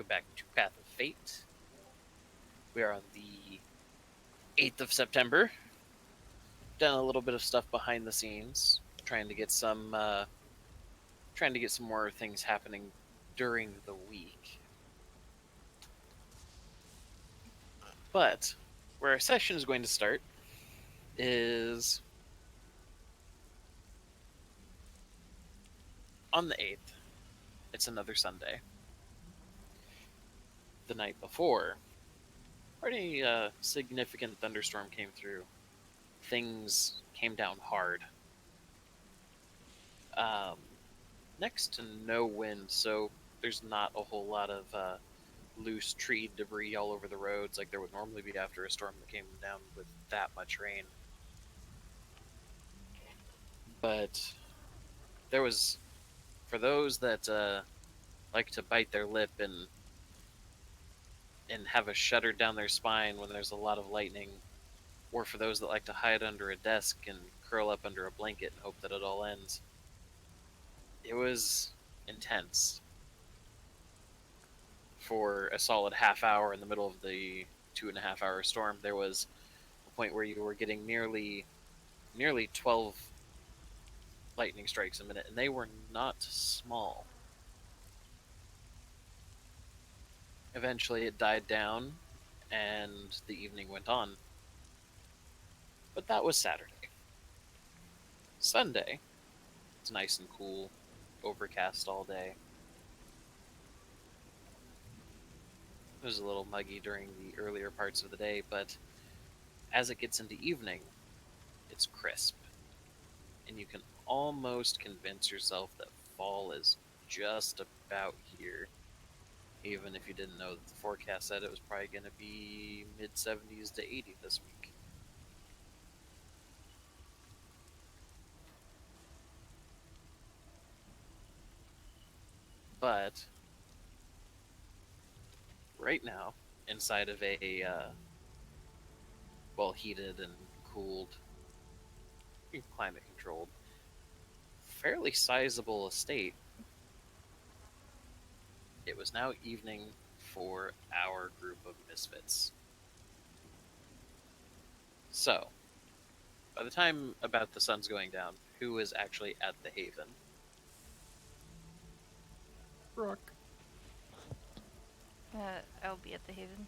welcome back to Path of Fate. We are on the 8th of September. Done a little bit of stuff behind the scenes, trying to get some more things happening during the week. But where our session is going to start is on the 8th. It's another Sunday. The night before, pretty significant thunderstorm came through. Things came down hard. Next to no wind, so there's not a whole lot of loose tree debris all over the roads like there would normally be after a storm that came down with that much rain. But there was, for those that like to bite their lip and have a shudder down their spine when there's a lot of lightning, or for those that like to hide under a desk and curl up under a blanket and hope that it all ends, it was intense. For a solid half hour in the middle of the 2.5 hour storm, there was a point where you were getting nearly 12 lightning strikes a minute, and they were not small. Eventually, it died down, and the evening went on. But that was Saturday. Sunday, it's nice and cool, overcast all day. It was a little muggy during the earlier parts of the day, but as it gets into evening, it's crisp. And you can almost convince yourself that fall is just about here. Even if you didn't know that the forecast said it was probably going to be mid-70s to 80 this week. But right now, inside of a well-heated and cooled, climate-controlled, fairly sizable estate, it was now evening for our group of misfits. So, by the time about the sun's going down, who is actually at the Haven? Rook. I'll be at the Haven.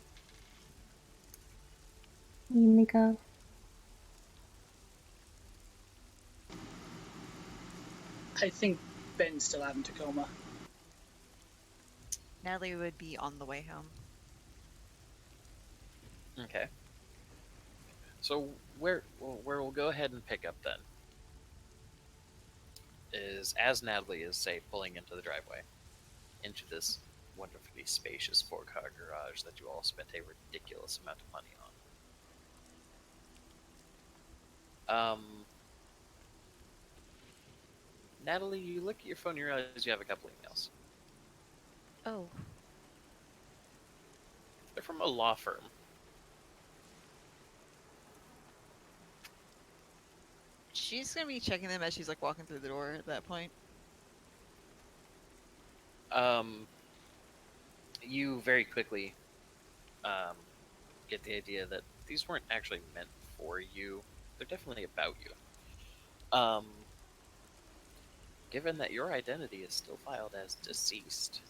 Nico. I think Ben's still out in Tacoma. Natalie would be on the way home. Okay. So where we'll go ahead and pick up then is as Natalie is, say, pulling into the driveway, into this wonderfully spacious 4-car garage that you all spent a ridiculous amount of money on. Natalie, you look at your phone and you realize you have a couple emails. Oh. They're from a law firm. She's gonna be checking them as she's like walking through the door at that point. You very quickly get the idea that these weren't actually meant for you. They're definitely about you. Given that your identity is still filed as deceased,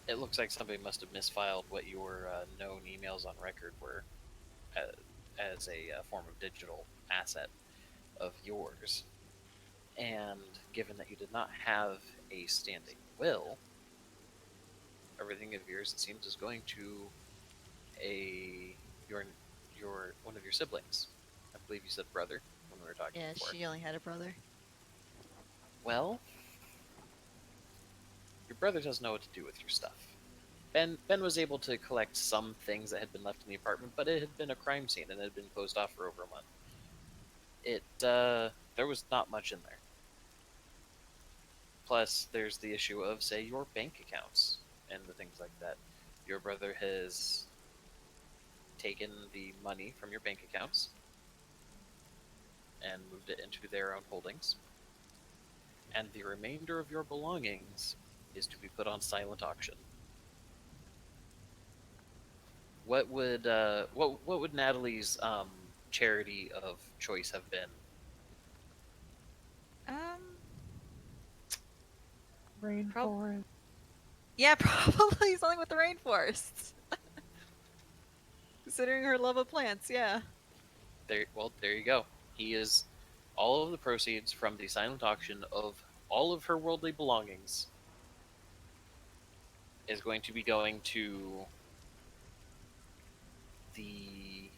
it looks like somebody must have misfiled what your known emails on record were as a form of digital asset of yours. And given that you did not have a standing will, everything of yours, it seems, is going to your one of your siblings. I believe you said brother when we were talking Yeah, before. she only had a brother. Well, your brother doesn't know what to do with your stuff. Ben was able to collect some things that had been left in the apartment, but it had been a crime scene and it had been closed off for over a month. There was not much in there. Plus, there's the issue of, say, your bank accounts and the things like that. Your brother has taken the money from your bank accounts and moved it into their own holdings. And the remainder of your belongings is to be put on silent auction. What would Natalie's charity of choice have been? Um, Rainforest. yeah, probably something with the rainforests. Considering her love of plants, yeah. There you go. He is all of the proceeds from the silent auction of all of her worldly belongings is going to be going to the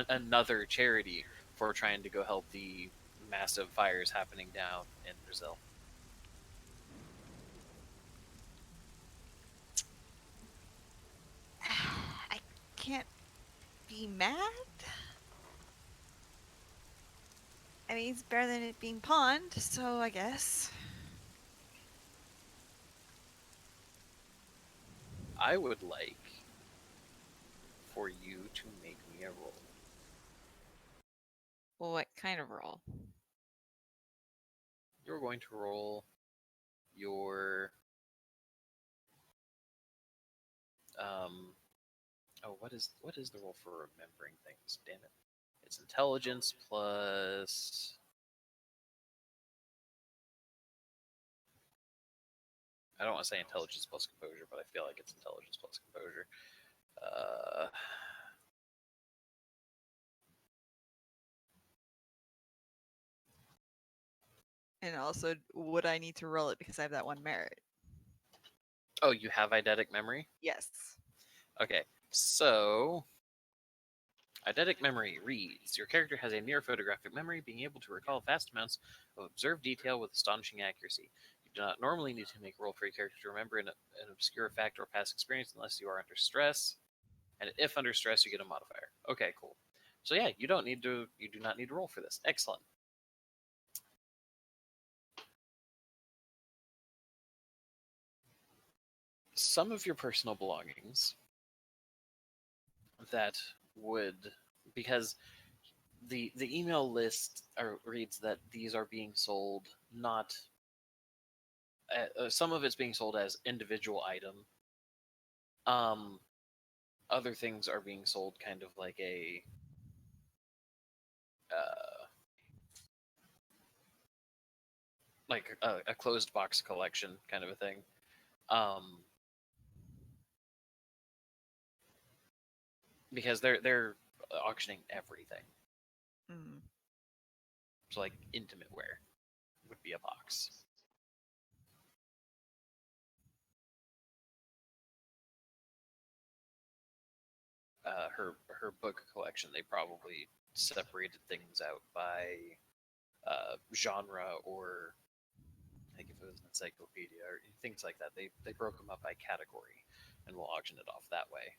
another charity for trying to go help the massive fires happening down in Brazil. I can't be mad. I mean, it's better than it being pawned, so I guess. I would like for you to make me a roll. Well, what kind of roll? You're going to roll your what is the roll for remembering things? Damn it. It's intelligence plus I don't want to say intelligence plus composure, but I feel like it's intelligence plus composure. Uh, And also, would I need to roll it because I have that one merit? oh, you have eidetic memory? Yes. Okay, so eidetic memory reads your character has a near photographic memory, being able to recall vast amounts of observed detail with astonishing accuracy. You do not normally need to make a roll for your character to remember an obscure fact or past experience unless you are under stress. And if under stress, you get a modifier. Okay, cool. So yeah, you do not need to roll for this. Excellent. Some of your personal belongings that would, because the email list reads that these are being sold not some of it's being sold as individual item. Other things are being sold kind of like uh, a closed box collection kind of a thing. Because they're auctioning everything. Mm. So like intimate wear would be a box. Her book collection, they probably separated things out by genre, or I think if it was an encyclopedia or things like that, they broke them up by category and will auction it off that way.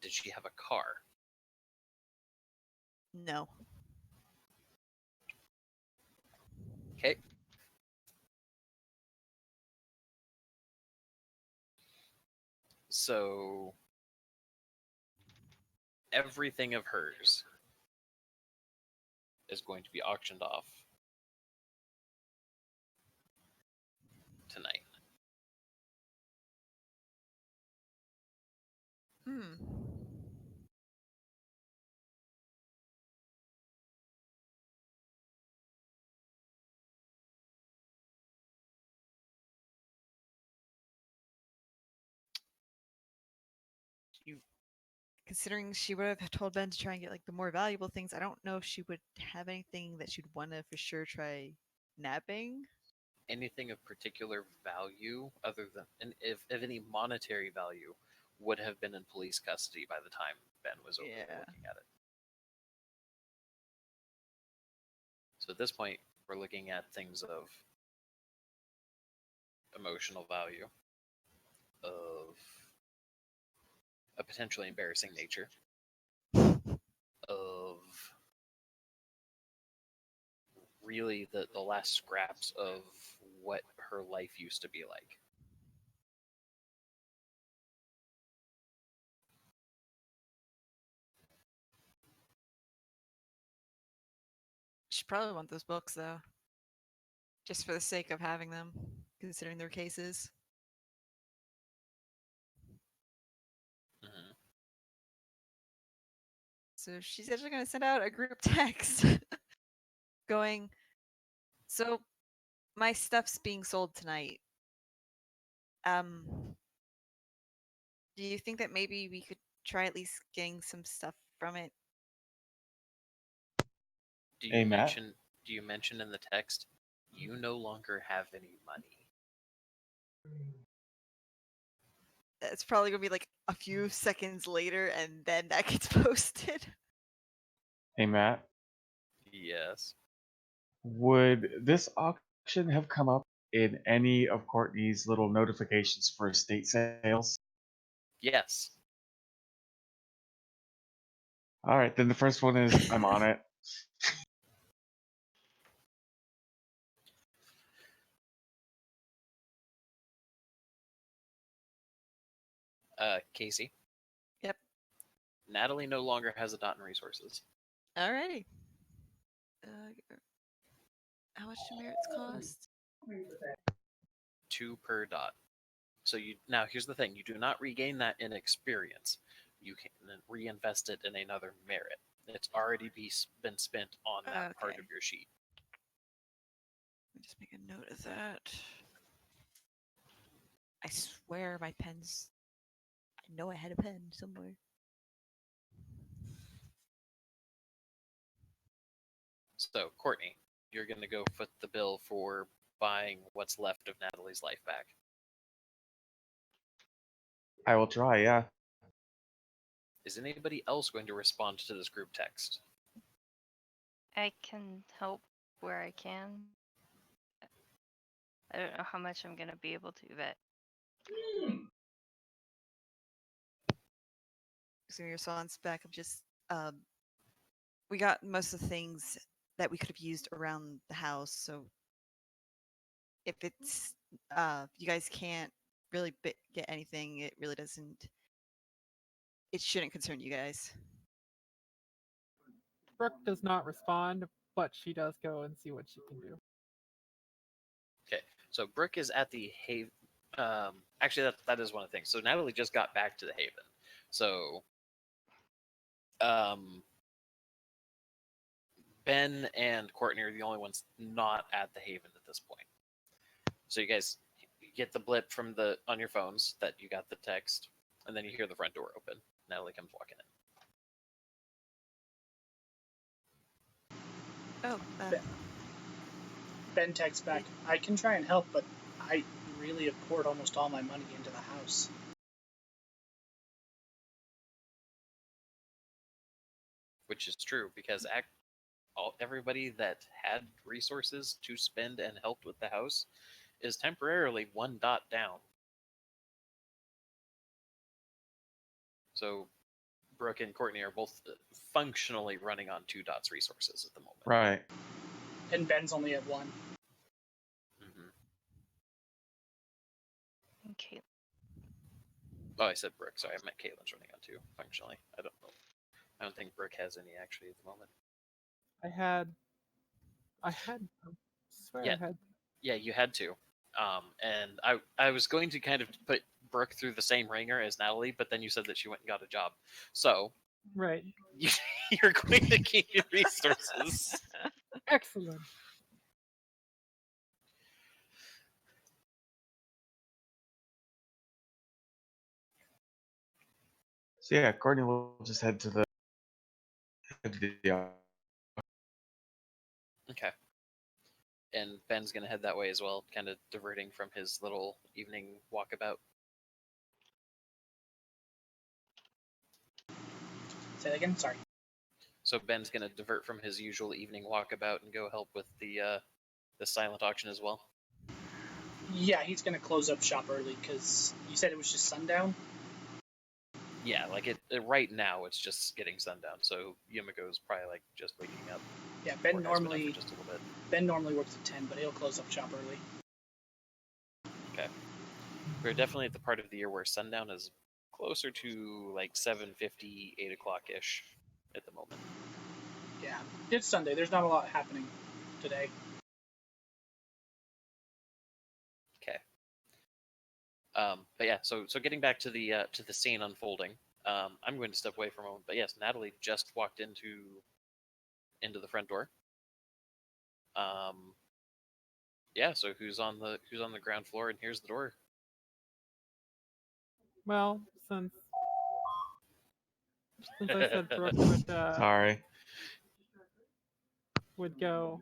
Did she have a car? No. Okay. So everything of hers is going to be auctioned off tonight. Hmm. You, considering she would have told Ben to try and get like the more valuable things, I don't know if she would have anything that she'd want to for sure try nabbing. Anything of particular value, other than, and if any monetary value, would have been in police custody by the time Ben was over there Yeah. looking at it. So at this point, we're looking at things of emotional value, of a potentially embarrassing nature, of really the last scraps of what her life used to be like. She'd probably want those books though. just for the sake of having them, considering their cases. Mhm. So she's actually going to send out a group text going, so my stuff's being sold tonight. Do you think that maybe we could try at least getting some stuff from it? Do Hey, you Matt. mention in the text you no longer have any money? It's probably going to be like a few seconds later, and then that gets posted. Hey, Matt. Yes. Would this auction have come up in any of Courtney's little notifications for estate sales? Yes. All right, then the first one is I'm on it. Casey. Yep. Natalie no longer has a dot in resources. Alrighty. How much do merits cost? 2 per dot. So now here's the thing: you do not regain that in experience. You can then reinvest it in another merit. It's already been spent on that part Okay. of your sheet. Let me just make a note of that. I swear my pen's. I know I had a pen somewhere. So Courtney, you're going to go foot the bill for buying what's left of Natalie's life back. I will try, yeah. Is anybody else going to respond to this group text? I can help where I can. I don't know how much I'm gonna be able to, but So your response back of just we got most of the things that we could have used around the house. So if it's you guys can't really get anything, it really doesn't. It shouldn't concern you guys. Brooke does not respond, but she does go and see what she can do. Okay, so Brooke is at the Haven. Actually, that is one of the things. So Natalie just got back to the Haven. So Ben and Courtney are the only ones not at the Haven at this point. So you guys get the blip from on your phones that you got the text, and then you hear the front door open. Natalie comes walking in. Oh, Ben texts back, I can try and help, but I really have poured almost all my money into the house. Which is true because everybody that had resources to spend and helped with the house is temporarily 1 dot down. So Brooke and Courtney are both functionally running on 2 dots resources at the moment. Right. And Ben's only at 1. Mm-hmm. okay. Oh, I said Brooke. Sorry, I meant Caitlin's running on 2 functionally. I don't think Brooke has any actually at the moment. I swear Yeah. I had. Yeah, you had to. And I was going to kind of put Brooke through the same ringer as Natalie, but then you said that she went and got a job. So Right. you're going to keep your resources. Excellent. So yeah, Courtney will just head to the Okay. And Ben's going to head that way as well, kind of diverting from his little evening walkabout. Say that again? Sorry. So Ben's going to divert from his usual evening walkabout and go help with the silent auction as well. Yeah, he's going to close up shop early because you said it was just sundown? Yeah, like it right now it's just getting sundown, so Yumiko's probably like just waking up. Yeah, Or Ben has been up for normally just a little bit. Ben normally works at 10, but he'll close up shop early. Okay. We're definitely at the part of the year where sundown is closer to like 7:50, 8 o'clock ish at the moment. Yeah, it's Sunday. There's not a lot happening today. But yeah, so getting back to the scene unfolding, I'm going to step away for a moment. But yes, Natalie just walked into the front door. Yeah, so who's on the ground floor, and here's the door. Well, since I said Brooke Sorry. would go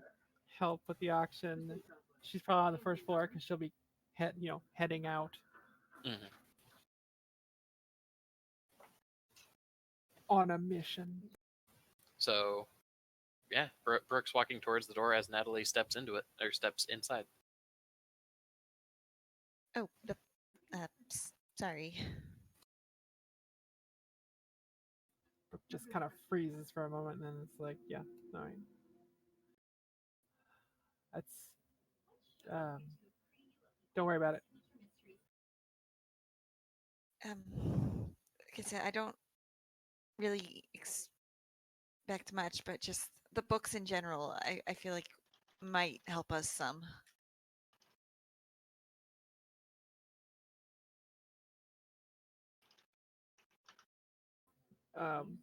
help with the auction, she's probably on the first floor because she'll be heading out Mhm. on a mission. So yeah, Brooke's walking towards the door as Natalie steps into it or steps inside. Oh, sorry. Brooke just kind of freezes for a moment, and then it's like, yeah, all right. That's don't worry about it. Like I said, I don't really expect much, but just the books in general, I feel like might help us some. Um,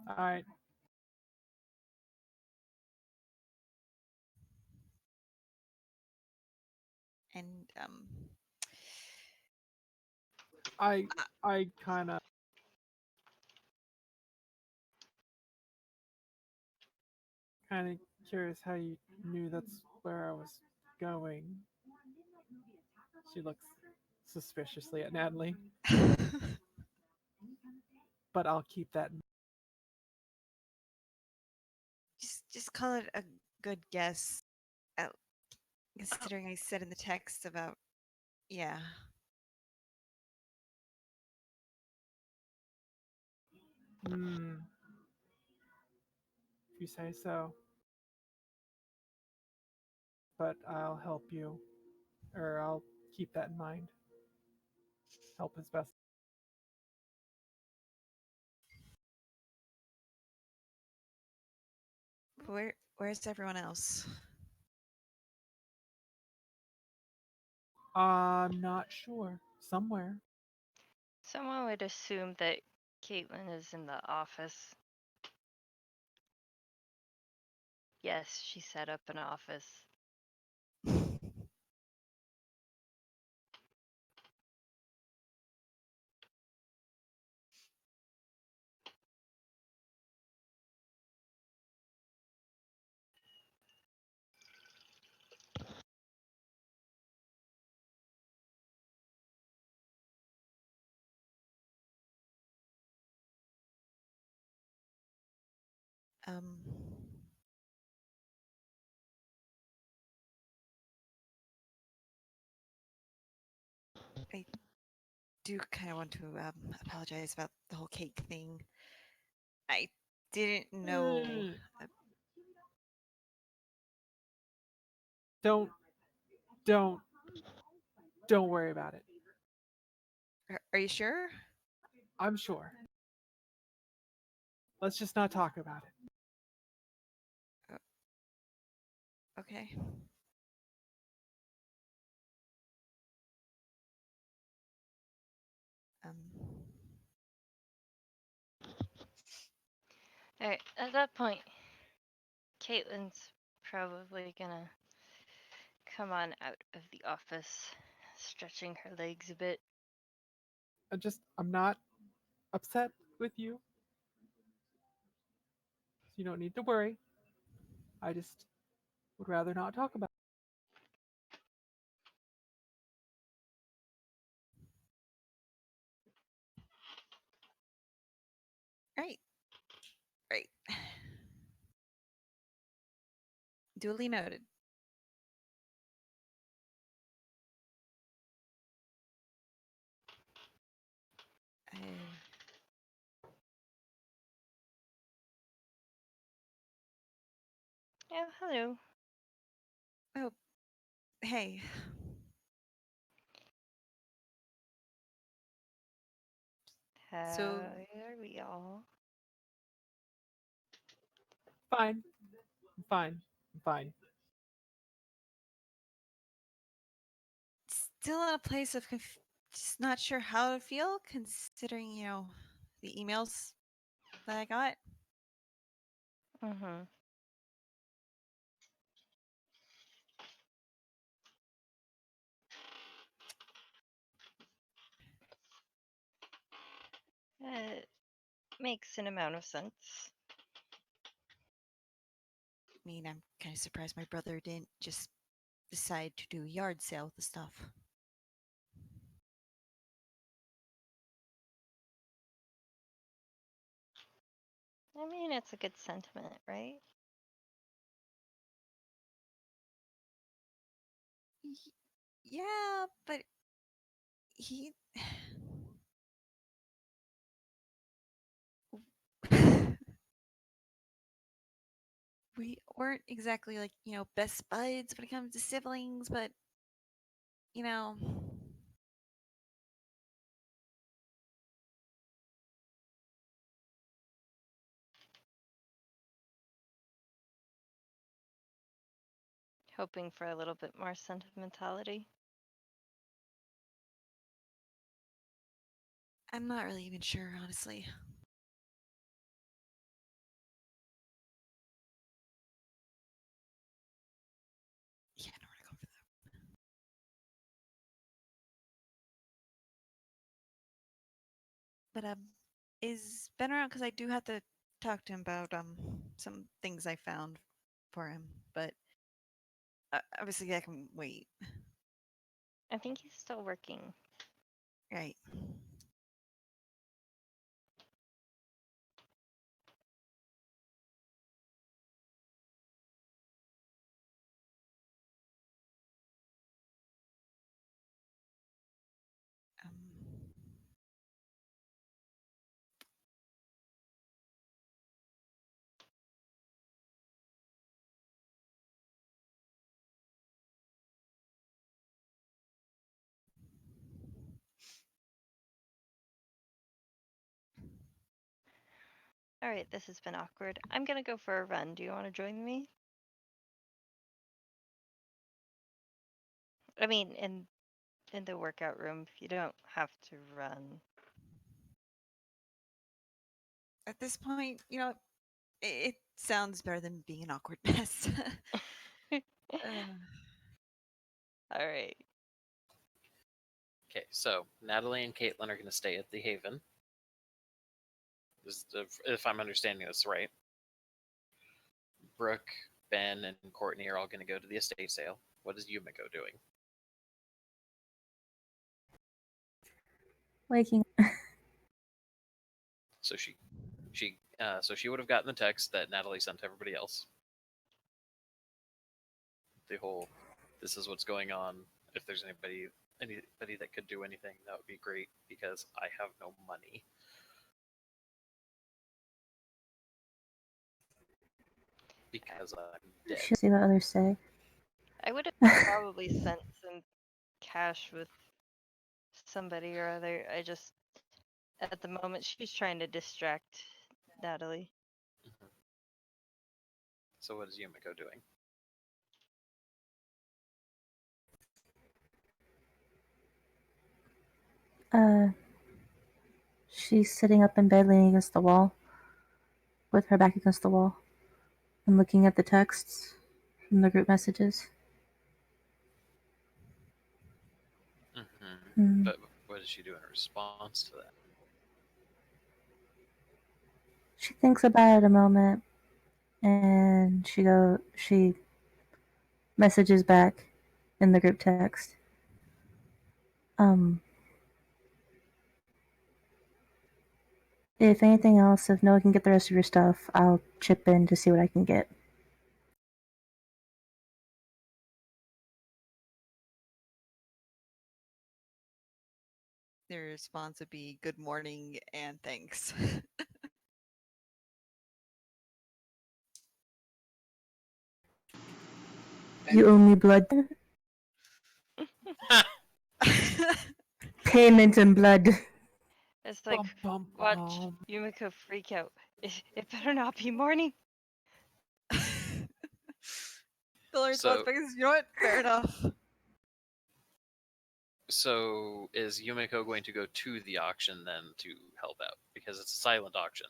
all right. And I I kind of curious how you knew that's where I was going. She looks suspiciously at Natalie, but I'll keep that. just call it a good guess. uh, Considering I said in the text about, yeah. Hmm. If you say so. But I'll help you, or I'll keep that in mind. Help as best. Where's everyone else? I'm not sure. Somewhere. Someone would assume that Caitlin is in the office. Yes, she set up an office. Um, I do kind of want to apologize about the whole cake thing. I didn't know. Mm, uh, Don't, don't, don't worry about it. are you sure? I'm sure. Let's just not talk about it. Okay. Um, Alright, at that point, Caitlin's probably gonna come on out of the office, stretching her legs a bit. I'm not upset with you. So you don't need to worry. I just would rather not talk about right. Right. Duly noted. I, Oh, hello. oh, hey. How So, are we all? it. Fine. I'm fine. I'm fine. still in a place of just not sure how to feel, considering the emails that I got. Mm-hmm. It makes an amount of sense. I mean, I'm kind of surprised my brother didn't just decide to do a yard sale with the stuff. I mean, it's a good sentiment, right? Yeah, but he. We weren't exactly like, best buds when it comes to siblings, but, you know, Hoping for a little bit more sentimentality. I'm not really even sure, honestly. Yeah, I don't want to go for that. But is Ben around? Because I do have to talk to him about some things I found for him. But obviously, that can wait. I think he's still working. Right. Um, All right, this has been awkward. I'm gonna go for a run. Do you want to join me? I mean, in the workout room. You don't have to run. at this point, it sounds better than being an awkward mess. uh, All right. Okay, so Natalie and Caitlin are going to stay at the Haven. If I'm understanding this right. Brooke, Ben, and Courtney are all going to go to the estate sale. What is Yumiko doing? Waking. So she would have gotten the text that Natalie sent to everybody else. The whole, this is what's going on. If there's anybody that could do anything, that would be great because I have no money. Because I'm dead. She'll see what others say. I would have probably sent some cash with somebody or other. I just, at the moment, she's trying to distract Natalie. Mm-hmm. So what is Yumiko doing? She's sitting up in bed leaning against the wall, with her back against the wall, and looking at the texts from the group messages. Mm-hmm. Mm. But what does she do in response to that? She thinks about it a moment, and she messages back in the group text. If anything else, if no one can get the rest of your stuff, I'll chip in to see what I can get. their response would be good morning and thanks. You owe me blood. Payment in blood. It's like, Bum, bum, watch bum. Yumiko freak out. It better not be morning. The response So- back is, you know what? Fair enough. So is Yumiko going to go to the auction then to help out? Because it's a silent auction.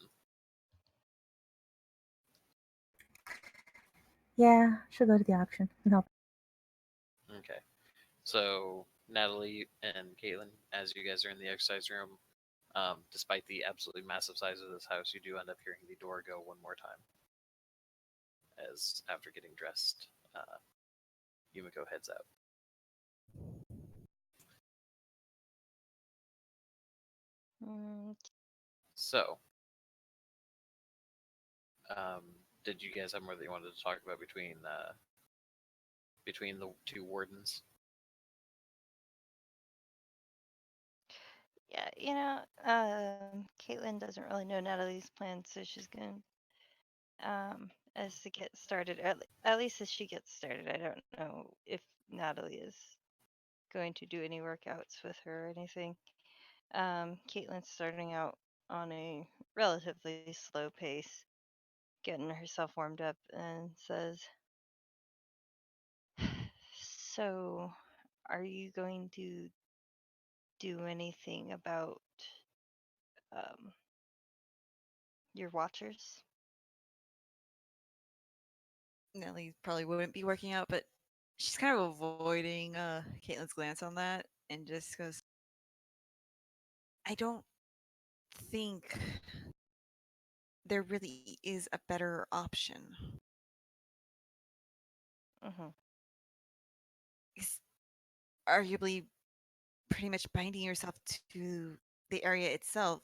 Yeah, she'll go to the auction and help. Okay. So Natalie and Caitlin, as you guys are in the exercise room, despite the absolutely massive size of this house, you do end up hearing the door go one more time. As after getting dressed, Yumiko heads out. Mm, So, um, did you guys have more that you wanted to talk about between the two wardens? yeah, Caitlin doesn't really know Natalie's plans, so she's going as to get started. At least as she gets started, I don't know if Natalie is going to do any workouts with her or anything. Caitlin's starting out on a relatively slow pace, getting herself warmed up, and says, "So, are you going to do anything about um, your watchers?" Nellie probably wouldn't be working out, but she's kind of avoiding Caitlin's glance on that and just goes, I don't think there really is a better option. Mm-hmm. It's arguably pretty much binding yourself to the area itself.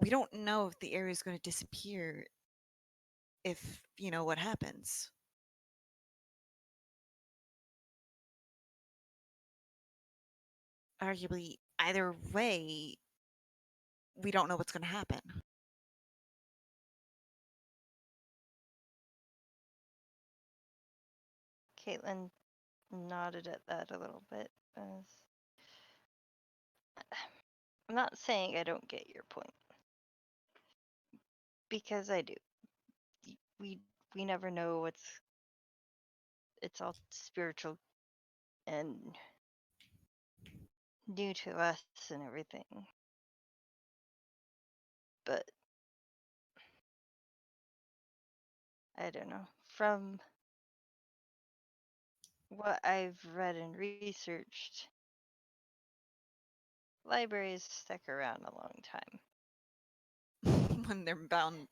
We don't know if the area is going to disappear if you know what happens. Arguably, either way, we don't know what's going to happen. Caitlin nodded at that a little bit. As I'm not saying I don't get your point, because I do. We we never know what's. It's all spiritual and new to us and everything. But I don't know. From what I've read and researched, libraries stick around a long time. When they're bound,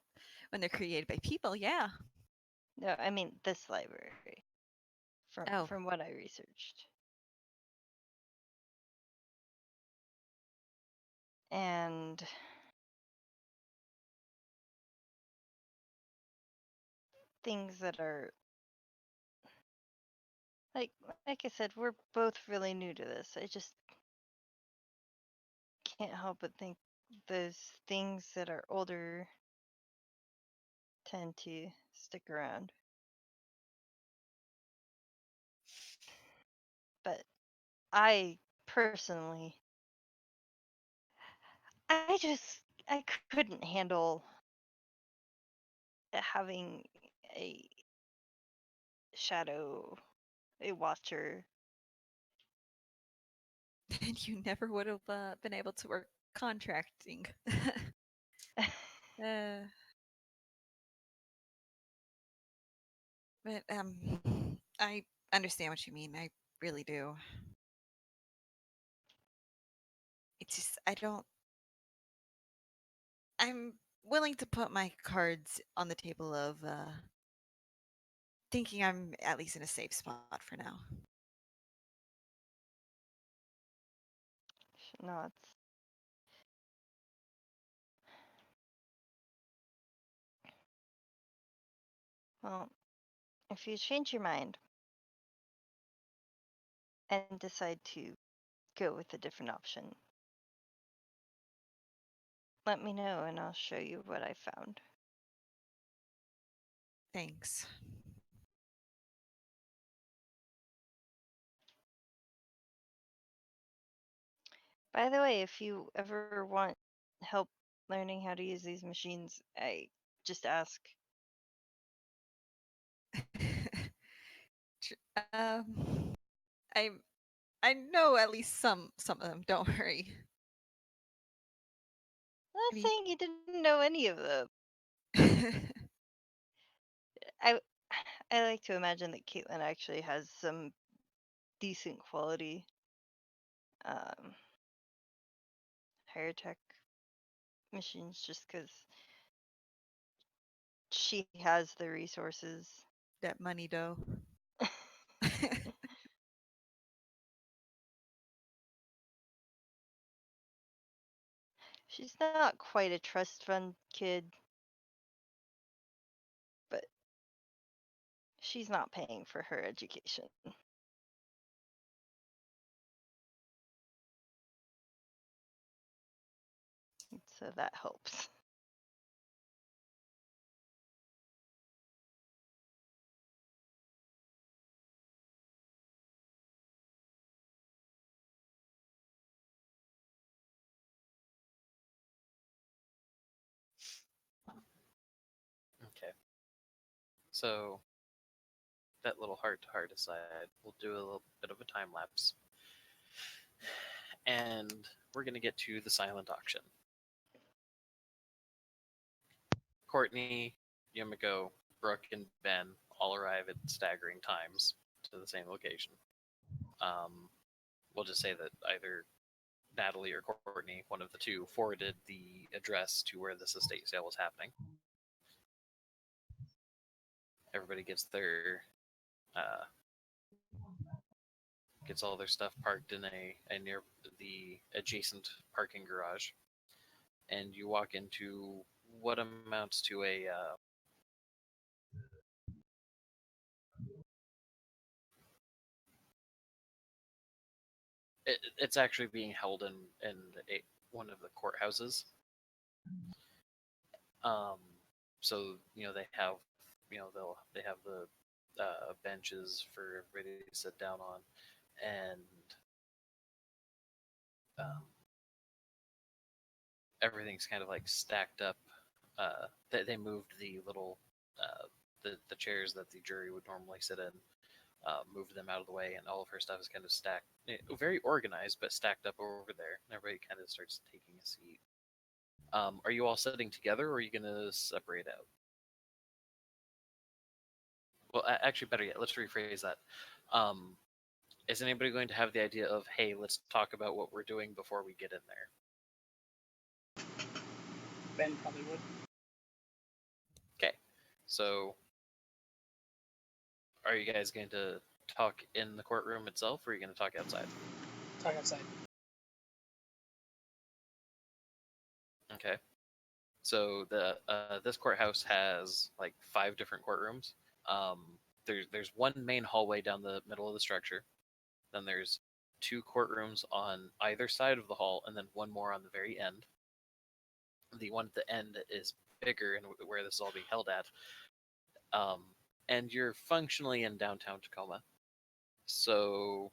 when they're created by people, yeah. No, I mean this library. From Oh, from what I researched. And things that are like I said, we're both really new to this. I just can't help but think those things that are older tend to stick around. But I personally, I couldn't handle having a shadow, a watcher. and you never would have been able to work contracting. uh, but I understand what you mean. I really do. It's just I don't. I'm willing to put my cards on the table of thinking I'm at least in a safe spot for now. Nods. Well, if you change your mind and decide to go with a different option, let me know and I'll show you what I found. Thanks. By the way, if you ever want help learning how to use these machines, I just ask. Tr- um, I I know at least some of them. Don't worry. I'm not Any- saying you didn't know any of them. I I like to imagine that Caitlin actually has some decent quality higher tech machines just because she has the resources. that money dough. She's not quite a trust fund kid, but she's not paying for her education. So that helps. Okay. So that little heart-to-heart aside, we'll do a little bit of a time lapse, and we're gonna get to the silent auction. Courtney, Yumiko, Brooke, and Ben all arrive at staggering times to the same location. We'll just say that either Natalie or Courtney, one of the two, forwarded the address to where this estate sale was happening. Everybody uh, gets all their stuff parked in a near the adjacent parking garage, and you walk into what amounts to a it's actually being held in one of the courthouses. Um, so they have they have the benches for everybody to sit down on, and um, everything's kind of like stacked up. They moved the little the chairs that the jury would normally sit in, moved them out of the way, and all of her stuff is kind of stacked, very organized, but stacked up over there. And everybody kind of starts taking a seat. Are you all sitting together, or are you going to separate out? Well, actually, better yet, let's rephrase that. Um, is anybody going to have the idea of, hey, let's talk about what we're doing before we get in there? Ben probably would. Okay, so are you guys going to talk in the courtroom itself, or are you going to talk outside? Talk outside. Okay. So the this courthouse has like 5 different courtrooms. Um, there's one main hallway down the middle of the structure. Then there's 2 courtrooms on either side of the hall, and then one more on the very end. The one at the end is bigger and where this is all being held at. Um, and you're functionally in downtown Tacoma. So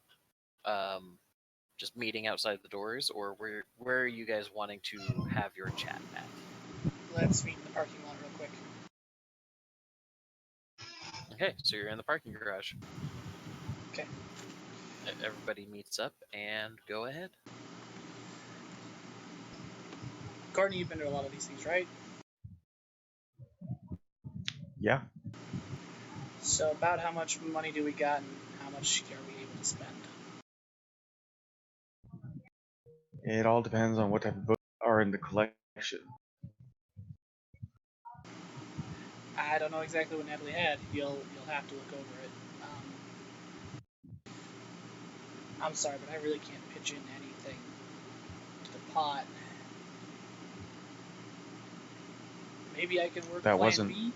just meeting outside the doors, or where are you guys wanting to have your chat at? Let's meet in the parking lot real quick. Okay, so you're in the parking garage. Okay. Everybody meets up and go ahead. Courtney, you've been to a lot of these things, right? Yeah. So about how much money do we got and how much are we able to spend? It all depends on what type of books are in the collection. I don't know exactly what Natalie had. You'll have to look over it. I'm sorry, but I really can't pitch in anything to the pot. Maybe I can work That Plan wasn't B.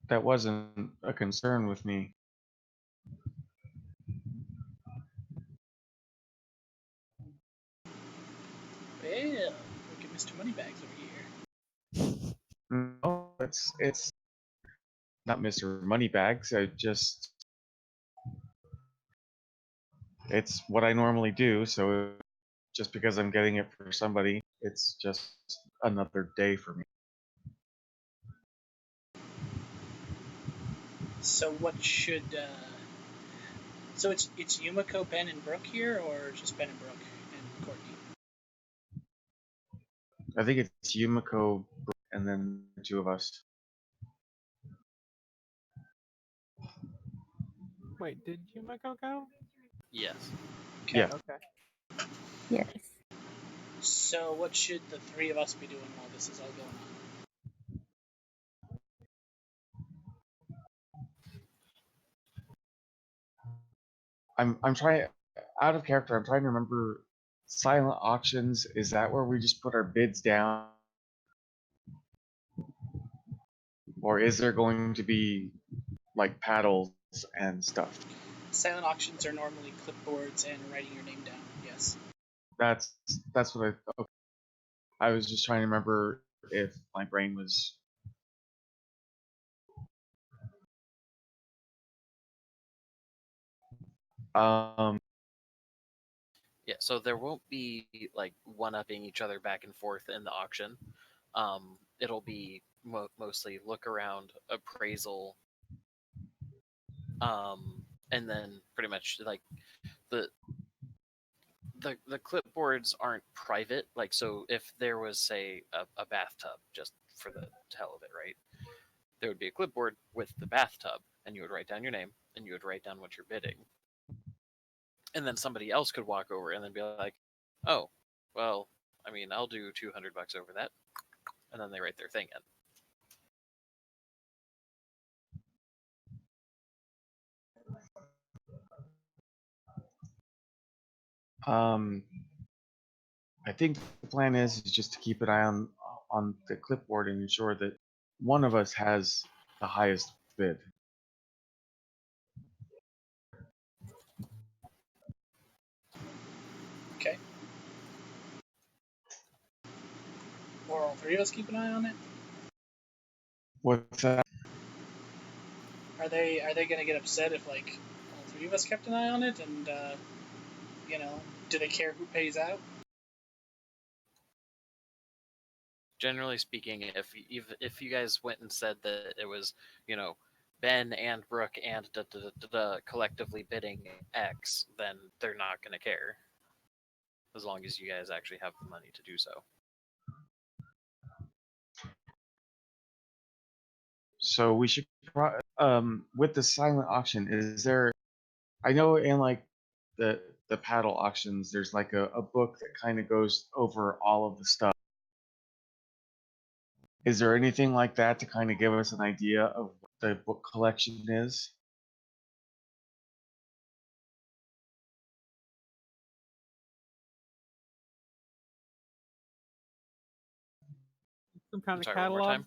that wasn't a concern with me. Well, look at Mr. Moneybags over here. No, it's not Mr. Moneybags. It's what I normally do. So just because I'm getting it for somebody, it's just another day for me. So what should So it's Yumiko, Ben, and Brooke here, or just Ben and Brooke and Courtney? I think it's Yumiko, and then the two of us. Wait, did Yumiko go? Yes. Okay. Yeah. Okay. Yes. So what should the three of us be doing while this is all going on? I'm trying out of character. I'm trying to remember silent auctions. Is that where we just put our bids down, or is there going to be like paddles and stuff? Silent auctions are normally clipboards and writing your name down. Yes. That's that's what I. Okay. I was just trying to remember if my brain was. Um. Yeah, so there won't be like one-upping each other back and forth in the auction. It'll be mostly look around, appraisal, and then pretty much like the the clipboards aren't private. Like, so if there was, say, a bathtub, just for the hell of it, right? There would be a clipboard with the bathtub, and you would write down your name, and you would write down what you're bidding, and then somebody else could walk over and then be like, "Oh, well, I mean, I'll do $200 over that," and then they write their thing in. Um. I think the plan is just to keep an eye on the clipboard and ensure that one of us has the highest bid. Okay. Or all three of us keep an eye on it? What's that? Are they gonna get upset if like all three of us kept an eye on it? And you know, do they care who pays out? Generally speaking, if you guys went and said that it was, you know, Ben and Brooke and collectively bidding X, then they're not going to care, as long as you guys actually have the money to do so. So we should with the silent auction. Is there? I know in like the paddle auctions, there's like a book that kind of goes over all of the stuff. Is there anything like that to kind of give us an idea of what the book collection is? Some kind I'm of sorry, one more catalog. time.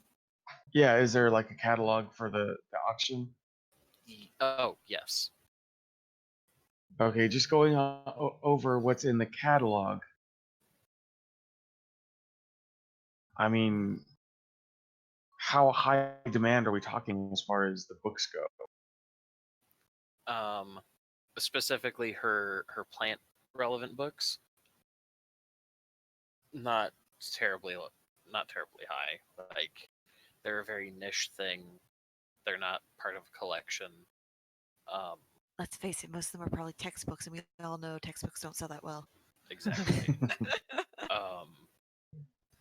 Yeah, is there like a catalog for the auction? Oh, yes. Okay, just going over what's in the catalog. I mean, how high demand are we talking as far as the books go? Um, Specifically her plant relevant books, not terribly not terribly high. Like, they're a very niche thing. They're not part of a collection. Um, Let's face it, most of them are probably textbooks, and we all know textbooks don't sell that well. exactly. um,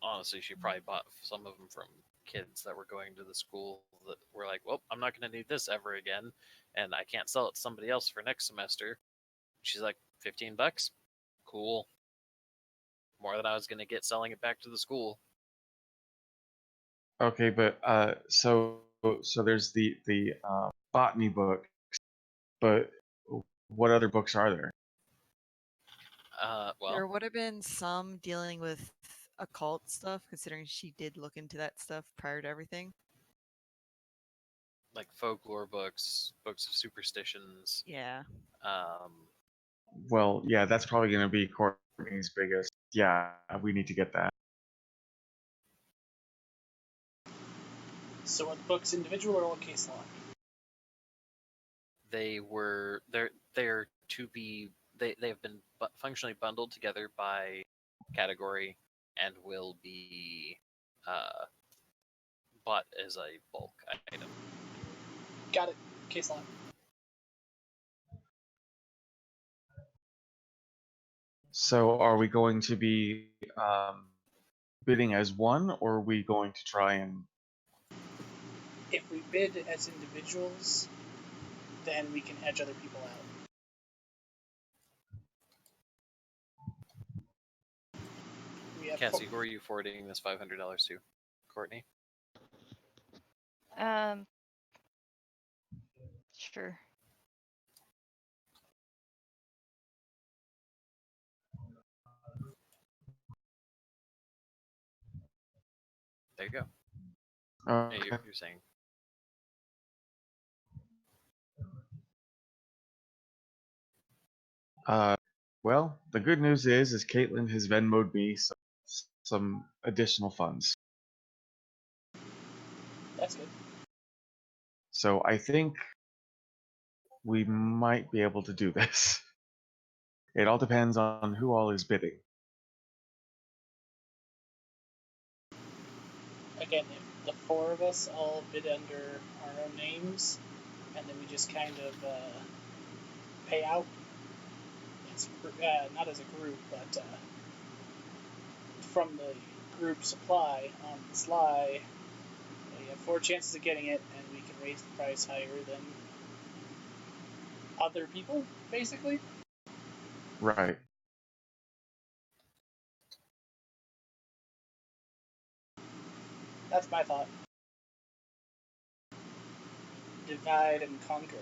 Honestly, she probably bought some of them from kids that were going to the school that were like, "Well, I'm not going to need this ever again, and I can't sell it to somebody else for next semester." She's like, $15, cool, more than I was going to get selling it back to the school. Okay, but so there's the botany book, but what other books are there? Well, There would have been some dealing with occult stuff, considering she did look into that stuff prior to everything. like folklore books, books of superstitions. Yeah. Um, Well, yeah, that's probably going to be Courtney's biggest. Yeah, we need to get that. So are the books individual or all case law? they're to be they have been functionally bundled together by category and will be uh, bought as a bulk item. Got it. Case law. So are we going to be bidding as one, or are we going to try and? If we bid as individuals, then we can hedge other people out. We have Cassie, who are you forwarding this $500 to? Courtney? Sure. There you go. Okay. Yeah, you're saying. Well, the good news is Caitlin has Venmoed me some additional funds. That's good. So I think we might be able to do this. It all depends on who all is bidding. Again, if the four of us all bid under our own names, and then we just kind of pay out, not as a group, but from the group supply on the sly, we have four chances of getting it, and we can raise the price higher than other people, basically. Right. That's my thought. Divide and conquer.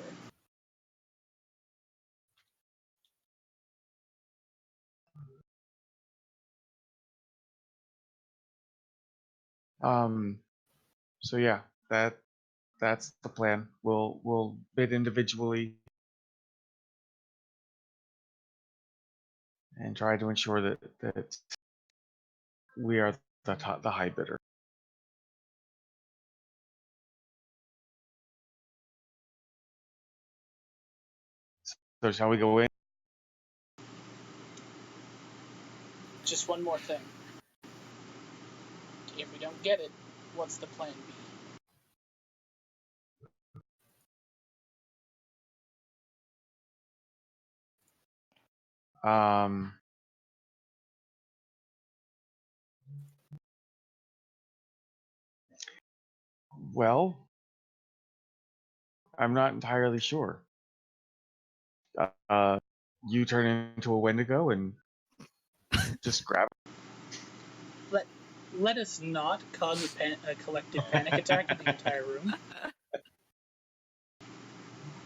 So yeah, that's the plan. We'll bid individually and try to ensure that we are the high bidder. So shall we go in? Just one more thing. If we don't get it, what's the plan B? Well, I'm not entirely sure. You turn into a Wendigo and just grab Let us not cause a collective panic attack in the entire room.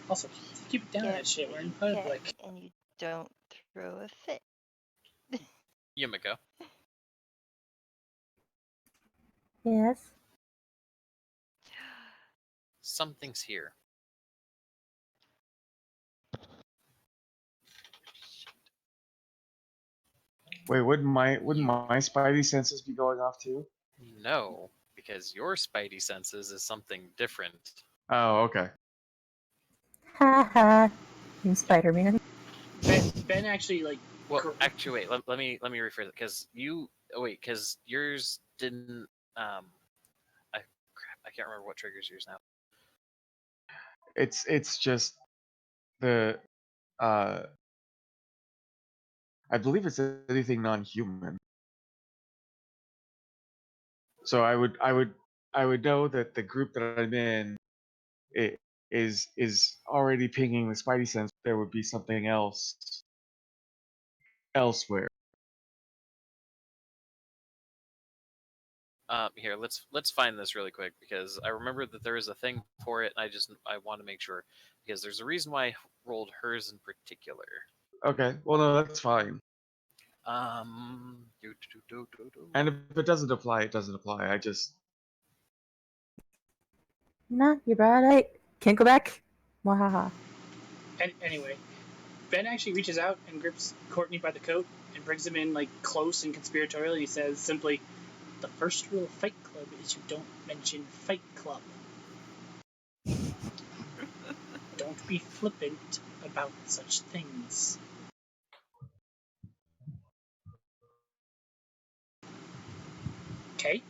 Also, keep it down, Get that shit. We're in ready, public. Cat, and you don't throw a fit. Yumiko. Yes. Something's here. Wait, wouldn't my spidey senses be going off too? No, because your spidey senses is something different. Oh, okay. Ha ha. You Spider-Man. Ben actually Well, actually, wait. Let me rephrase it because because yours didn't. Crap, I can't remember what triggers yours now. It's just the I believe it's anything non-human. So I would know that the group that I'm in it is already pinging the spidey sense. There would be something else elsewhere. Here, let's find this really quick because I remember that there is a thing for it. And I want to make sure because there's a reason why I rolled hers in particular. Okay, well no, that's fine. And if it doesn't apply, it doesn't apply. I just Nah, you're right. Can't go back. Wahaha. Anyway, Ben actually reaches out and grips Courtney by the coat and brings him in close and conspiratorial. He says simply, "The first rule of Fight Club is you don't mention Fight Club. Don't be flippant about such things." Okay?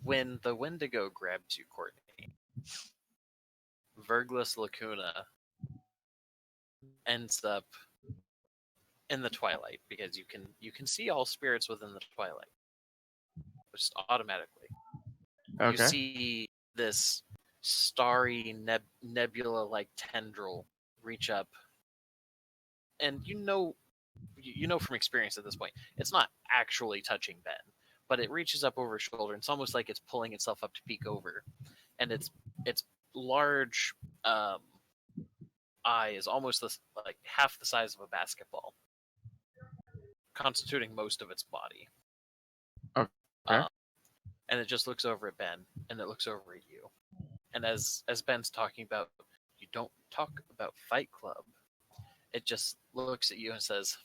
When the Wendigo grabbed you, Courtney, Vergless Lacuna ends up in the twilight because you can see all spirits within the twilight just automatically. You Okay. see this starry nebula like tendril reach up, and you know from experience at this point it's not actually touching Ben, but it reaches up over his shoulder, and it's almost like it's pulling itself up to peek over, and its large um, eye is almost like half the size of a basketball, constituting most of its body. Okay. And it just looks over at Ben, and it looks over at you. And as Ben's talking about, you don't talk about Fight Club. It just looks at you and says,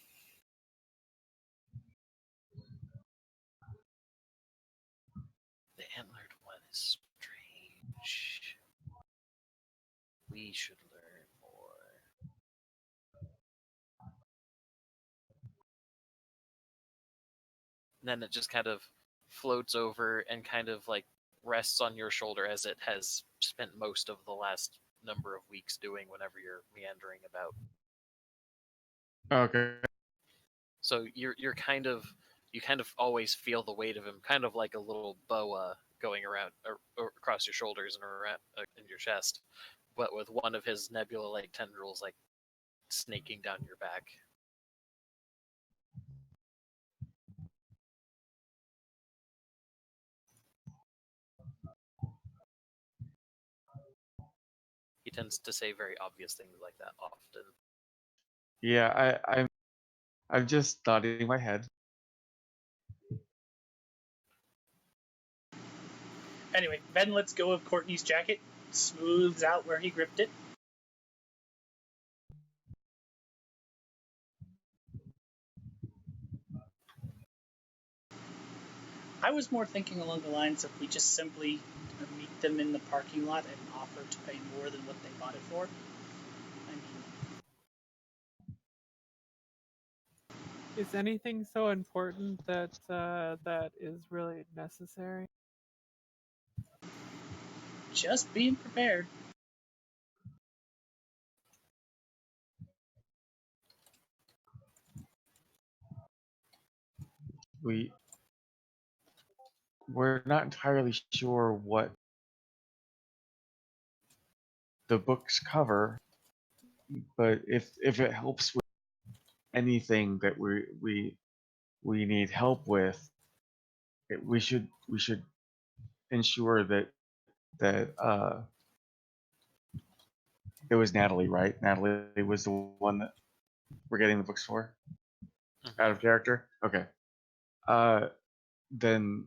"The antlered one is strange. We should learn more." And then it just kind of floats over and kind of like rests on your shoulder as it has spent most of the last number of weeks doing whenever you're meandering about. Okay. So you're kind of you kind of always feel the weight of him, kind of like a little boa going around or across your shoulders and around in your chest, but with one of his nebula-like tendrils like snaking down your back. He tends to say very obvious things like that often. Yeah, I'm just nodding my head. Anyway, Ben lets go of Courtney's jacket, smooths out where he gripped it. I was more thinking along the lines of we just simply meet them in the parking lot and offer to pay more than what they bought it for. I mean, Is anything so important that that is really necessary? just being prepared. We we're not entirely sure what the books cover, but if it helps with anything that we need help with, we should ensure that it was Natalie, right? Natalie was the one that we're getting the books for. Out of character. Okay. Uh, then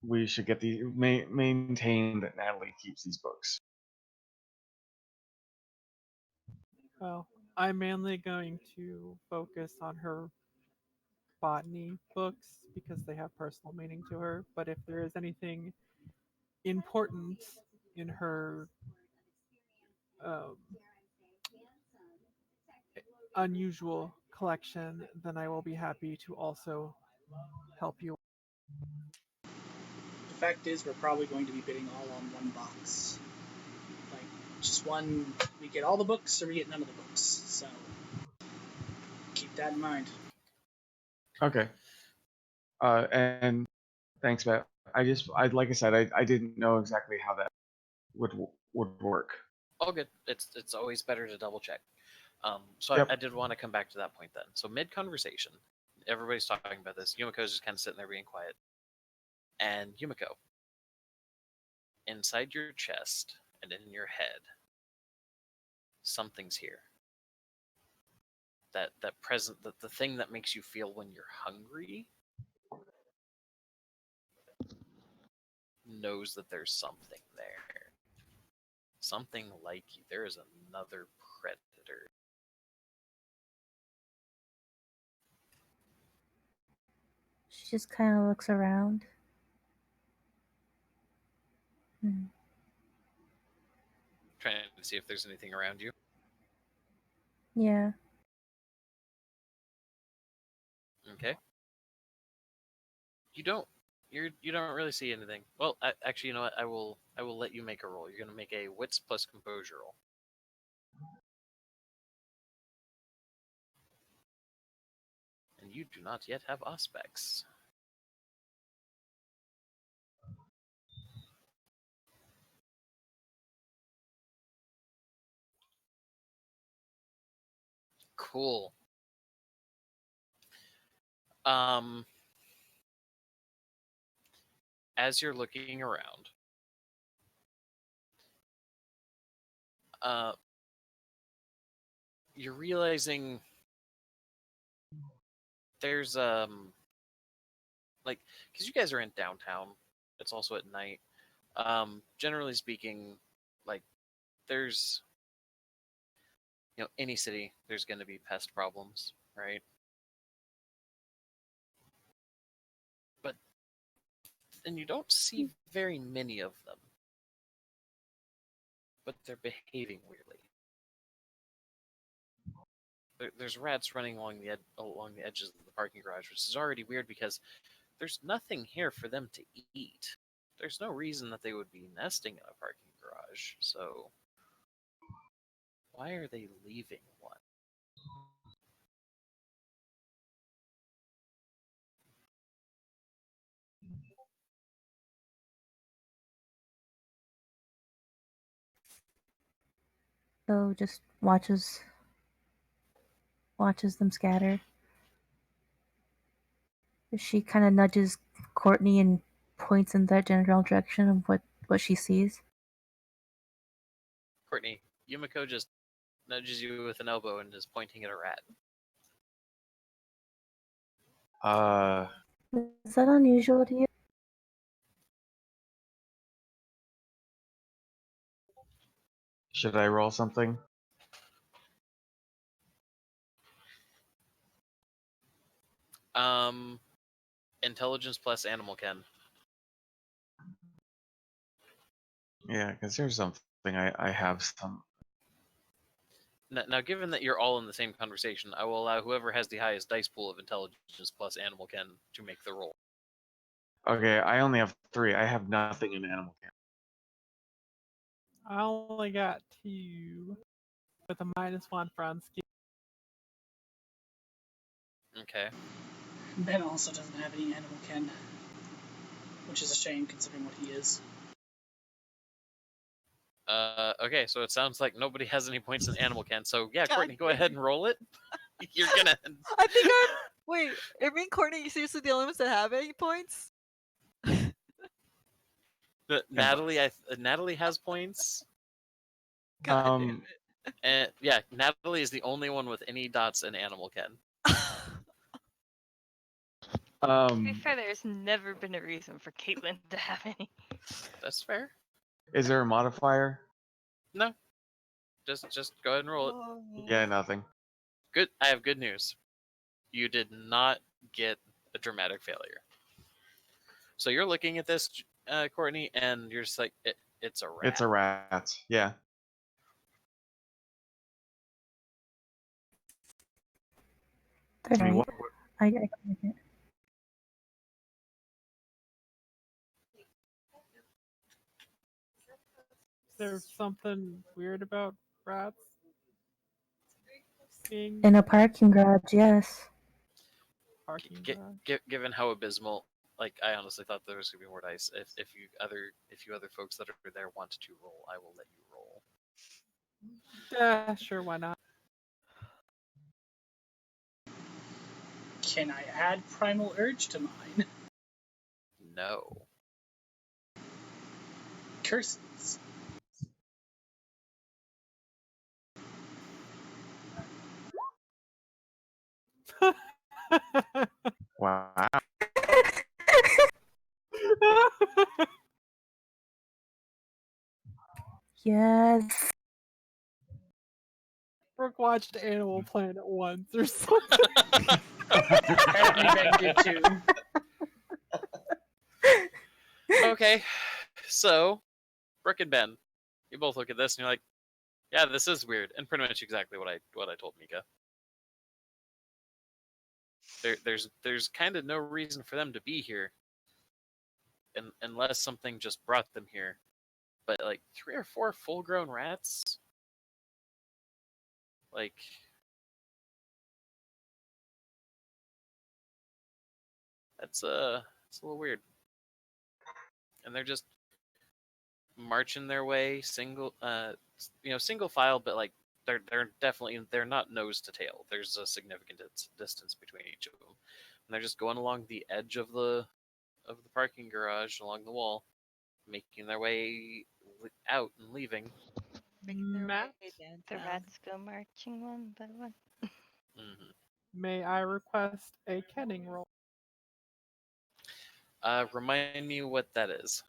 we should get the maintain that Natalie keeps these books. Well, I'm mainly going to focus on her botany books because they have personal meaning to her. But if there is anything important in her um, unusual collection, then I will be happy to also help you. The fact is, we're probably going to be bidding all on one box. Like, just one, we get all the books or we get none of the books. So, keep that in mind. Okay. And thanks, Matt. I like I said, I didn't know exactly how that would would work. All good. It's always better to double check. So Yep. I did want to come back to that point then. So mid conversation, everybody's talking about this. Yumiko's just kind of sitting there being quiet. And Yumiko, inside your chest and in your head, something's here. That present the thing that makes you feel when you're hungry knows that there's something there. Something like you. There is another predator. She just kind of looks around. Hmm. Trying to see if there's anything around you. Yeah. Okay. You don't You don't really see anything. Well, actually, you know what? I will let you make a roll. You're gonna make a wits plus composure roll. And you do not yet have aspects. Cool. Um, as you're looking around, uh, you're realizing there's like, because you guys are in downtown, it's also at night. Generally speaking, like, there's, any city, there's going to be pest problems, right? But then you don't see very many of them, but they're behaving weirdly. There's rats running along the edges of the parking garage, which is already weird because there's nothing here for them to eat. There's no reason that they would be nesting in a parking garage. So why are they leaving one? So just watches them scatter. She kind of nudges Courtney and points in that general direction of what she sees. Courtney, Yumiko just nudges you with an elbow and is pointing at a rat. Is that unusual to you? Should I roll something? Intelligence plus animal ken. Yeah, because there's something I have some. Now, given that you're all in the same conversation, I will allow whoever has the highest dice pool of intelligence plus animal ken to make the roll. Okay, I only have 3. I have nothing in animal camp. I only got 2 with a -1 for skill. Okay. Ben also doesn't have any animal ken, which is a shame considering what he is. Okay, so it sounds like nobody has any points in animal ken. So yeah, God Courtney, go dang ahead it. and roll it. You're gonna. I think I'm. Wait, are me and Courtney seriously the only ones that have any points? Natalie has points, God damn and yeah, Natalie is the only one with any dots in animal ken. it. To be fair, there's never been a reason for Caitlin to have any. That's fair. Is there a modifier? No, just go ahead and roll it. Yeah, nothing. Good. I have good news. You did not get a dramatic failure. So you're looking at this, Courtney, and you're just like, it's a rat. It's a rat. Yeah. I mean, I get it. There's something weird about rats being In a parking garage, yes. parking garage. Given how abysmal, like, I honestly thought there was gonna be more dice. If you other folks that are there want to roll, I will let you roll. Yeah, sure, why not? Can I add Primal Urge to mine? No. Curses. Wow. Yes. Brooke watched Animal Planet once or something. Apparently Ben did too. Okay, so Brooke and Ben, you both look at this and you're like, yeah, this is weird, and pretty much exactly what I told Mika. There's kind of no reason for them to be here. unless something just brought them here. But like 3 or 4 full-grown rats, like it's a little weird. And they're just marching their way single file, but like they're not nose to tail. There's a significant distance between each of them, and they're just going along the edge of the parking garage along the wall, making their way out and leaving. Making their Matt, way The downtown. rats go marching one by one. Hmm. may I request a kenning roll? Remind me what that is.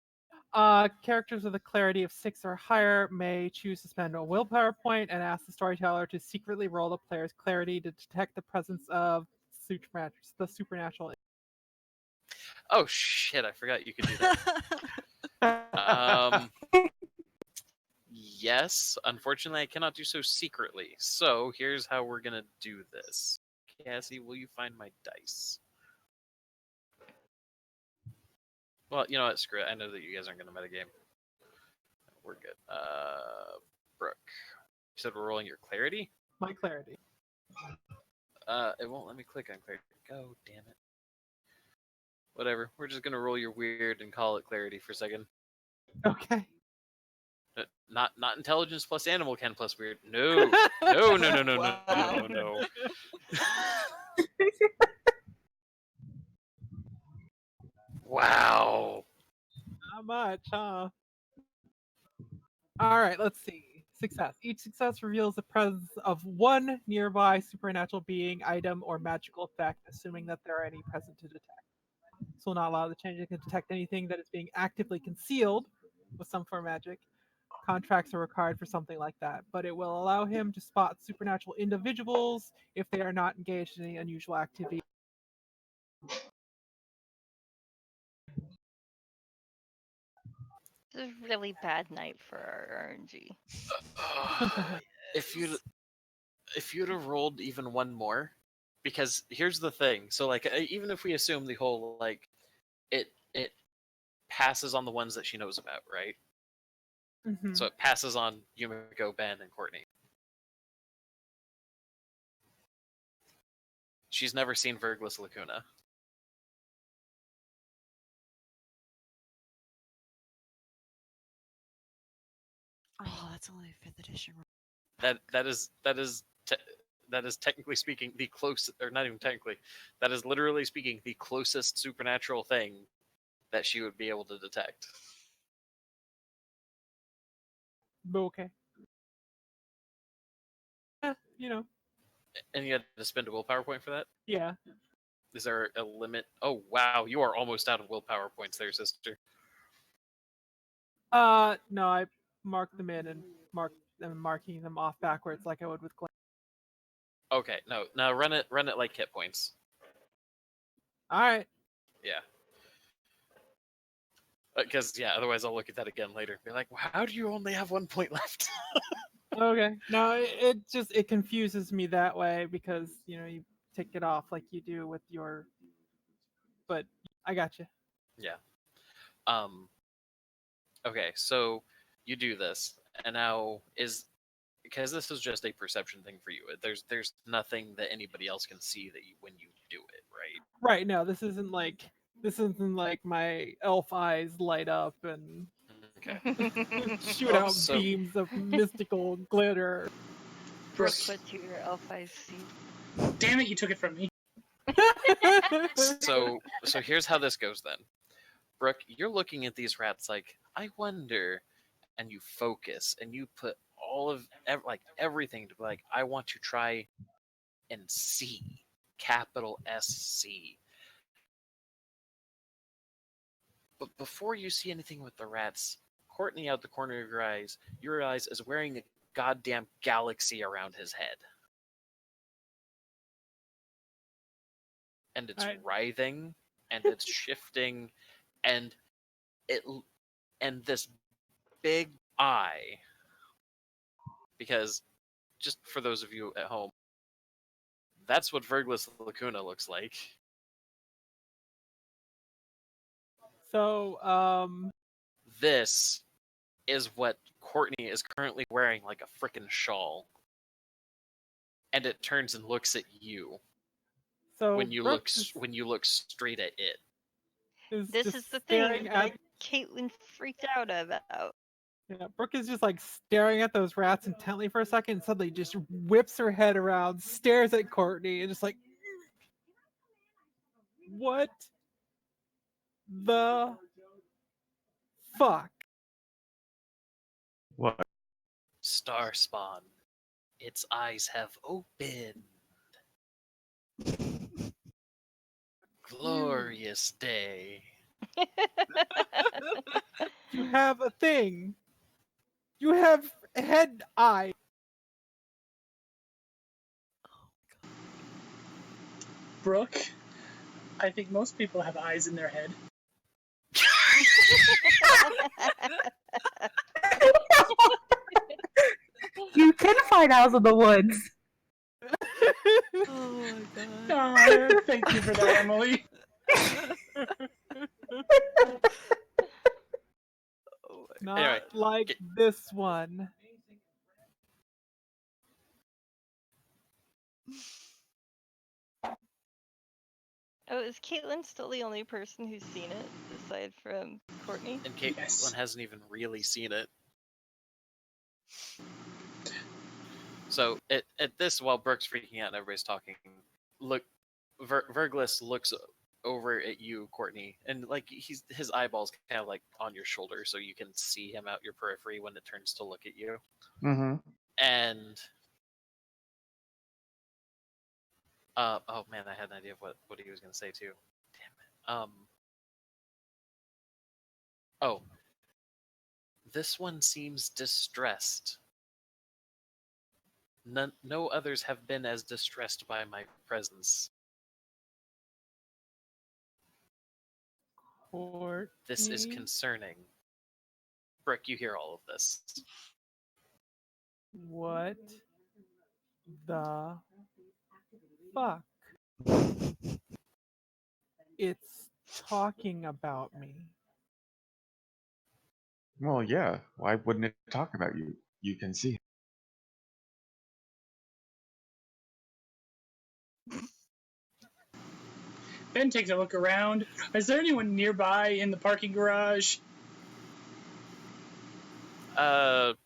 Characters with a clarity of 6 or higher may choose to spend a willpower point and ask the storyteller to secretly roll the player's clarity to detect the presence of the supernatural. Oh shit! I forgot you could do that. Yes, unfortunately, I cannot do so secretly. So here's how we're gonna do this. Cassie, will you find my dice? Well, you know what? Screw it. I know that you guys aren't gonna metagame. We're good. Brooke, you said we're rolling your clarity. My clarity. It won't let me click on clarity. Go, damn it. Whatever. We're just gonna roll your weird and call it clarity for a second. Okay. Not intelligence plus animal ken plus weird. No, no, no, no, no, no, no, no. Wow. Not much, huh? All right, let's see. Success. Each success reveals the presence of one nearby supernatural being, item, or magical effect, assuming that there are any present to detect. This will not allow the change to detect anything that is being actively concealed with some form of magic. Contracts are required for something like that, but it will allow him to spot supernatural individuals if they are not engaged in any unusual activity. This is a really bad night for our RNG. if you'd if you'd have rolled even one more, because here's the thing. So like even if we assume the whole like it passes on the ones that she knows about, right? Mhm. So it passes on Yumiko, Ben, and Courtney. She's never seen Verglis Lacuna. Oh, that's only a 5th edition. That is technically speaking the closest, or not even technically, that is literally speaking the closest supernatural thing that she would be able to detect. Okay. You know, And you had to spend a willpower point for that? yeah. Is there a limit? Oh wow, you are almost out of willpower points there, sister. No, I marked them in and marking them off backwards like I would with Glenn. Okay, no, run it like hit points. All right. Yeah. Because yeah, otherwise I'll look at that again later. Be like, how do you only have 1 point left? Okay. No, it confuses me that way because you take it off like you do with your. But I got you. Yeah. Okay, so you do this, and now is because this is just a perception thing for you. There's nothing that anybody else can see that when you do it, right? Right. No, this isn't like my elf eyes light up and Okay. shoot out So beams of mystical glitter. Brooke, what's your elf eyes see? Damn it, you took it from me. so here's how this goes then. Brooke, you're looking at these rats like, I wonder, and you focus and you put all of like everything to like, I want to try and see, capital SC. But before you see anything with the rats, Courtney out the corner of your eyes is wearing a goddamn galaxy around his head. And it's Right. writhing and it's shifting and it and this big eye, because just for those of you at home, that's what Verglis Lacuna looks like. So, This is what Courtney is currently wearing, like a frickin' shawl. And it turns and looks at you so when you Brooke look straight at it. is This just is the staring thing at. that Caitlin freaked out about. Yeah, Brooke is just like staring at those rats intently for a second, and suddenly just whips her head around, stares at Courtney, and just like, what the fuck? What? Star spawn. Its eyes have opened. Glorious day. You have a thing. You have head eye. Brooke, I think most people have eyes in their head. You can find owls in the woods. Oh my god. Oh, thank you for that, Emily. Oh my Not Anyway, like get- this one. Oh, is Caitlin still the only person who's seen it aside from Courtney? and Caitlin Yes. hasn't even really seen it. So at this, while Brooke's freaking out and everybody's talking, Verglis looks over at you, Courtney, and like his eyeballs kind of like on your shoulder, so you can see him out your periphery when it turns to look at you. Mm-hmm. And oh man, I had an idea of what he was gonna say too. Damn it. Oh, this one seems distressed. No others have been as distressed by my presence. Courtney. This is concerning. Brooke, you hear all of this. What the fuck? It's talking about me. Well, yeah. Why wouldn't it talk about you? You can see. Ben takes a look around. Is there anyone nearby in the parking garage? Not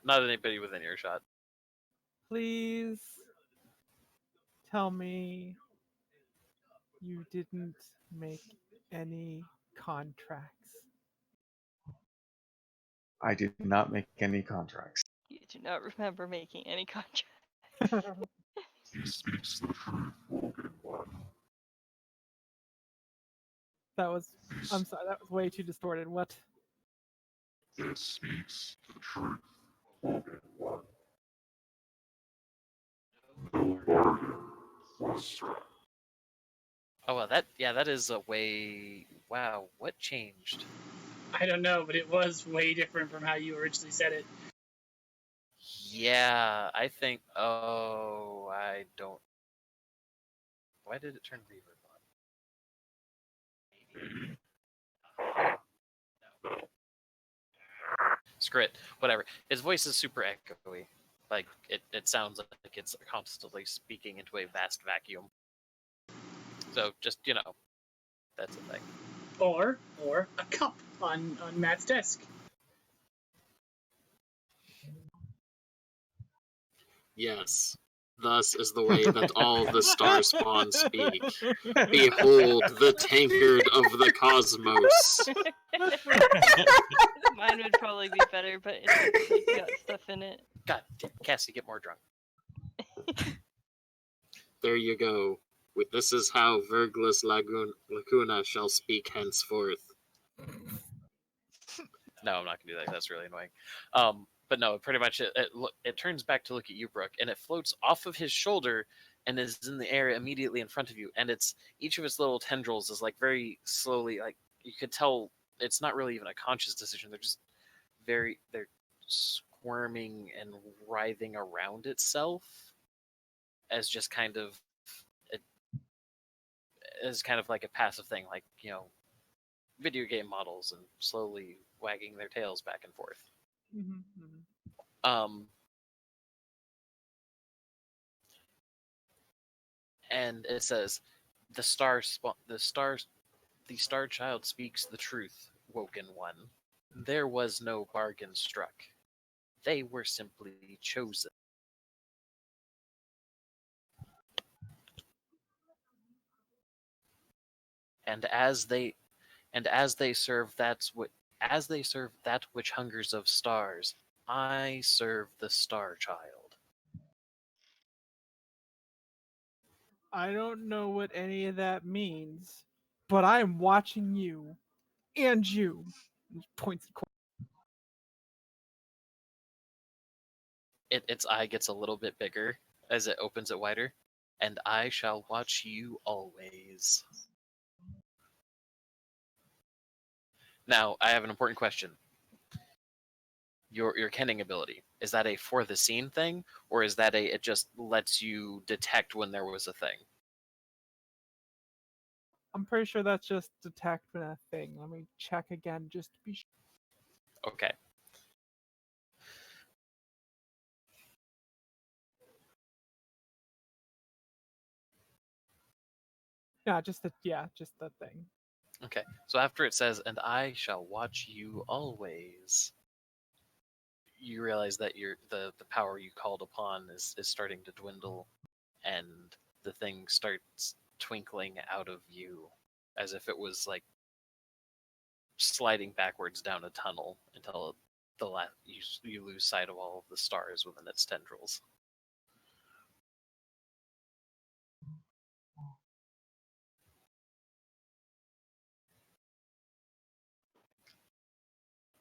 anybody within earshot. Please tell me you didn't make any contracts. I did not make any contracts. You do not remember making any contract. That was, I'm sorry, that was way too distorted. What? Oh well, that is a way. Wow, what changed? I don't know, but it was way different from how you originally said it. Yeah, I think. Oh, I don't. Why did it turn reverb on? Screw it. Whatever. His voice is super echoey. Like it sounds like it's constantly speaking into a vast vacuum. So just that's a thing. Or a cup on Matt's desk. Yes. Thus is the way that all the star spawn speak. Behold the tankard of the cosmos. Mine would probably be better, but it's got stuff in it. God damn, Cassie, get more drunk. There you go. This is how Verglis Lacuna shall speak henceforth. No, I'm not gonna do that. That's really annoying. But no, pretty much it turns back to look at you, Brooke, and it floats off of his shoulder and is in the air immediately in front of you. And it's each of its little tendrils is like very slowly, like you could tell it's not really even a conscious decision. They're just they're squirming and writhing around itself as just kind of as kind of like a passive thing, like video game models and slowly wagging their tails back and forth. Mm-hmm. Um, and it says, the star child speaks the truth, woken one. There was no bargain struck. They were simply chosen. And as they serve that which hungers of stars, I serve the star child. I don't know what any of that means, but I'm watching you and you. He points at Its eye gets a little bit bigger as it opens it wider. And I shall watch you always. Now, I have an important question. Your kenning ability, is that a for the scene thing, or is that it just lets you detect when there was a thing? I'm pretty sure that's just detecting a thing. Let me check again just to be sure. Okay. Yeah, just the thing. Okay. So after it says, and I shall watch you always, you realize that the power you called upon is starting to dwindle, and the thing starts twinkling out of you as if it was like sliding backwards down a tunnel until you lose sight of all of the stars within its tendrils.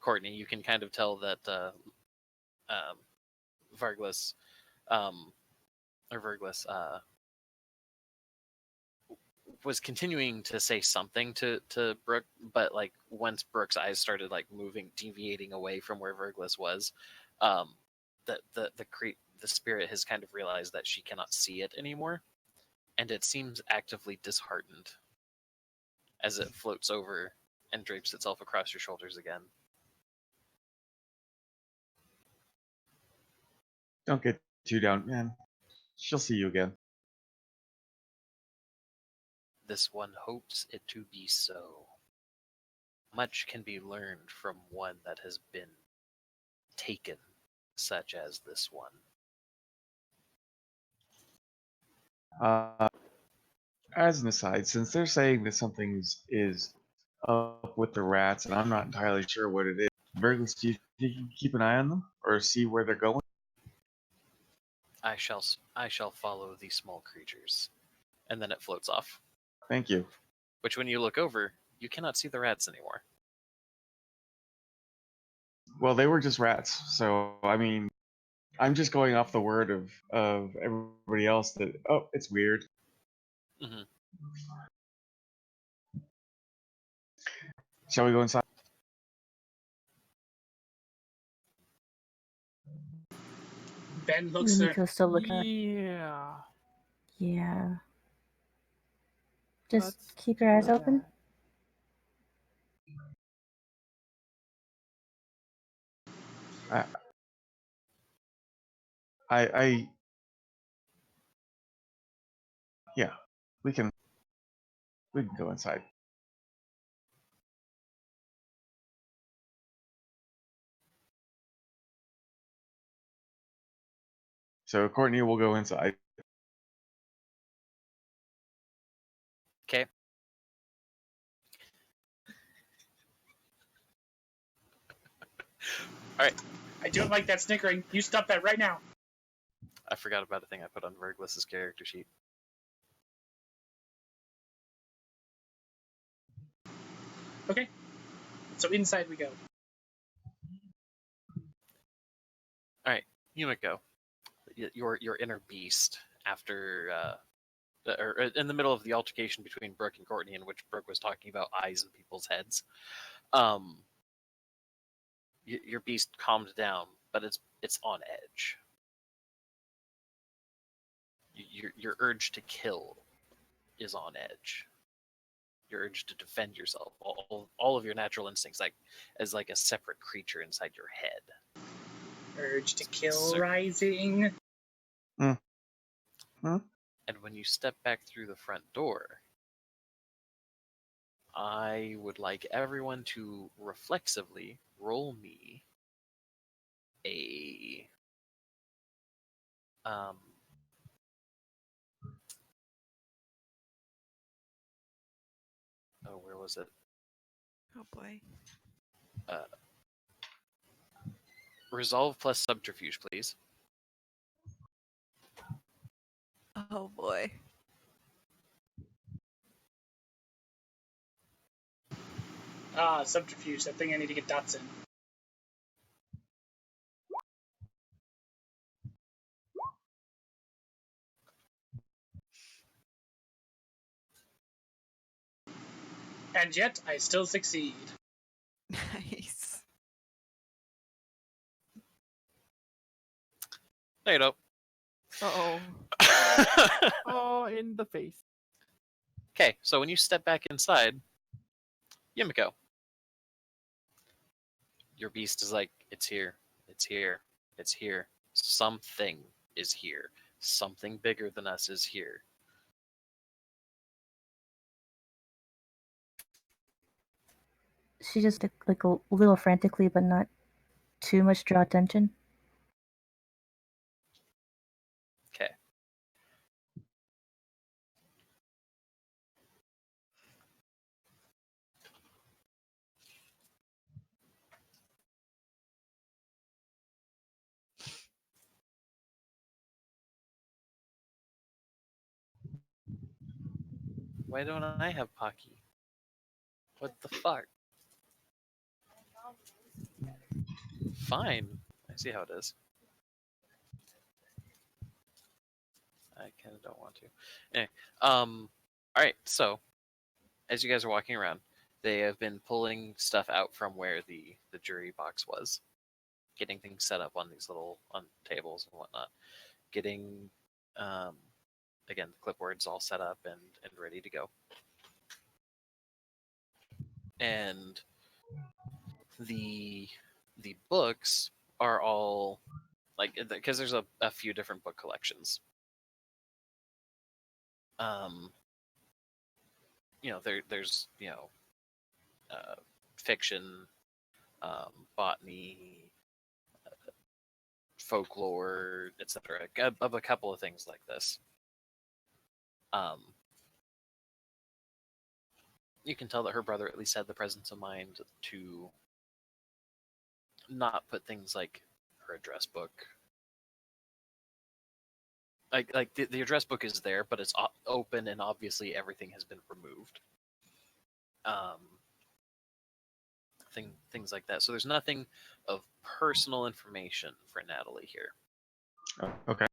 Courtney, you can kind of tell that um, Varglas, or Verglas, was continuing to say something to Brooke, but like once Brooke's eyes started like moving, deviating away from where Verglas was, um, the spirit has kind of realized that she cannot see it anymore, and it seems actively disheartened as it floats over and drapes itself across your shoulders again. Don't get too down, man. She'll see you again. This one hopes it to be so. Much can be learned from one that has been taken, such as this one. Uh, as an aside, since they're saying that something is up with the rats, and I'm not entirely sure what it is, Vergus, do you think you can keep an eye on them or see where they're going? I shall follow these small creatures. And then it floats off. Thank you. Which, when you look over, you cannot see the rats anymore. Well, they were just rats, so I mean, I'm just going off the word of everybody else that it's weird. Mm-hmm. Shall we go inside? Ben looks there. Yumiko's still looking. Yeah. Yeah. Just Let's keep your eyes do open. that. I yeah, we can go inside. So Courtney will go inside. Okay. All right. I don't like that snickering. You stop that right now. I forgot about a thing I put on Verglas's character sheet. Okay. So inside we go. All right, Yumiko, your inner beast after or in the middle of the altercation between Brooke and Courtney, in which Brooke was talking about eyes in people's heads. Your beast calmed down, but it's on edge. Your urge to kill is on edge. your urge to defend yourself, all of your natural instincts, like as like a separate creature inside your head. Urge to kill So- rising. Hmm. And when you step back through the front door, I would like everyone to reflexively roll me a um, oh, where was it? Oh boy. Resolve plus subterfuge, please. Oh boy. Subterfuge. That thing I need to get dots in. And yet, I still succeed. Nice. No, you don't. Oh. Oh, in the face. Okay, so when you step back inside, Yumiko, your beast is like, it's here, it's here, it's here. Something is here. Something bigger than us is here. She just like a little frantically, but not too much draw attention. Okay. Why don't I have Pocky? What the fuck? Fine. I see how it is. I kind of don't want to. Anyway, all right. So, as you guys are walking around, they have been pulling stuff out from where the jury box was, getting things set up on these little on tables and whatnot, getting again the clipboards all set up and ready to go, and the books are all like because there's a few different book collections. Um, there's fiction, botany, folklore, etc. Of a couple of things like this. Um, you can tell that her brother at least had the presence of mind to not put things like her address book. Like the address book is there, but it's open and obviously everything has been removed. Things like that. So there's nothing of personal information for Natalie here. Oh, okay.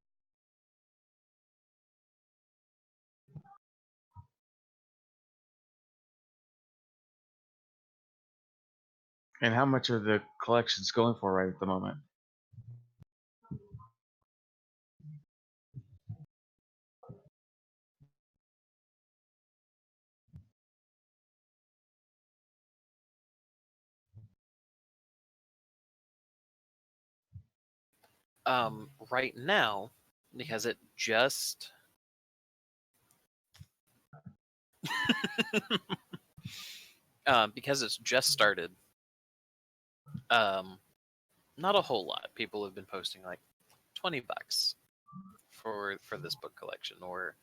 And how much are the collections going for right at the moment? Right now, because it just because it's just started, not a whole lot. People have been posting like $20 for this book collection, or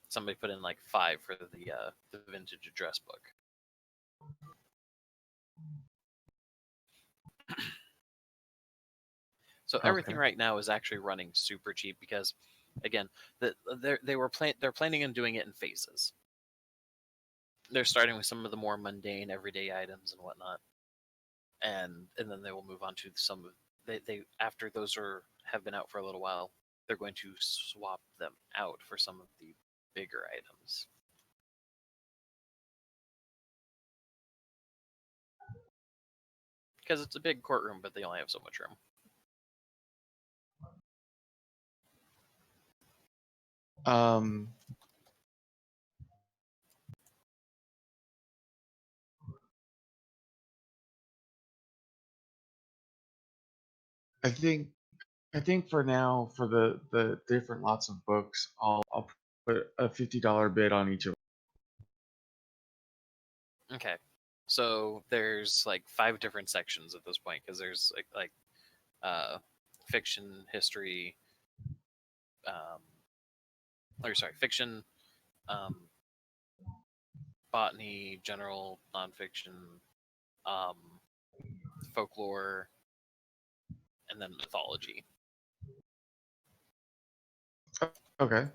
somebody put in like 5 for the vintage address book. So everything Okay. right now is actually running super cheap because, again, they're planning on doing it in phases. They're starting with some of the more mundane everyday items and whatnot, and then they will move on to some of they after those have been out for a little while, they're going to swap them out for some of the bigger items. Because it's a big courtroom, but they only have so much room. Um, I think I think for now, for the different lots of books, I'll put a $50 bid on each of Okay. So there's like 5 different sections at this point because there's uh, fiction, history, um, or sorry, fiction, um, botany, general, nonfiction, um, folklore, and then mythology. them. Okay.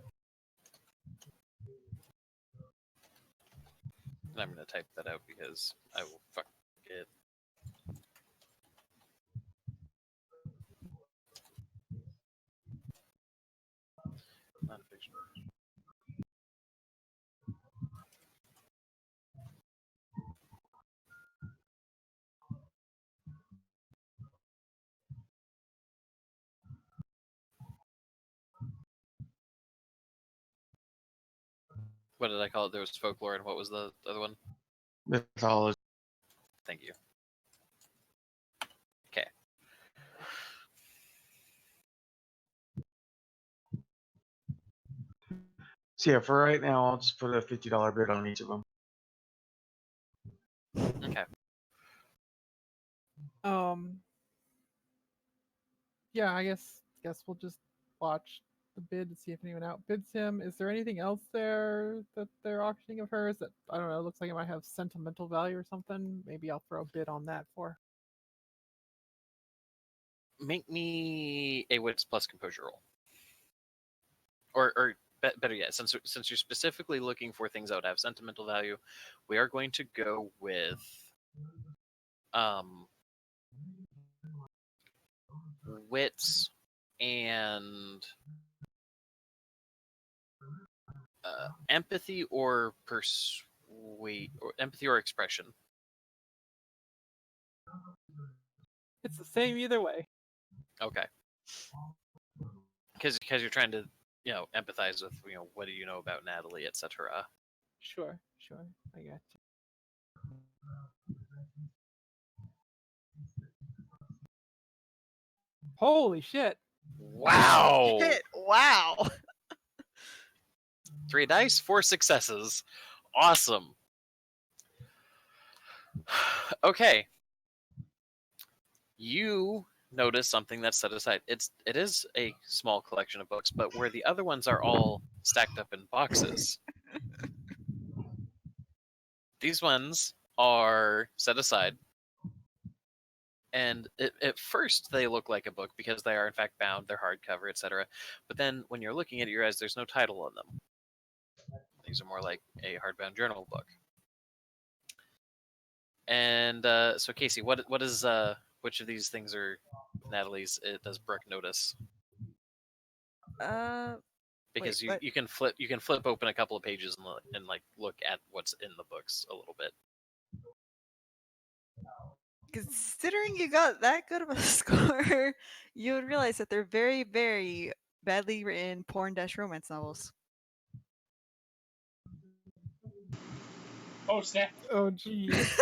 And I'm going to type that out because I will forget. Nonfiction. What did I call it? There was folklore, and what was the other one? Mythology. Thank you. Okay. So yeah, for right now, I'll just put a $50 bid on each of them. Okay. Um, yeah, I guess we'll just watch the bid to see if anyone outbids him. Is there anything else there that they're auctioning of hers that I don't know? Looks like it might have sentimental value or something. Maybe I'll throw a bid on that for. Make me a wits plus composure roll. Or better yet, since you're specifically looking for things that would have sentimental value, we are going to go with um, wits and empathy or persuade or empathy or expression. It's the same either way. Okay, because you're trying to empathize with what do you know about Natalie, etc. Sure, I got you. Holy shit! Wow. Shit, wow. 3 dice, 4 successes. Awesome. Okay. You notice something that's set aside. It is a small collection of books, but where the other ones are all stacked up in boxes, these ones are set aside. And at first they look like a book because they are in fact bound, they're hardcover, etc. But then when you're looking at it, you realize there's no title on them. These are more like a hardbound journal book. And so Casey, what is which of these things are Natalie's? Does Brooke notice? Because Wait, what? you can flip open a couple of pages and like look at what's in the books a little bit. Considering you got that good of a score, you would realize that they're very, very badly written porn-romance novels. Oh snap! Oh geez.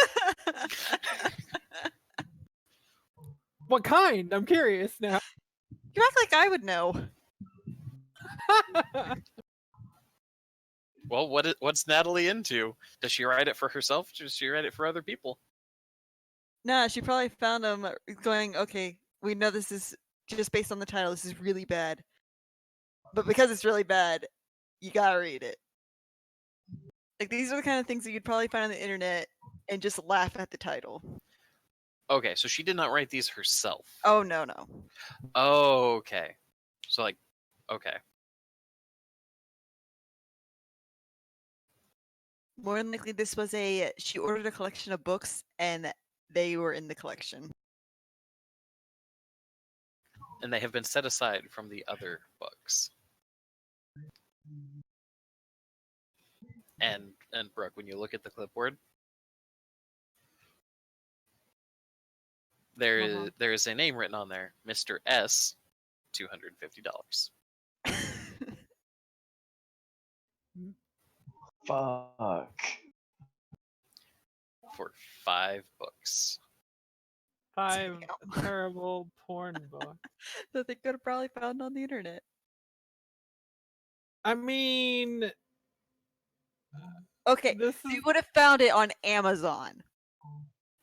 What kind? I'm curious now. You act like I would know. Well, what's Natalie into? Does she write it for herself? Does she write it for other people? Nah, she probably found them going, okay, we know this is just based on the title, this is really bad. But because it's really bad, you gotta read it. Like, these are the kind of things that you'd probably find on the internet and just laugh at the title. Okay, so she did not write these herself. Oh, no. Oh, okay. So like, okay. More than likely, this was she ordered a collection of books and they were in the collection. And they have been set aside from the other books. And Brooke, when you look at the clipboard, there is a name written on there, Mr. S, $250. Fuck. For 5 books. 5 terrible porn books. That they could have probably found on the internet. I mean, Okay, this they is would have found it on Amazon.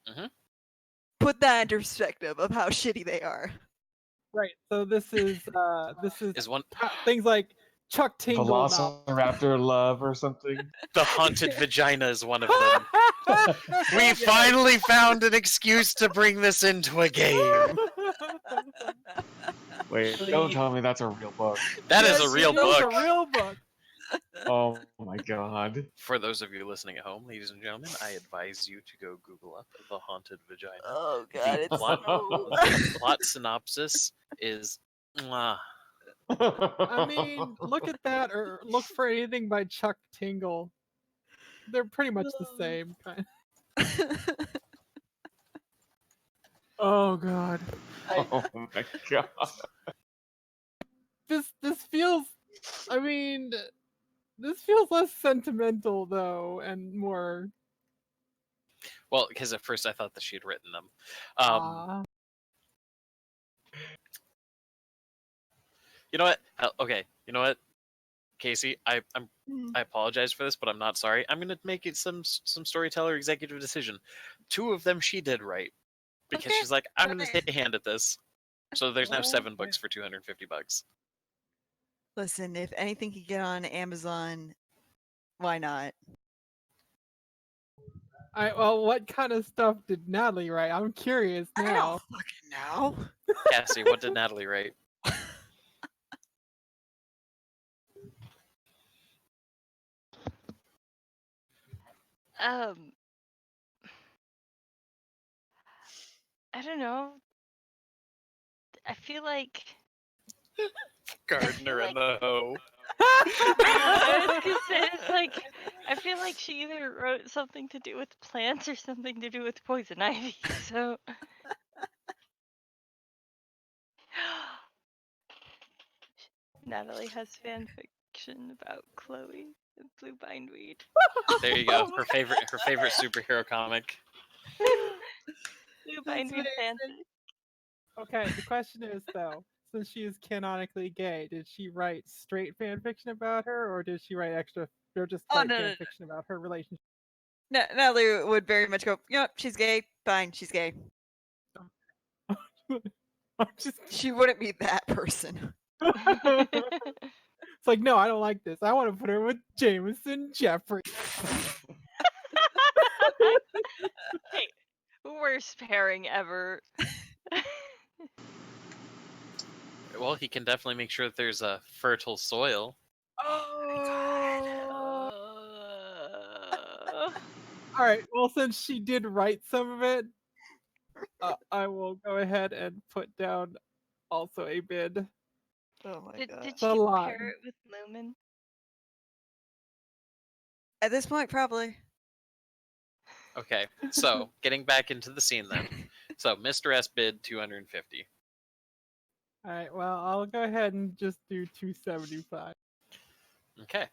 Mhm. Put that into perspective of how shitty they are. right. So this is Is one things like Chuck Tingle novels. Velociraptor love or something. the haunted vagina is one of them. We finally found an excuse to bring this into a game. Wait, don't tell me that's a real book. That is Yes, a real It is book. a real book. Oh my god. For those of you listening at home, ladies and gentlemen, I advise you to go Google up the haunted vagina. Oh The it's plot, so... plot synopsis is mwah. I mean, look at that, or look for anything by Chuck Tingle. They're pretty much the same kind. Oh god, Oh my god. this feels. I mean, this feels less sentimental though, and more. Well, because at first I thought that she had written them. Ah, You know what? Okay, you know what, Casey, I apologize for this, but I'm not sorry. I'm gonna make it some storyteller executive decision. 2 of them she did write because Okay, she's like, I'm gonna alright. take a hand at this. So there's now well, 7 books for $250. Listen, if anything could get on Amazon, why not? well, what kind of stuff did Natalie write? I'm curious I now. don't fucking know. Cassie, what did Natalie write? Um, I don't know. I feel like Gardener and the hoe. I was gonna say it's like I feel like she either wrote something to do with plants or something to do with poison ivy. So Natalie has fan fiction about Chloe and blue bindweed. There you go. Her favorite superhero comic. Blue bindweed fanfic. Okay, the question is though, since she is canonically gay, did she write straight fan fiction about her, or did she write or just Oh, write no, fan no, no. fiction about her relationship? Natalie would very much go, you know what, she's gay, fine, she's gay. I'm just. She wouldn't be that person. It's like, no, I don't like this. I want to put her with Jameson Jeffrey. Hey, worst pairing ever. Well, he can definitely make sure that there's a fertile soil. Oh. Uh, All right. Well, since she did write some of it, I will go ahead and put down also a bid. Oh my god. did The she line. pair it with Lumen? At this point, probably. Okay, so getting back into the scene then. So Mr. S bid 250. All right. Well, I'll go ahead and just do 275. Okay.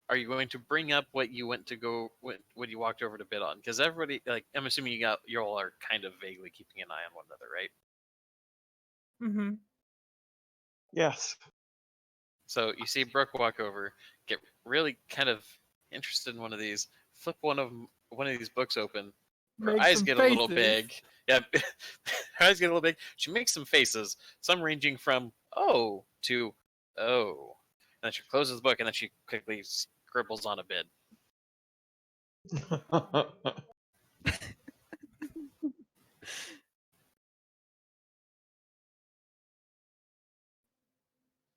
Are you going to bring up what you went to go what you walked over to bid on? Because everybody, like, I'm assuming you all are kind of vaguely keeping an eye on one another, right? Mm-hmm. Yes. So you see Brooke walk over, get really kind of interested in one of these, flip one of these books open. Her Make eyes some get a little faces. big. Yeah, her eyes get a little big. She makes some faces, some ranging from "oh" to "oh," and then she closes the book and then she quickly scribbles on a bid.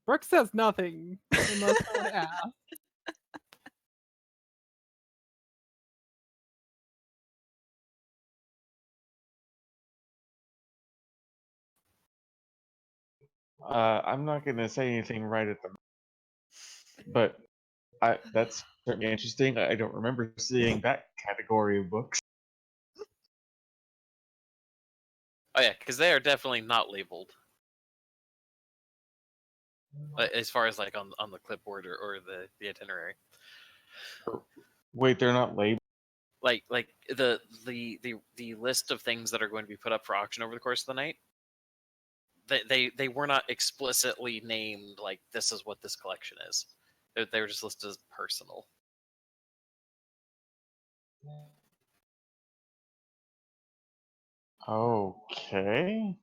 Brooke says nothing unless someone asks. I'm not going to say anything right at the but that's certainly interesting. I don't remember seeing that category of books. Oh yeah, because they are definitely not labeled. as far as like on the clipboard or the itinerary. Wait, they're not labeled. Like the list of things that are going to be put up for auction over the course of the night. They were not explicitly named like this is what this collection is. They were just listed as personal. Okay.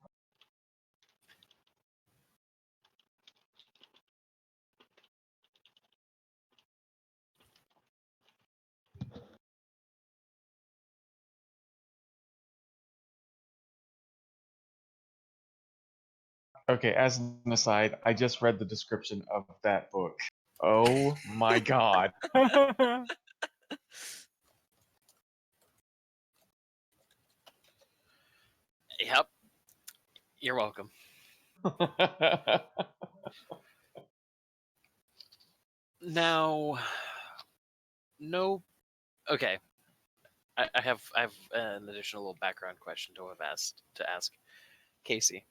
Okay, as an aside, I just read the description of that book. Oh my god. Yep. You're welcome. Now, no. Okay, I have an additional little background question to ask Casey.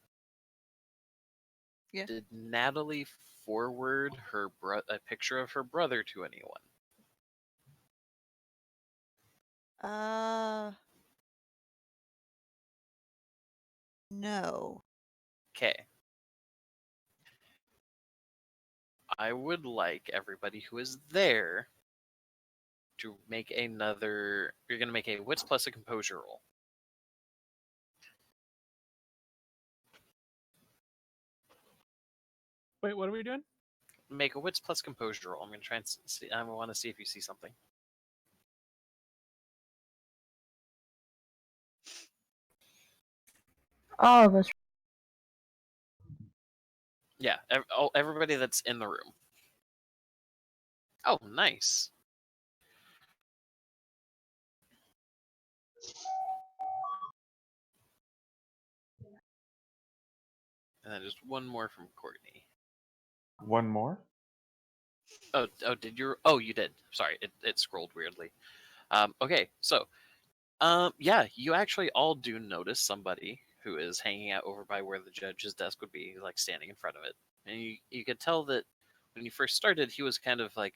Yeah. Did Natalie forward a picture of her brother to anyone? No. Okay. I would like everybody who is there to make another. You're going to make a wits plus a composure roll. Wait, what are we doing? Make a wits plus composure roll. I'm going to try and see. I want to see if you see something. All of us. Yeah, everybody that's in the room. Oh, nice. And then just one more from Courtney. One more? Oh, did you? Oh, you did. Sorry, it scrolled weirdly. Okay, so, yeah, you actually all do notice somebody who is hanging out over by where the judge's desk would be, like standing in front of it, and you could tell that when you first started, he was kind of like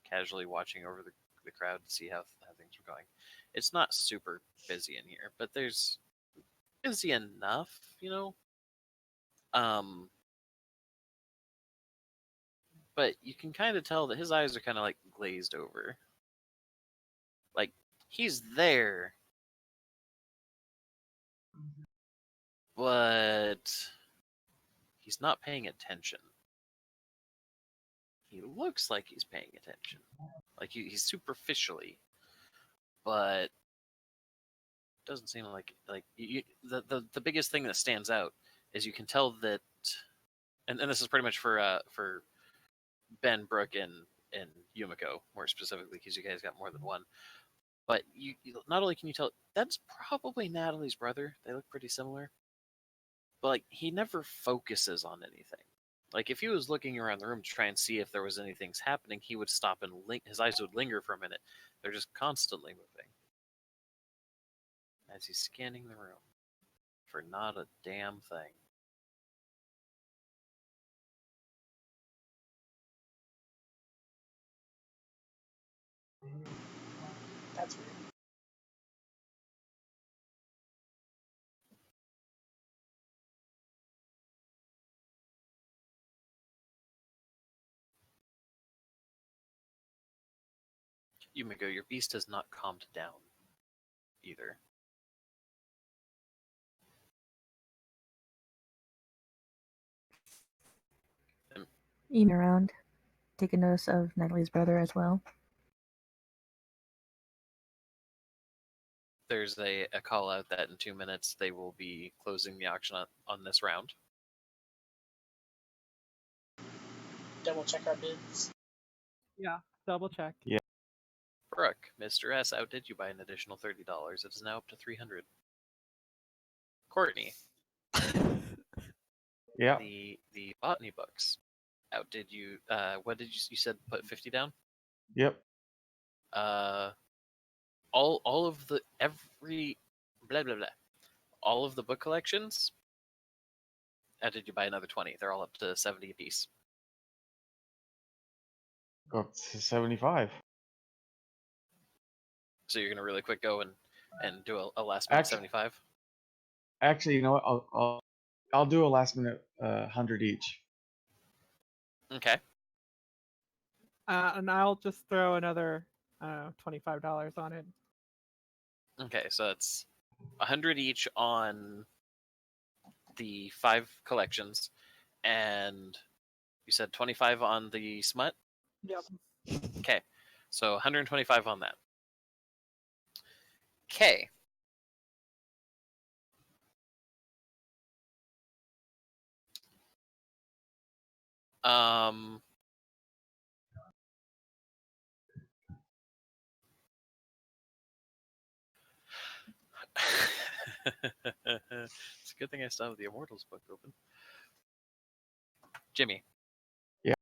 casually watching over the crowd to see how things were going. It's not super busy in here, but there's busy enough, you know. But you can kind of tell that his eyes are kind of like glazed over. Like he's there, but he's not paying attention. He looks like he's paying attention, like he's superficially, but doesn't seem like the biggest thing that stands out is you can tell that, and this is pretty much for Ben, Brooke, and Yumiko more specifically because you guys got more than one. But you not only can you tell that's probably Natalie's brother. They look pretty similar, but like he never focuses on anything. Like if he was looking around the room to try and see if there was anything happening, he would stop and his eyes would linger for a minute. They're just constantly moving as he's scanning the room for not a damn thing. That's weird. Yumiko, your beast has not calmed down either. Even around, taking notice of Natalie's brother as well. There's a call out that in 2 minutes they will be closing the auction on this round. Double check our bids. Yeah, double check. Yeah. Brooke, Mr. S outdid you by an additional $30. It is now up to $300. Courtney, Yeah. the botany books outdid you. What did you said? Put 50 down. Yep. All of the every blah blah blah. All of the book collections did you buy another 20? They're all up to 70 apiece. Go up to 75. So you're gonna really quick go and do a last minute Actually, 75. actually, you know what? I'll do a last minute 100 each. Okay. And I'll just throw another $25 on it. Okay, so it's 100 each on the 5 collections, and you said 25 on the smut. Yep. Okay, so 125 on that. Okay. Um. It's a good thing I still have the Immortals book open. Jimmy. Yeah.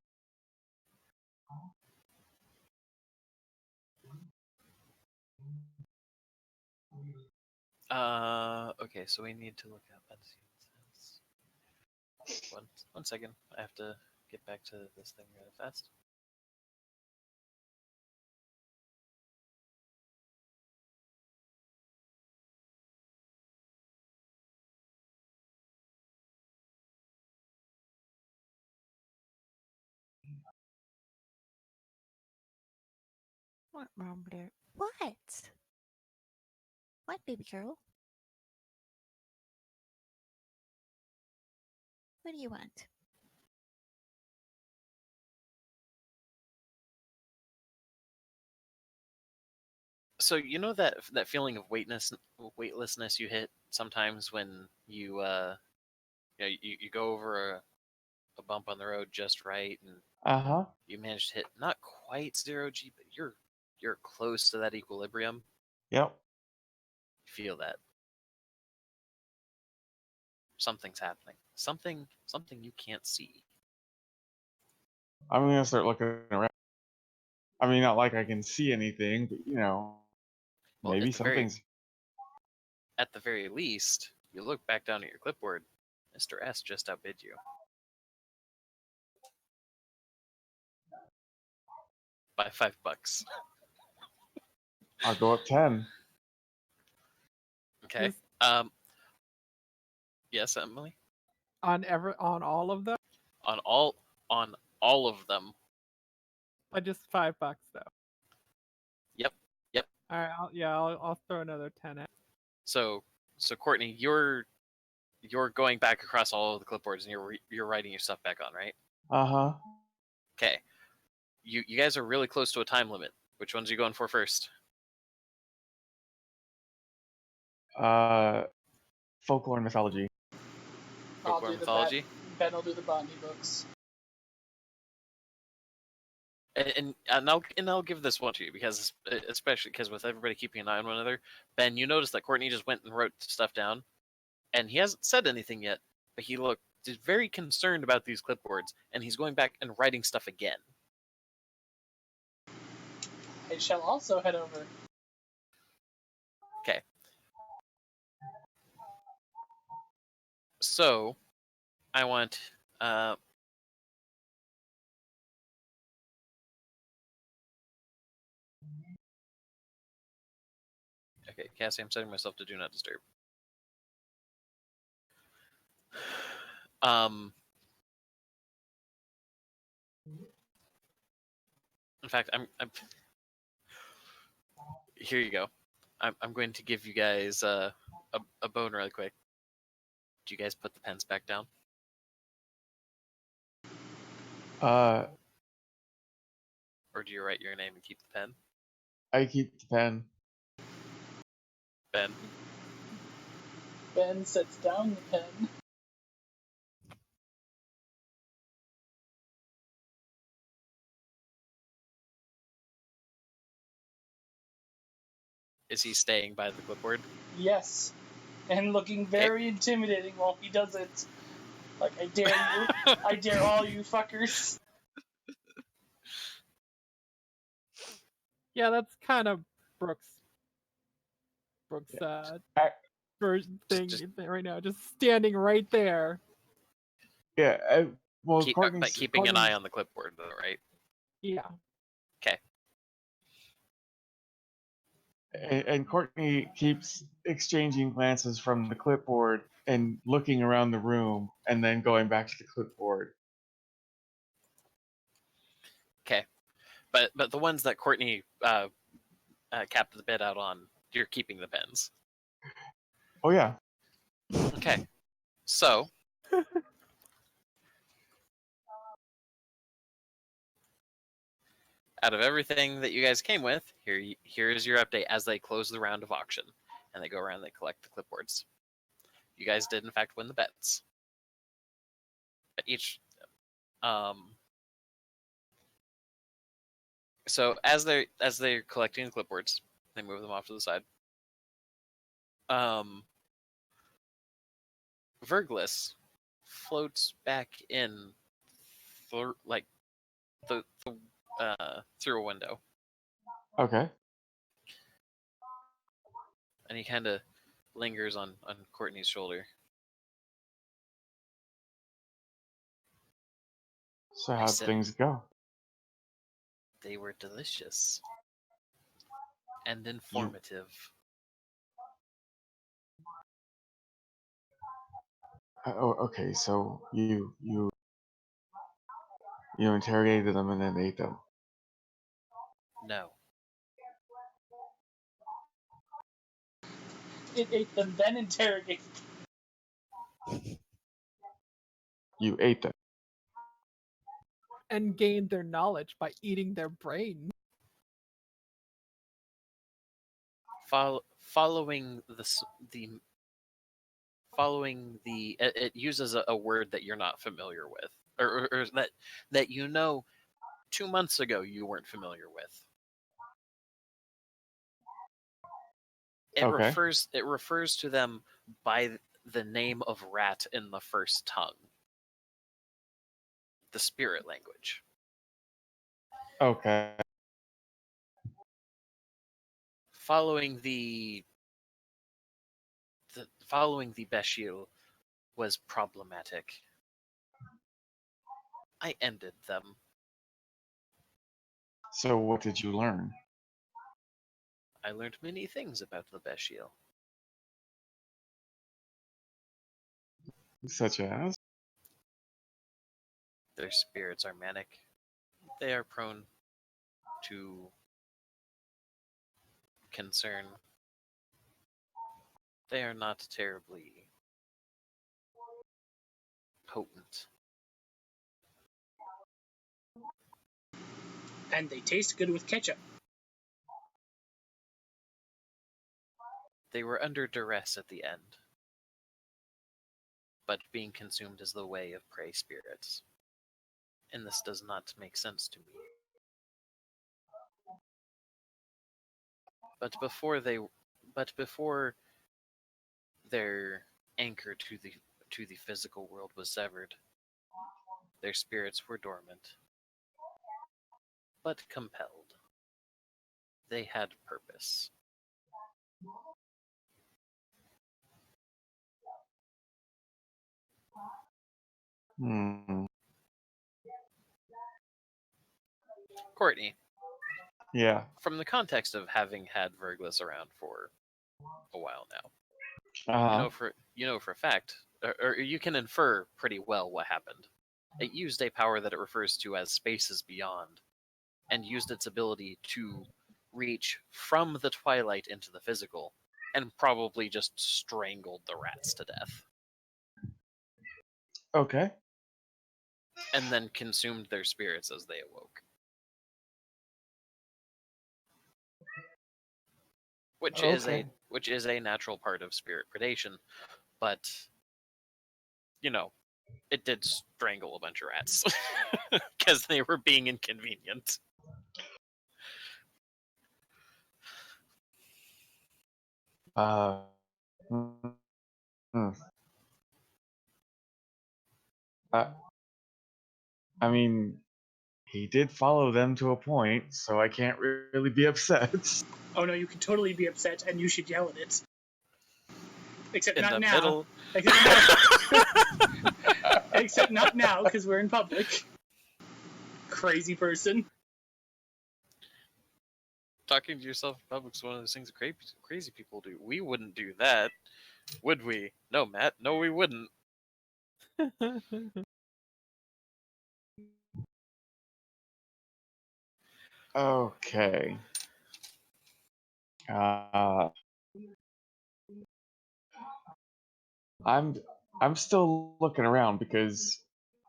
Okay, so we need to look up. One second. I have to get back to this thing really fast. What, Mom Bear? What? What, baby girl? What do you want? So you know that feeling of weightlessness you hit sometimes when you you go over a bump on the road just right, and Uh-huh. you manage to hit not quite 0 G, but you're close to that equilibrium. Yep. You feel that something's happening, something you can't see. I'm gonna start looking around. I mean, not like I can see anything, but Well, maybe something's. at the very least, you look back down at your clipboard. Mr. S just outbid you by $5. I'll go up 10. Okay. Just Yes, Emily. on all of them, On all of them. but just $5 though. Yep. All right. I'll throw another 10 at. So Courtney, you're going back across all of the clipboards and you're writing your stuff back on, right? Uh-huh. Okay. You guys are really close to a time limit. Which ones are you going for first? Folklore and mythology. I'll Folklore do the mythology. Ben will do the botany books. And I'll give this one to you because especially because with everybody keeping an eye on one another, Ben, you noticed that Courtney just went and wrote stuff down, and he hasn't said anything yet, but he looked very concerned about these clipboards, and he's going back and writing stuff again. I shall also head over. Okay. So, I want okay, Cassie, I'm setting myself to do not disturb. In fact, I'm here you go. I'm going to give you guys a bone really quick. Do you guys put the pens back down? Uh, Or do you write your name and keep the pen? I keep the pen. Ben? Ben sets down the pen. Is he staying by the clipboard? Yes. And looking very intimidating while he does it. Like, I dare you. I dare all you fuckers. Yeah, that's kind of Brooks' Ac- version thing Just right now, just standing right there. Yeah. Well, But keeping an eye on the clipboard, though, right? Yeah. Okay. And Courtney keeps exchanging glances from the clipboard and looking around the room, and then going back to the clipboard. Okay. But the ones that Courtney capped the bid out on, you're keeping the pens. Oh yeah. Okay. So out of everything that you guys came with, here is your update as they close the round of auction, and they go around and they collect the clipboards. You guys did in fact win the bets. But each so as they're collecting the clipboards, they move them off to the side. Verglis floats back in through a window. Okay. And he kind of lingers on Courtney's shoulder. So how'd things go? They were delicious and informative. Okay. So you interrogated them and then ate them. No. It ate them, then interrogated. You ate them. And gained their knowledge by eating their brain. Following it uses a word that you're not familiar with, or that 2 months ago you weren't familiar with. It Okay. refers to them by the name of rat in the first tongue, the spirit language. Okay. Following the Beshil was problematic. I ended them. So what did you learn? I learned many things about the Beshil. Such as? Their spirits are manic. They are prone to concern. They are not terribly potent. And they taste good with ketchup. They were under duress at the end, but being consumed is the way of prey spirits. And this does not make sense to me. But before their anchor to the physical world was severed, their spirits were dormant, but compelled. They had purpose. Courtney, Yeah. from the context of having had Verglis around for a while now, you know for a fact, or you can infer pretty well what happened. It used a power that it refers to as spaces beyond, and used its ability to reach from the twilight into the physical, and probably just strangled the rats to death. Okay. And then consumed their spirits as they awoke. Which is a natural part of spirit predation, but it did strangle a bunch of rats because they were being inconvenient. I mean, he did follow them to a point, so I can't really be upset. Oh no, you can totally be upset, and you should yell at it. Except In not the now. middle. Except now. Except not now, because we're in public. Crazy person. Talking to yourself in public is one of those things that crazy people do. We wouldn't do that, would we? No, Matt. No, we wouldn't. Okay. I'm still looking around because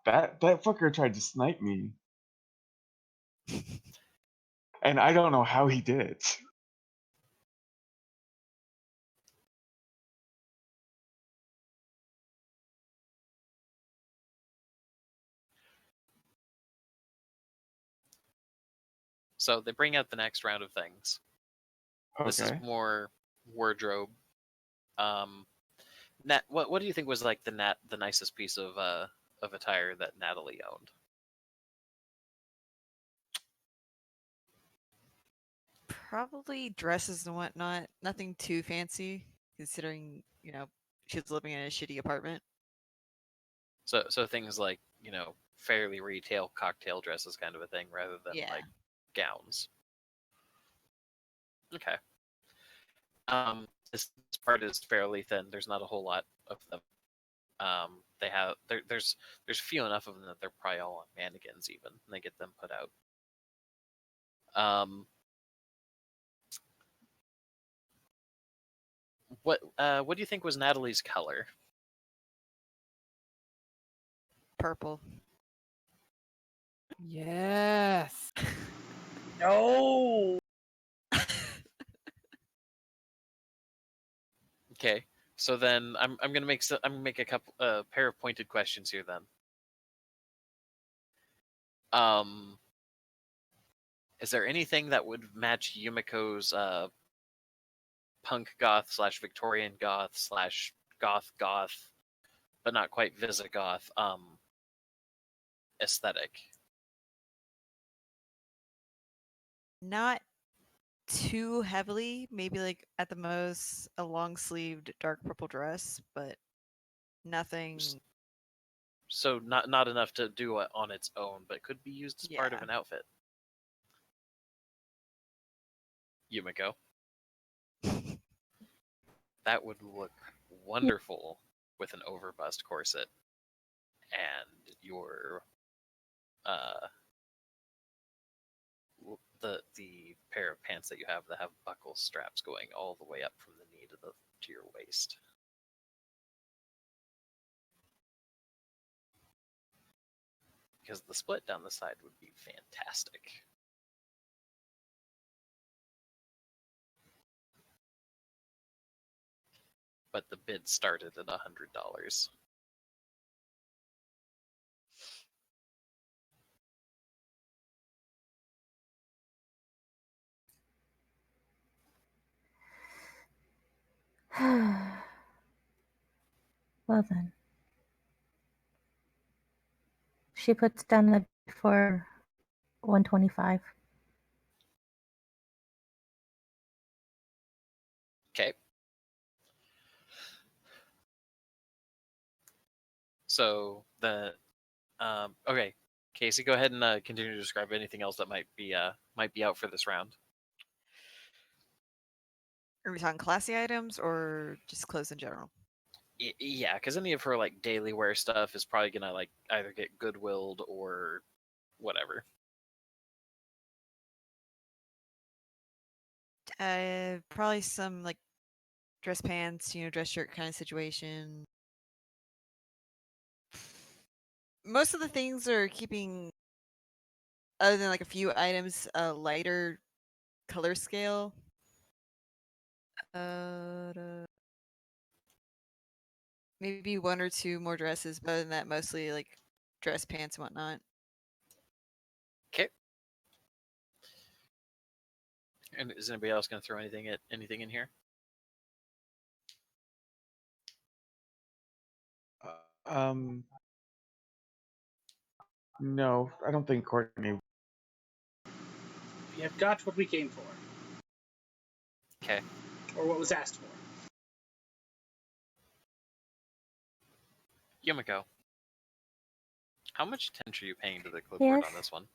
that fucker tried to snipe me, and I don't know how he did it. So they bring out the next round of things. This is Okay. more wardrobe. What do you think was like the nicest piece of attire that Natalie owned? Probably dresses and whatnot. Nothing too fancy, considering she's living in a shitty apartment. So things like fairly retail cocktail dresses kind of a thing, rather than Yeah. like gowns. Okay. This part is fairly thin. There's not a whole lot of them. They have there's few enough of them that they're probably all on mannequins even, and they get them put out. What do you think was Natalie's color? Purple. Yes. No. Okay, so then I'm gonna make a couple pair of pointed questions here then. Is there anything that would match Yumiko's punk goth / Victorian goth / goth, but not quite Visigoth aesthetic? Not too heavily. Maybe like at the most a long sleeved dark purple dress, but nothing. So not enough to do it on its own, but could be used as part of an outfit. Yumiko. That would look wonderful with an overbust corset and your the pair of pants that you have that have buckle straps going all the way up from the knee to your waist. Because the split down the side would be fantastic. But the bid started at $100. Well then. She puts down a bid for 125. Okay. So okay, Casey, go ahead and continue to describe anything else that might be out for this round. Are we talking classy items or just clothes in general? Yeah, because any of her like daily wear stuff is probably gonna like either get Goodwilled or whatever. Probably some like dress pants, dress shirt kind of situation. Most of the things are keeping, other than like a few items, a lighter color scale. Maybe one or two more dresses, but other than that, mostly like dress pants and whatnot. Okay. And is anybody else going to throw anything in here? No, I don't think Courtney. We have got what we came for. Okay. Or what was asked for. Yumiko. How much attention are you paying to the clipboard Yes. on this one?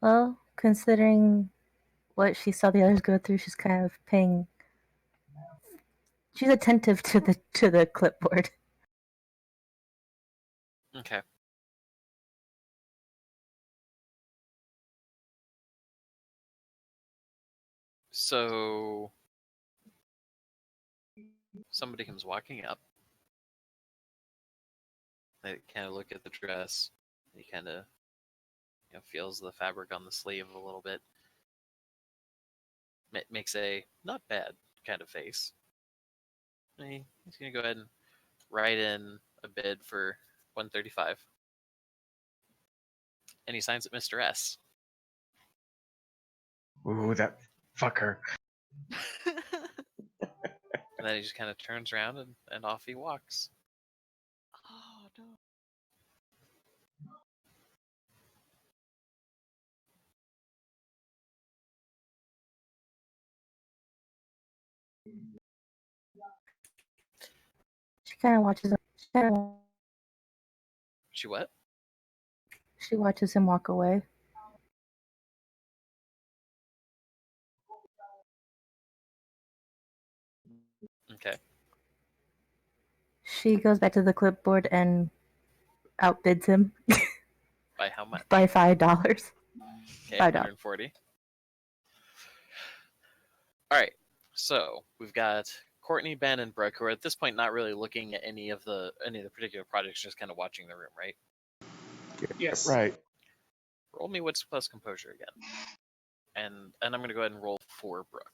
Well, considering what she saw the others go through, she's kind of paying. She's attentive to the clipboard. Okay. So somebody comes walking up. They kind of look at the dress. He kind of feels the fabric on the sleeve a little bit. Makes a not bad kind of face. And he's gonna go ahead and write in a bid for 135, and he signs it Mr. S. Ooh, that fucker. And then he just kind of turns around and off he walks. Oh no. She kind of watches him. She what? She watches him walk away. Okay. She goes back to the clipboard and outbids him By how much? by $5. Okay, $5. 140. All right. So we've got Courtney, Ben, and Brooke, who are at this point not really looking at any of the particular projects, just kind of watching the room, right? Yes. Right. Roll me wits plus composure again, and I'm going to go ahead and roll for Brooke.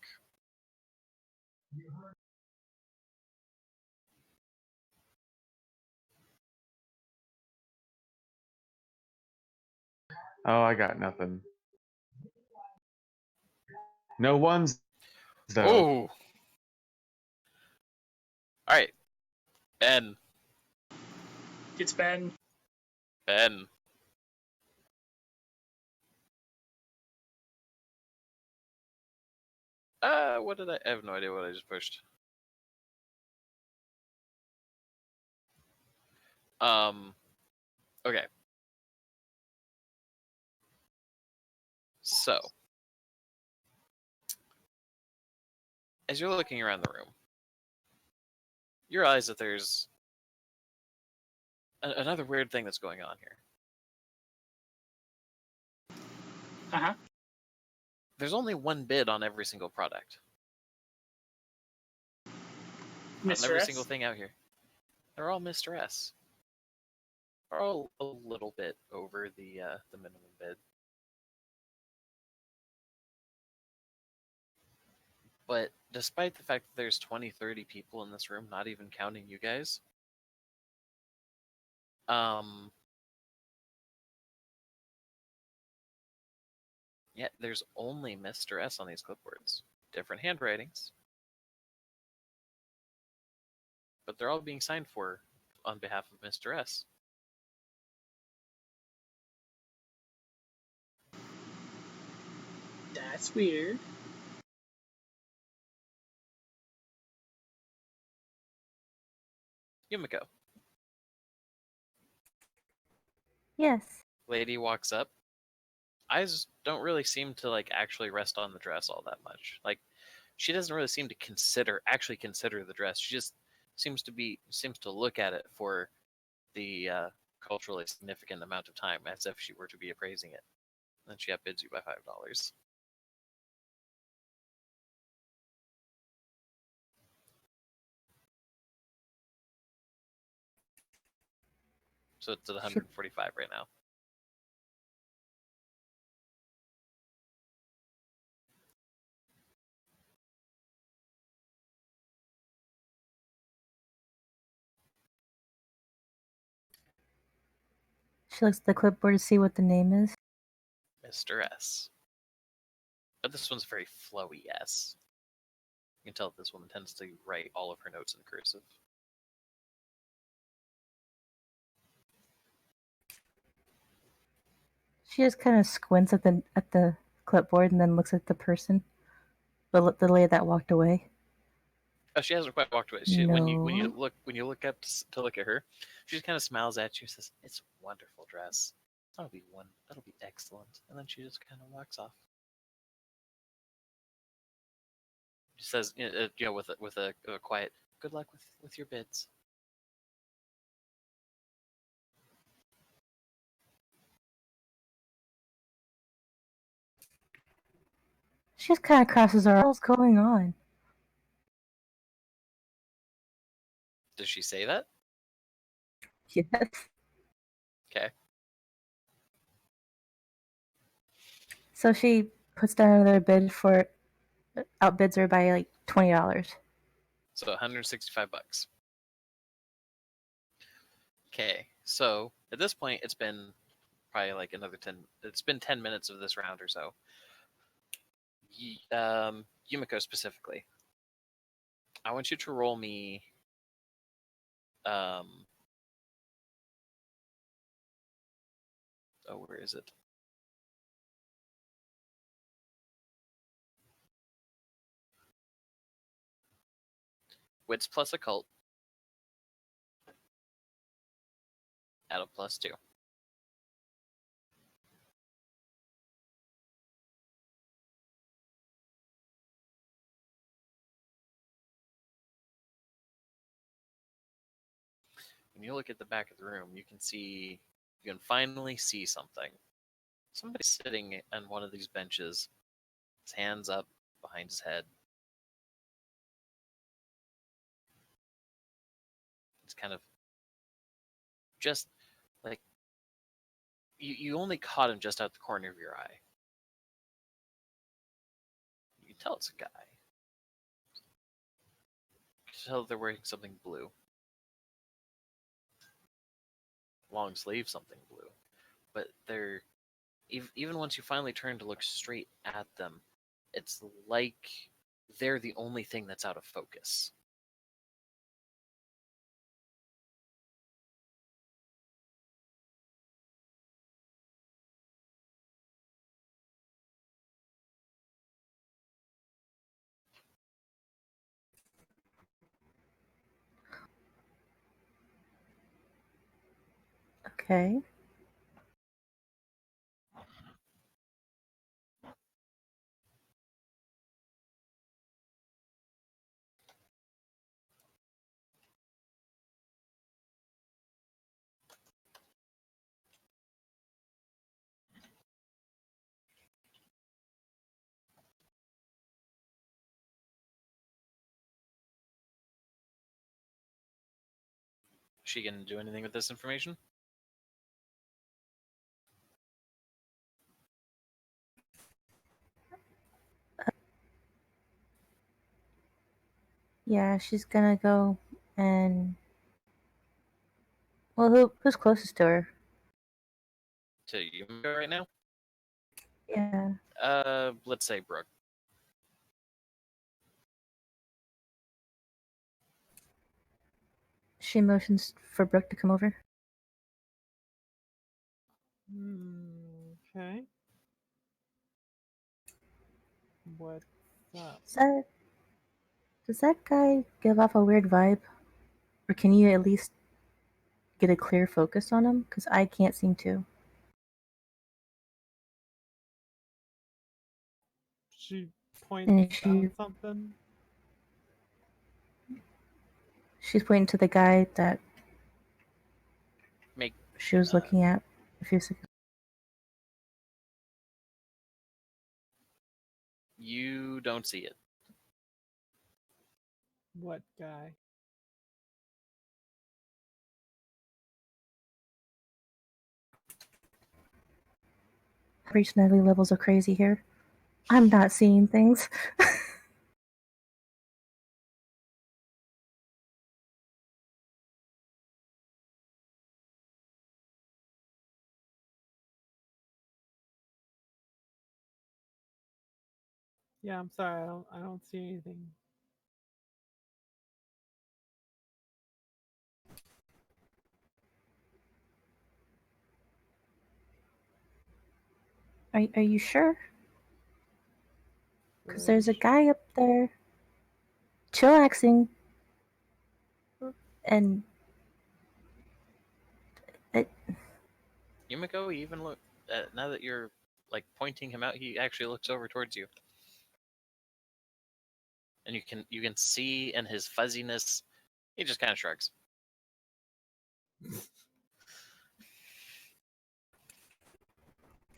Oh, I got nothing. No ones, though. Oh. All right. Ben. It's Ben. Ben. What did I have? No idea what I just pushed. Okay. So, as you're looking around the room, you realize that there's another weird thing that's going on here. Uh-huh. There's only one bid on every single product. On Mr. every S? single thing out here. They're all Mr. S. They're all a little bit over the minimum bid. But despite the fact that there's 20, 30 people in this room, not even counting you guys, yeah, there's only Mr. S on these clipboards. Different handwritings, but they're all being signed for on behalf of Mr. S. That's weird. Yumiko. Yes. Lady walks up. Eyes don't really seem to actually rest on the dress all that much. She doesn't really seem to actually consider the dress. She just seems to look at it for the culturally significant amount of time, as if she were to be appraising it. And she outbids you by $5. So it's at 145 right now. She looks at the clipboard to see what the name is. Mr. S. But this one's very flowy S. You can tell that this woman tends to write all of her notes in cursive. She just kind of squints at the clipboard and then looks at the person, the lady that walked away. Oh, she hasn't quite walked away. No. When you look up to look at her, she just kind of smiles at you and says, "It's a wonderful dress. That'll be excellent." And then she just kind of walks off. She says, with a quiet, "Good luck with your bids." She just kind of crosses her. What's going on? Does she say that? Yes. Okay. So she puts down another bid for outbids her by like $20. So 165 bucks. Okay. So at this point, it's been probably like another 10. It's been 10 minutes of this round or so. Yumiko specifically, I want you to roll me. Um. Oh, where is it? Wits plus occult at a +2. When you look at the back of the room, you can finally see something. Somebody's sitting on one of these benches, his hands up behind his head. It's kind of just like you only caught him just out the corner of your eye. You can tell it's a guy. You can tell they're wearing something blue. Long sleeve, something blue. But they're even once you finally turn to look straight at them, it's like they're the only thing that's out of focus. Okay. Is she gonna do anything with this information? Yeah, she's gonna go and. Well, who's closest to her? To Yumiko right now? Yeah. Let's say Brooke. She motions for Brooke to come over. Okay. What's up? Does that guy give off a weird vibe? Or can you at least get a clear focus on him? Because I can't seem to. She points And out something. she's pointing to the guy that Make she was looking at a few seconds. You don't see it. What guy? Reached nightly levels of crazy here. I'm not seeing things. Yeah, I'm sorry. I don't see anything. Are you sure? Because there's a Which guy up there chillaxing, and it, Yumiko even look now that you're like pointing him out, he actually looks over towards you, and you can see in his fuzziness, he just kind of shrugs.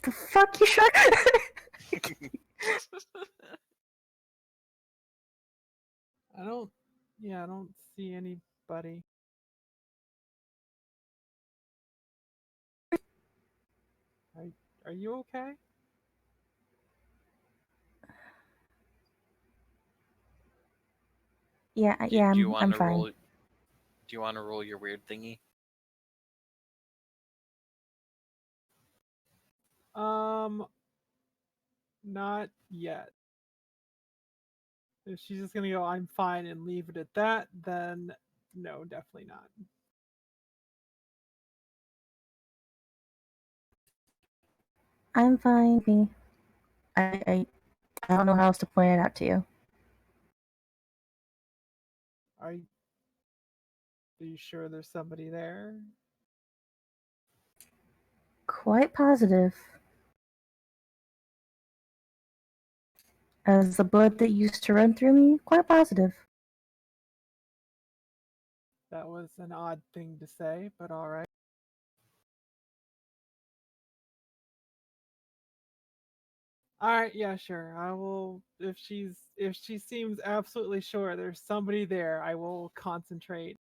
the fuck you shrug? I don't see anybody. Are you okay? Yeah, Do you want I'm to fine. roll? Do you want to roll your weird thingy? Not yet. If she's just gonna go, I'm fine, and leave it at that, then no, definitely not. I'm fine. Me, I don't know how else to point it out to you. Are you sure there's somebody there? Quite positive. As the blood that used to run through me, quite positive. That was an odd thing to say, but all right. All right, yeah, sure. I will if she seems absolutely sure there's somebody there, I will concentrate.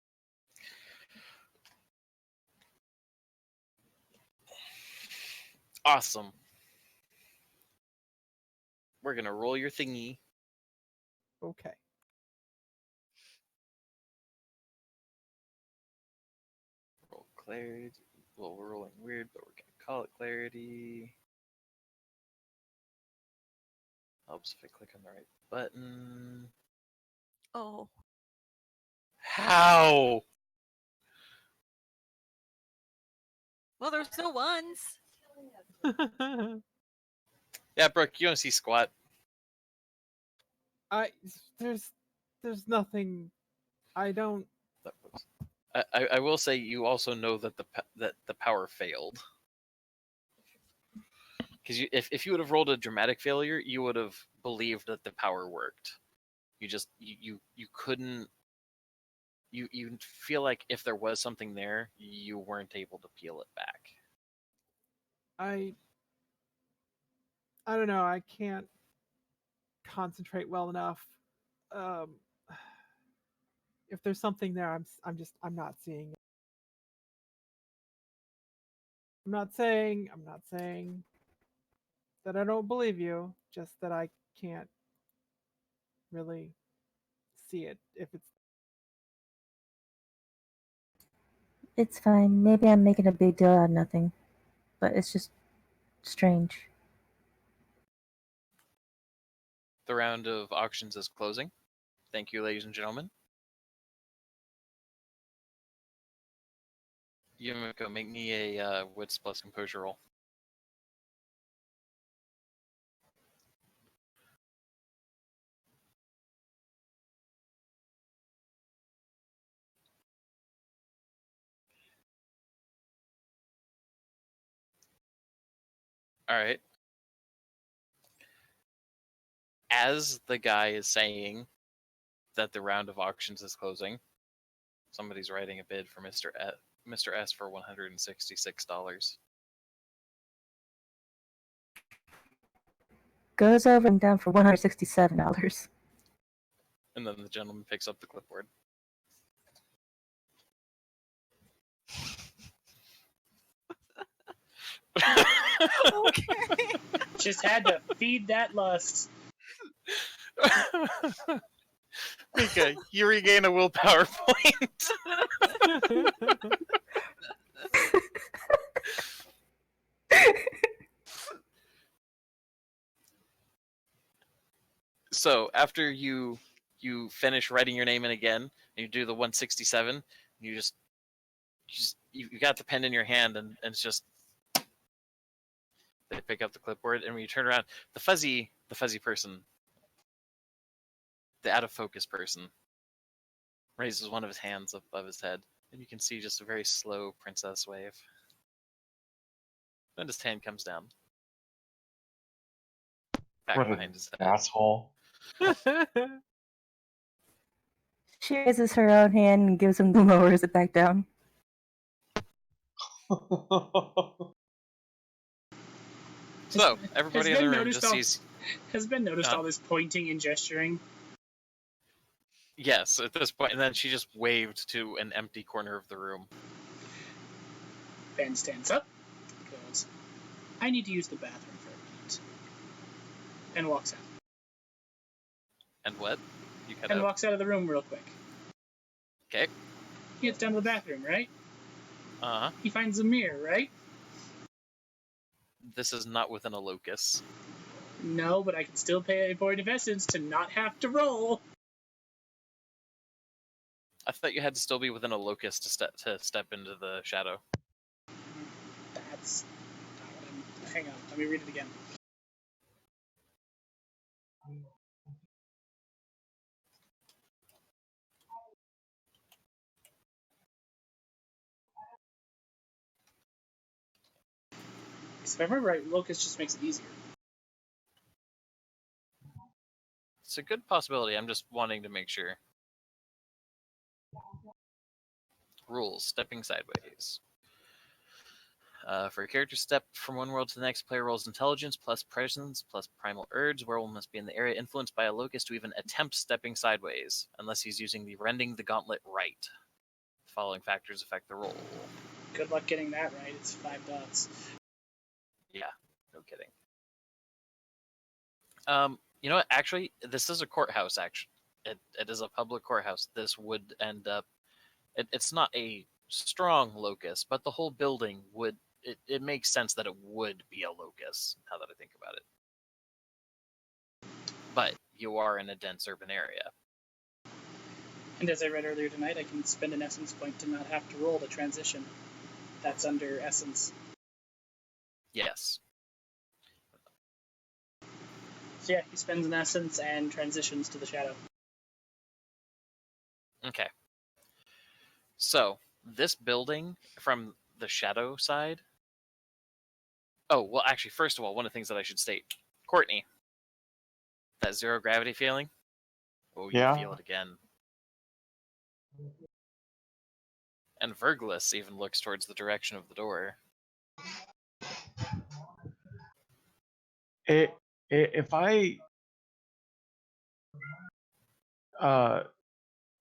Awesome. We're gonna roll your thingy. Okay. Roll clarity. Well, we're rolling weird, but we're gonna call it clarity. Helps if I click on the right button. Oh. How? Well, there's no ones. Yeah, Brooke, you don't see squat. I there's nothing. I don't. I will say you also know that the power failed. Because if you would have rolled a dramatic failure, you would have believed that the power worked. You couldn't. You feel like if there was something there, you weren't able to peel it back. I don't know. I can't concentrate well enough. Um, if there's something there, I'm not seeing it. I'm not saying that I don't believe you. Just that I can't really see it. If it's It's fine. Maybe I'm making a big deal out of nothing, but it's just strange. The round of auctions is closing. Thank you, ladies and gentlemen. Yumiko, make me a wits plus composure roll. All right. As the guy is saying that the round of auctions is closing, somebody's writing a bid for Mr. S for $166. Goes over and down for $167. And then the gentleman picks up the clipboard. Okay. Just had to feed that lust. Okay, you regain a willpower point. So after you finish writing your name in again, and you do the 167, you you got the pen in your hand, and it's just they pick up the clipboard, and when you turn around, the fuzzy person, the out of focus person, raises one of his hands above his head, and you can see just a very slow princess wave. Then his hand comes down. Back What behind an his head. asshole. She raises her own hand and gives him the lowers it back down. So, everybody in the room just sees... Has Ben noticed all this pointing and gesturing? Yes, at this point, and then she just waved to an empty corner of the room. Ben stands up, goes, I need to use the bathroom for a minute. And walks out. And what? You cut And out? walks out of the room real quick. Okay. He gets down to the bathroom, right? Uh-huh. He finds a mirror, right? This is not within a locus. No, but I can still pay a point of essence to not have to roll. I thought you had to still be within a locus to step into the shadow. That's... Hang on, let me read it again. If I remember right, locus just makes it easier. It's a good possibility. I'm just wanting to make sure. Rules. Stepping sideways. For a character step from one world to the next, player rolls intelligence plus presence plus primal urge. Werewolf must be in the area influenced by a locus to even attempt stepping sideways, unless he's using the rending the gauntlet right. The following factors affect the roll. Good luck getting that right. It's 5 dots. Yeah, no kidding. You know what? Actually, this is a courthouse. Actually, it is a public courthouse. This would end up. It's not a strong locus, but the whole building would. It makes sense that it would be a locus. Now that I think about it, but you are in a dense urban area. And as I read earlier tonight, I can spend an essence point to not have to roll the transition. That's under essence. Yes. So yeah, he spends an essence and transitions to the shadow. Okay. So this building from the shadow side. Oh well, actually, first of all, one of the things that I should state, Courtney, that zero gravity feeling. Oh, you Yeah. feel it again. And Verglis even looks towards the direction of the door. If I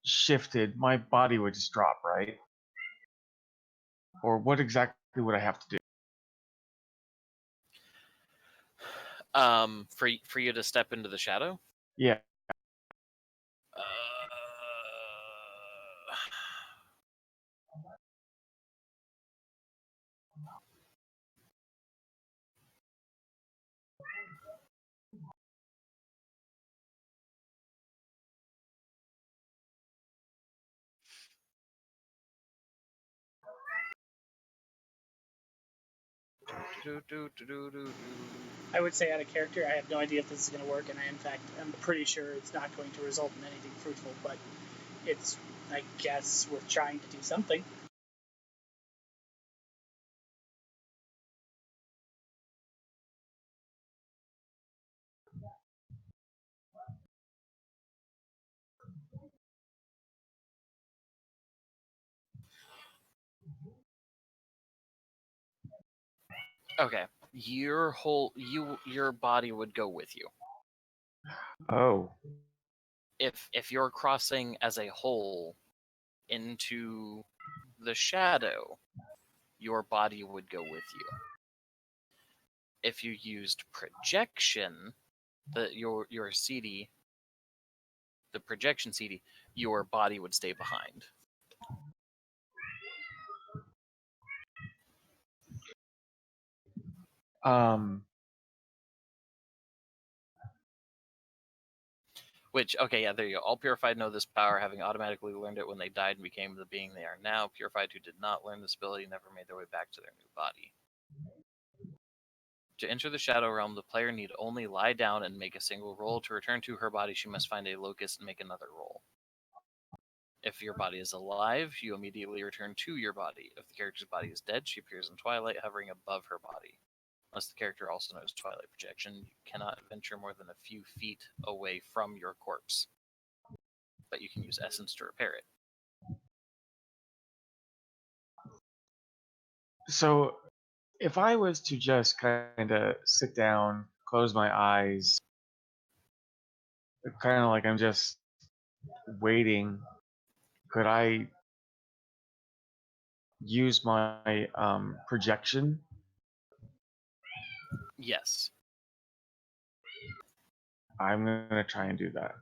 shifted, my body would just drop, right? Or what exactly would I have to do? For you to step into the shadow. Yeah. Uh, I would say out of character, I have no idea if this is going to work, and in fact, I'm pretty sure it's not going to result in anything fruitful, but it's, I guess, worth trying to do something. Okay, your body would go with you. Oh. If you're crossing as a whole into the shadow, your body would go with you. If you used projection, your CD, the projection CD, your body would stay behind. Which, okay, yeah, there you go. All purified know this power, having automatically learned it when they died and became the being they are now. Purified who did not learn this ability never made their way back to their new body. To enter the Shadow Realm, the player need only lie down and make a single roll. To return to her body, she must find a locus and make another roll. If your body is alive, you immediately return to your body. If the character's body is dead, she appears in twilight, hovering above her body. Unless the character also knows twilight projection, you cannot venture more than a few feet away from your corpse. But you can use essence to repair it. So if I was to just kind of sit down, close my eyes, kind of like I'm just waiting, could I use my projection? Yes. I'm gonna try and do that.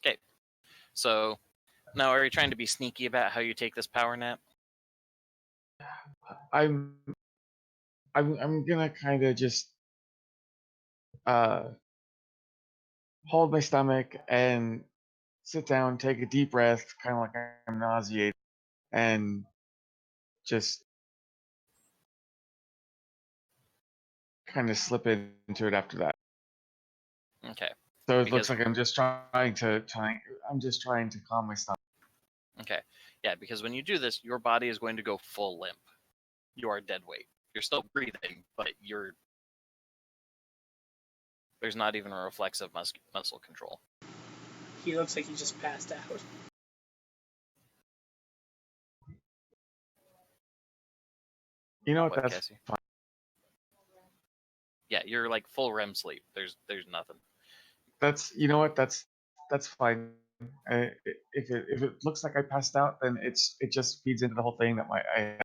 Okay. So now, are you trying to be sneaky about how you take this power nap? I'm I'm gonna kind of just uh hold my stomach and sit down, take a deep breath, kind of like I'm nauseated, and just kind of slip into it after that. Okay. So it looks Because like I'm just I'm just trying to calm my stomach. okay, yeah, because when you do this, your body is going to go full limp. You are dead weight. You're still breathing, but there's not even a reflexive muscle control. He looks like he just passed out. You know what? What, That's Cassie? Yeah, you're like full REM sleep. There's nothing. you know what? That's fine. If it looks like I passed out, then it just feeds into the whole thing that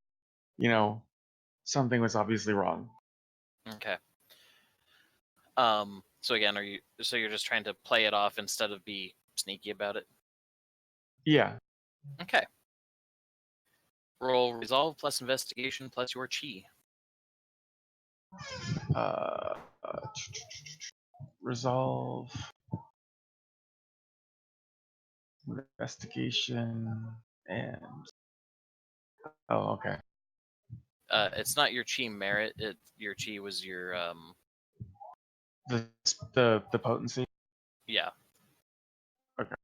you know something was obviously wrong. Okay. So again, you're just trying to play it off instead of be sneaky about it? Yeah. Okay. Roll resolve plus investigation plus your chi. Uh, resolve, investigation, and oh, okay. It's not your chi merit. Your chi was your The the potency. yeah. Okay.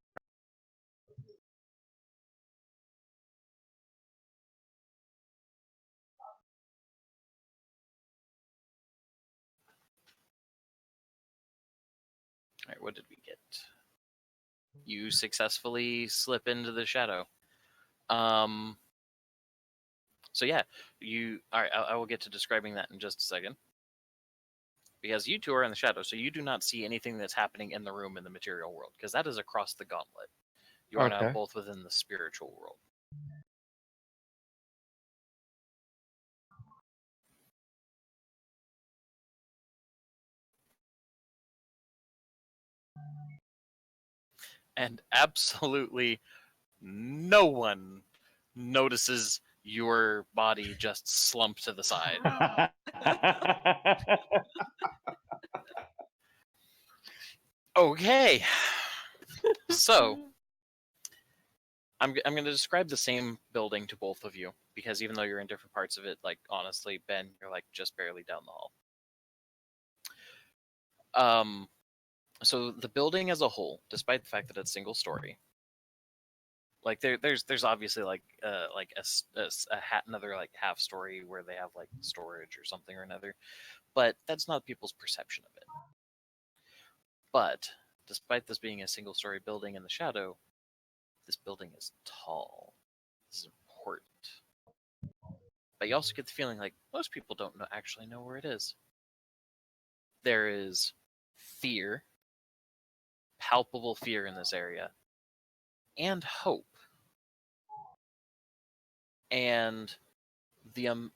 All right, what did we get? You successfully slip into the shadow. So yeah, you. All right, I will get to describing that in just a second. Because you two are in the shadow, so you do not see anything that's happening in the room in the material world, because that is across the gauntlet. You are now Okay. both within the spiritual world. And absolutely no one notices your body just slump to the side. Okay. So, I'm going to describe the same building to both of you, because even though you're in different parts of it, like, honestly, Ben, you're like just barely down the hall. So the building as a whole, despite the fact that it's single story, like there's obviously like another like half story where they have like storage or something or another, but that's not people's perception of it. But despite this being a single story building in the shadow, this building is tall. This is important. But you also get the feeling like most people don't actually know where it is. There is fear, palpable fear in this area, and hope. And the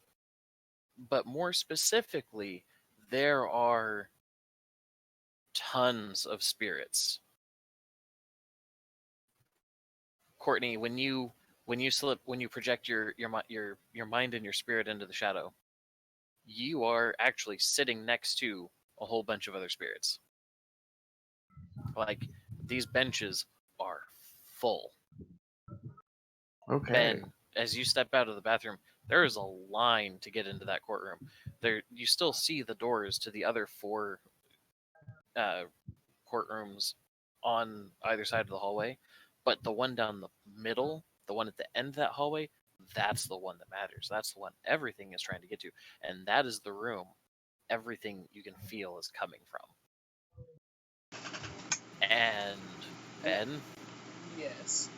but more specifically, there are tons of spirits. Courtney, when you project your mind and your spirit into the shadow, you are actually sitting next to a whole bunch of other spirits. Like, these benches are full. Okay. Ben, as you step out of the bathroom, there is a line to get into that courtroom. There, you still see the doors to the other four courtrooms on either side of the hallway, But the one down the middle, the one at the end of that hallway, that's the one that matters. That's the one everything is trying to get to. And that is the room everything you can feel is coming from. And Ben, Yes.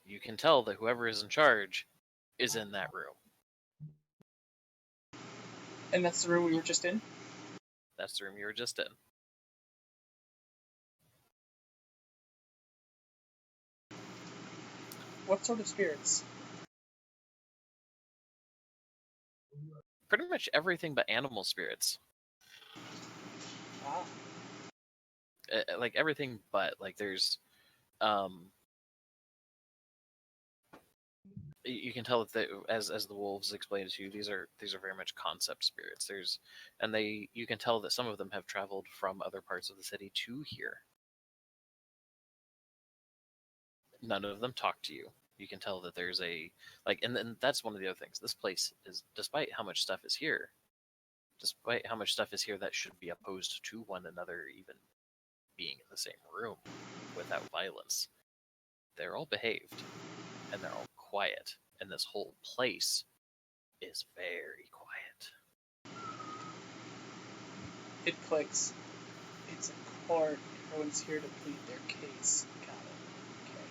you can tell that whoever is in charge is in that room. And that's the room we were just in? That's the room you were just in. What sort of spirits? Pretty much everything but animal spirits. Ah. Like everything but, like, there's you can tell that as the wolves explained to you, these are very much concept spirits. You can tell that some of them have traveled from other parts of the city to here. None of them talk to you. You can tell that there's and then that's one of the other things. This place is, despite how much stuff is here that should be opposed to one another, even being in the same room without violence, they're all behaved and they're all quiet, and this whole place is very quiet. It clicks. It's a court. Everyone's here to plead their case. Got it. Okay.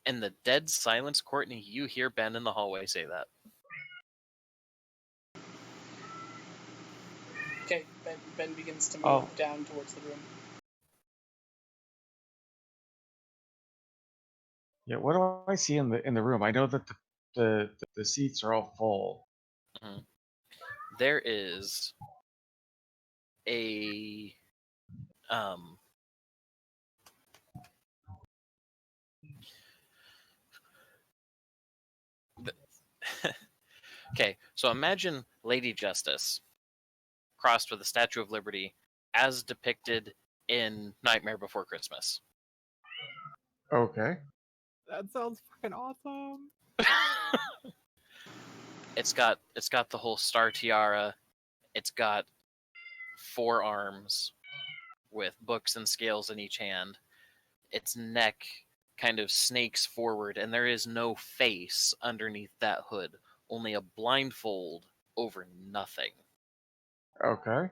In the dead silence, Courtney, you hear Ben in the hallway say that. Okay, Ben begins to move down towards the room. Yeah, what do I see in the room? I know that the seats are all full. Mm-hmm. There is a okay, so imagine Lady Justice crossed with the Statue of Liberty as depicted in Nightmare Before Christmas. Okay. That sounds fucking awesome. It's got the whole star tiara. It's got 4 arms with books and scales in each hand. Its neck kind of snakes forward, and there is no face underneath that hood, only a blindfold over nothing. Okay.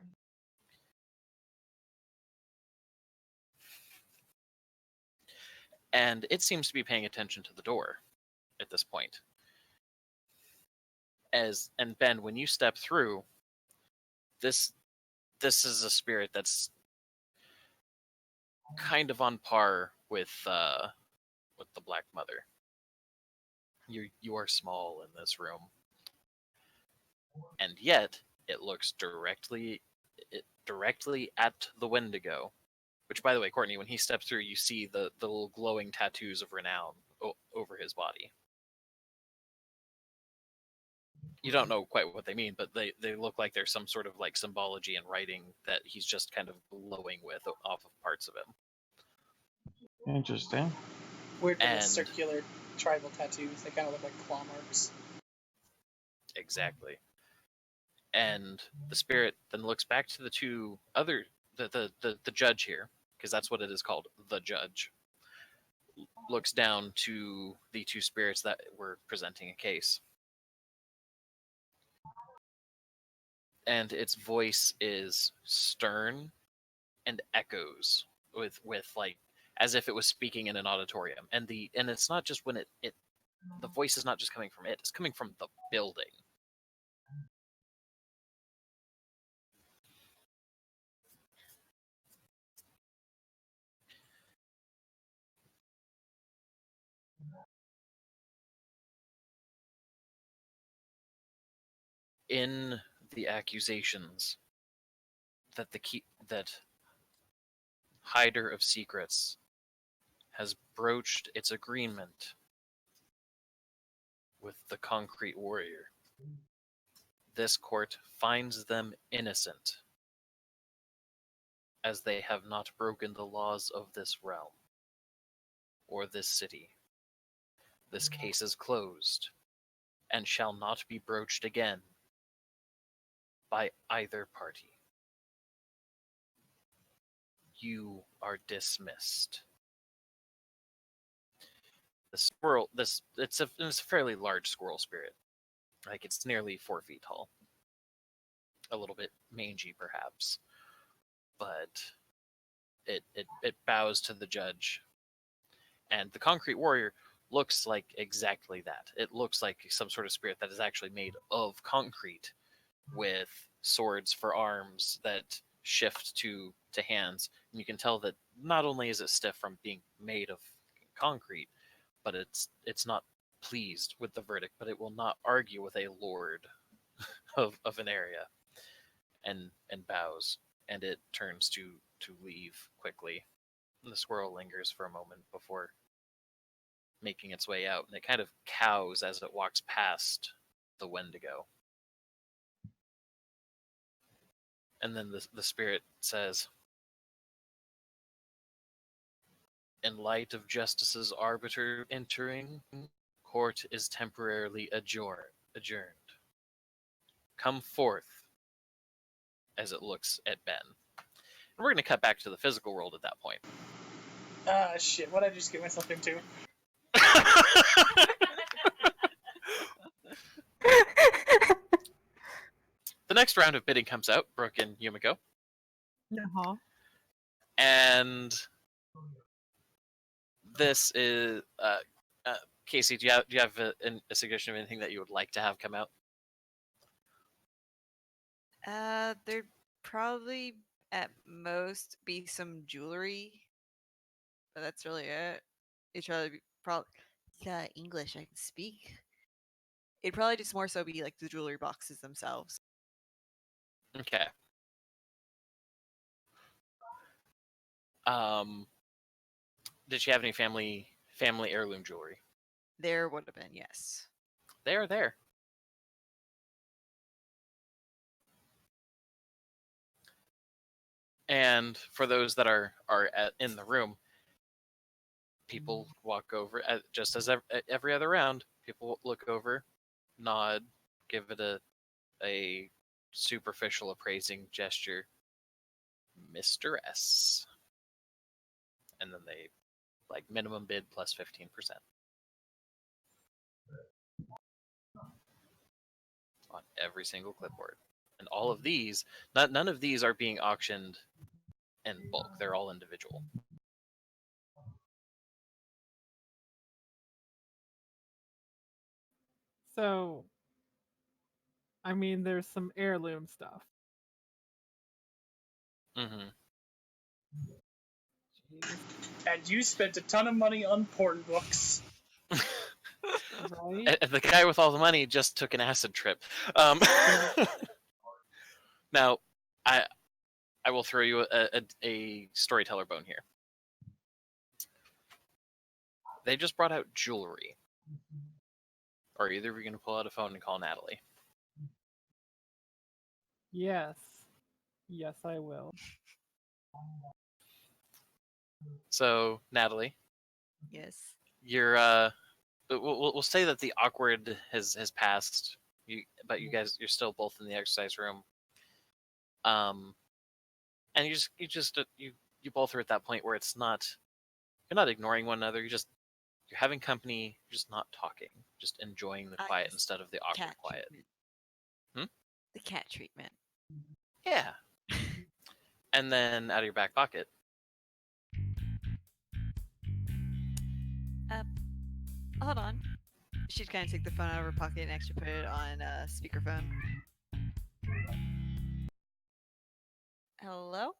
And it seems to be paying attention to the door at this point. And Ben, when you step through, this is a spirit that's kind of on par with the Black Mother. You are small in this room, and yet it looks directly at the Wendigo. Which, by the way, Courtney, when he steps through, you see the little glowing tattoos of renown over his body. You don't know quite what they mean, but they look like there's some sort of like symbology and writing that he's just kind of glowing with off of parts of him. Interesting. Weird little circular tribal tattoos. They kind of look like claw marks. Exactly. And the spirit then looks back to the two other the judge here, because that's what it is called, the judge. Looks down to the two spirits that were presenting a case. And its voice is stern and echoes with like as if it was speaking in an auditorium. And it's not just when the voice is not just coming from it, it's coming from the building. In the accusations that that Hider of Secrets has broached its agreement with the Concrete Warrior, this court finds them innocent, as they have not broken the laws of this realm or this city. This case is closed and shall not be broached again by either party. You are dismissed. The squirrel, it's a fairly large squirrel spirit. Like it's nearly 4 feet tall. A little bit mangy, perhaps, but it bows to the judge, and the concrete warrior looks like exactly that. It looks like some sort of spirit that is actually made of concrete, with swords for arms that shift to hands. And you can tell that not only is it stiff from being made of concrete, but it's not pleased with the verdict, but it will not argue with a lord of an area, and bows, and it turns to leave quickly. And the squirrel lingers for a moment before making its way out, and it kind of cows as it walks past the Wendigo. And then the spirit says, in light of Justice's arbiter entering, court is temporarily adjourned. Come forth, as it looks at Ben. And we're going to cut back to the physical world at that point. Ah, shit. What did I just get myself into? The next round of bidding comes out, Brooke and Yumiko. Uh-huh. And this is Casey. Do you have a suggestion of anything that you would like to have come out? There'd probably at most be some jewelry, but that's really it. It'd probably be yeah, English I can speak. It'd probably just more so be like the jewelry boxes themselves. Okay. Did she have any family heirloom jewelry? There would have been, yes. They are there. And for those that are in the room, people walk over, just as every other round. People look over, nod, give it a superficial appraising gesture, Mr. S, and then they like minimum bid plus 15% on every single clipboard. And all of these, none of these are being auctioned in bulk. They're all individual. So, I mean, there's some heirloom stuff. Mm-hmm. Jeez. And you spent a ton of money on porn books. Right? The guy with all the money just took an acid trip. Now, I will throw you a storyteller bone here. They just brought out jewelry. Are either of you going to pull out a phone and call Natalie? Yes. Yes, I will. So, Natalie, Yes. you're we'll say that the awkward has passed. But you guys, you're still both in the exercise room. And you both are at that point where it's not, you're not ignoring one another. You're having company. You're just not talking. Just enjoying the quiet Yes. instead of the awkward Cat quiet. treatment. The cat treatment. Yeah. And then out of your back pocket, Hold on. She'd kind of take the phone out of her pocket and actually put it on speakerphone. Hello?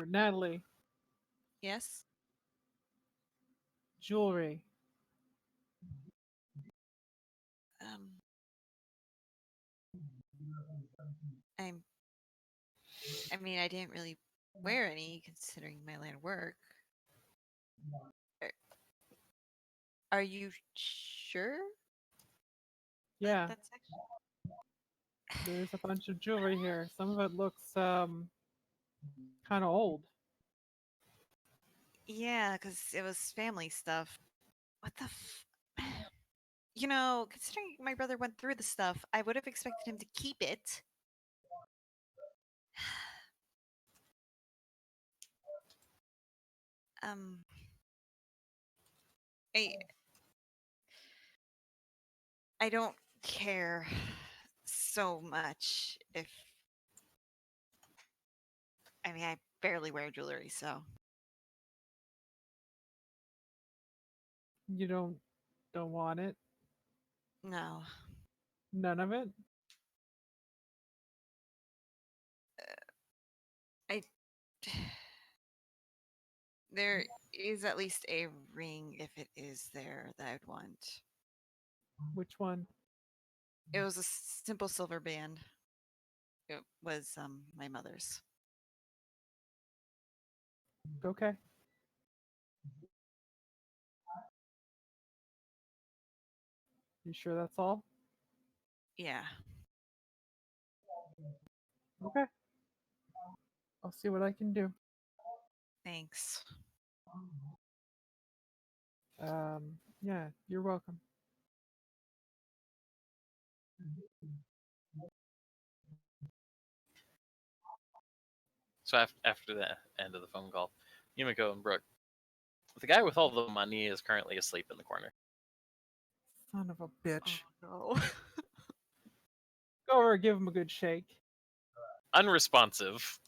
Natalie, Yes? jewelry. Um, I'm. I mean, I didn't really wear any considering my line of work. Are you sure? Yeah, That's actually. there's a bunch of jewelry here. Some of it looks kind of old. Yeah, because it was family stuff. What the considering my brother went through the stuff, I would have expected him to keep it. Um, I I don't care so much if I mean I barely wear jewelry, so You don't want it? no. None of it? I there is at least a ring if it is there that I'd want. Which one? It was a simple silver band. It was my mother's. Okay. You sure that's all? Yeah. Okay. I'll see what I can do. Thanks. Yeah, you're welcome. So after the end of the phone call, Yumiko and Brooke, the guy with all the money is currently asleep in the corner. Son of a bitch. Oh no. Go over and give him a good shake. Unresponsive.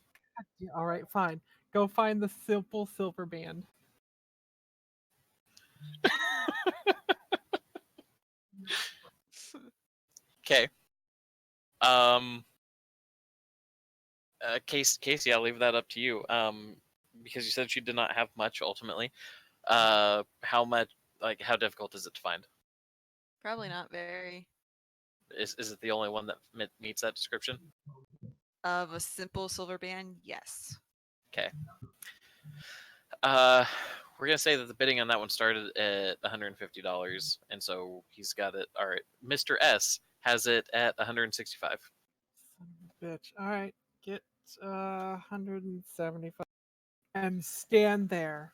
Yeah, all right, fine. Go find the simple silver band. Okay. Casey, I'll leave that up to you. Because you said she did not have much ultimately. How much? Like, how difficult is it to find? Probably not very. Is it the only one that meets that description? Of a simple silver band, yes. Okay. We're gonna say that the bidding on that one started at $150, and so he's got it. All right, Mr. S has it at 165. Son of a bitch. All right, get 175 and stand there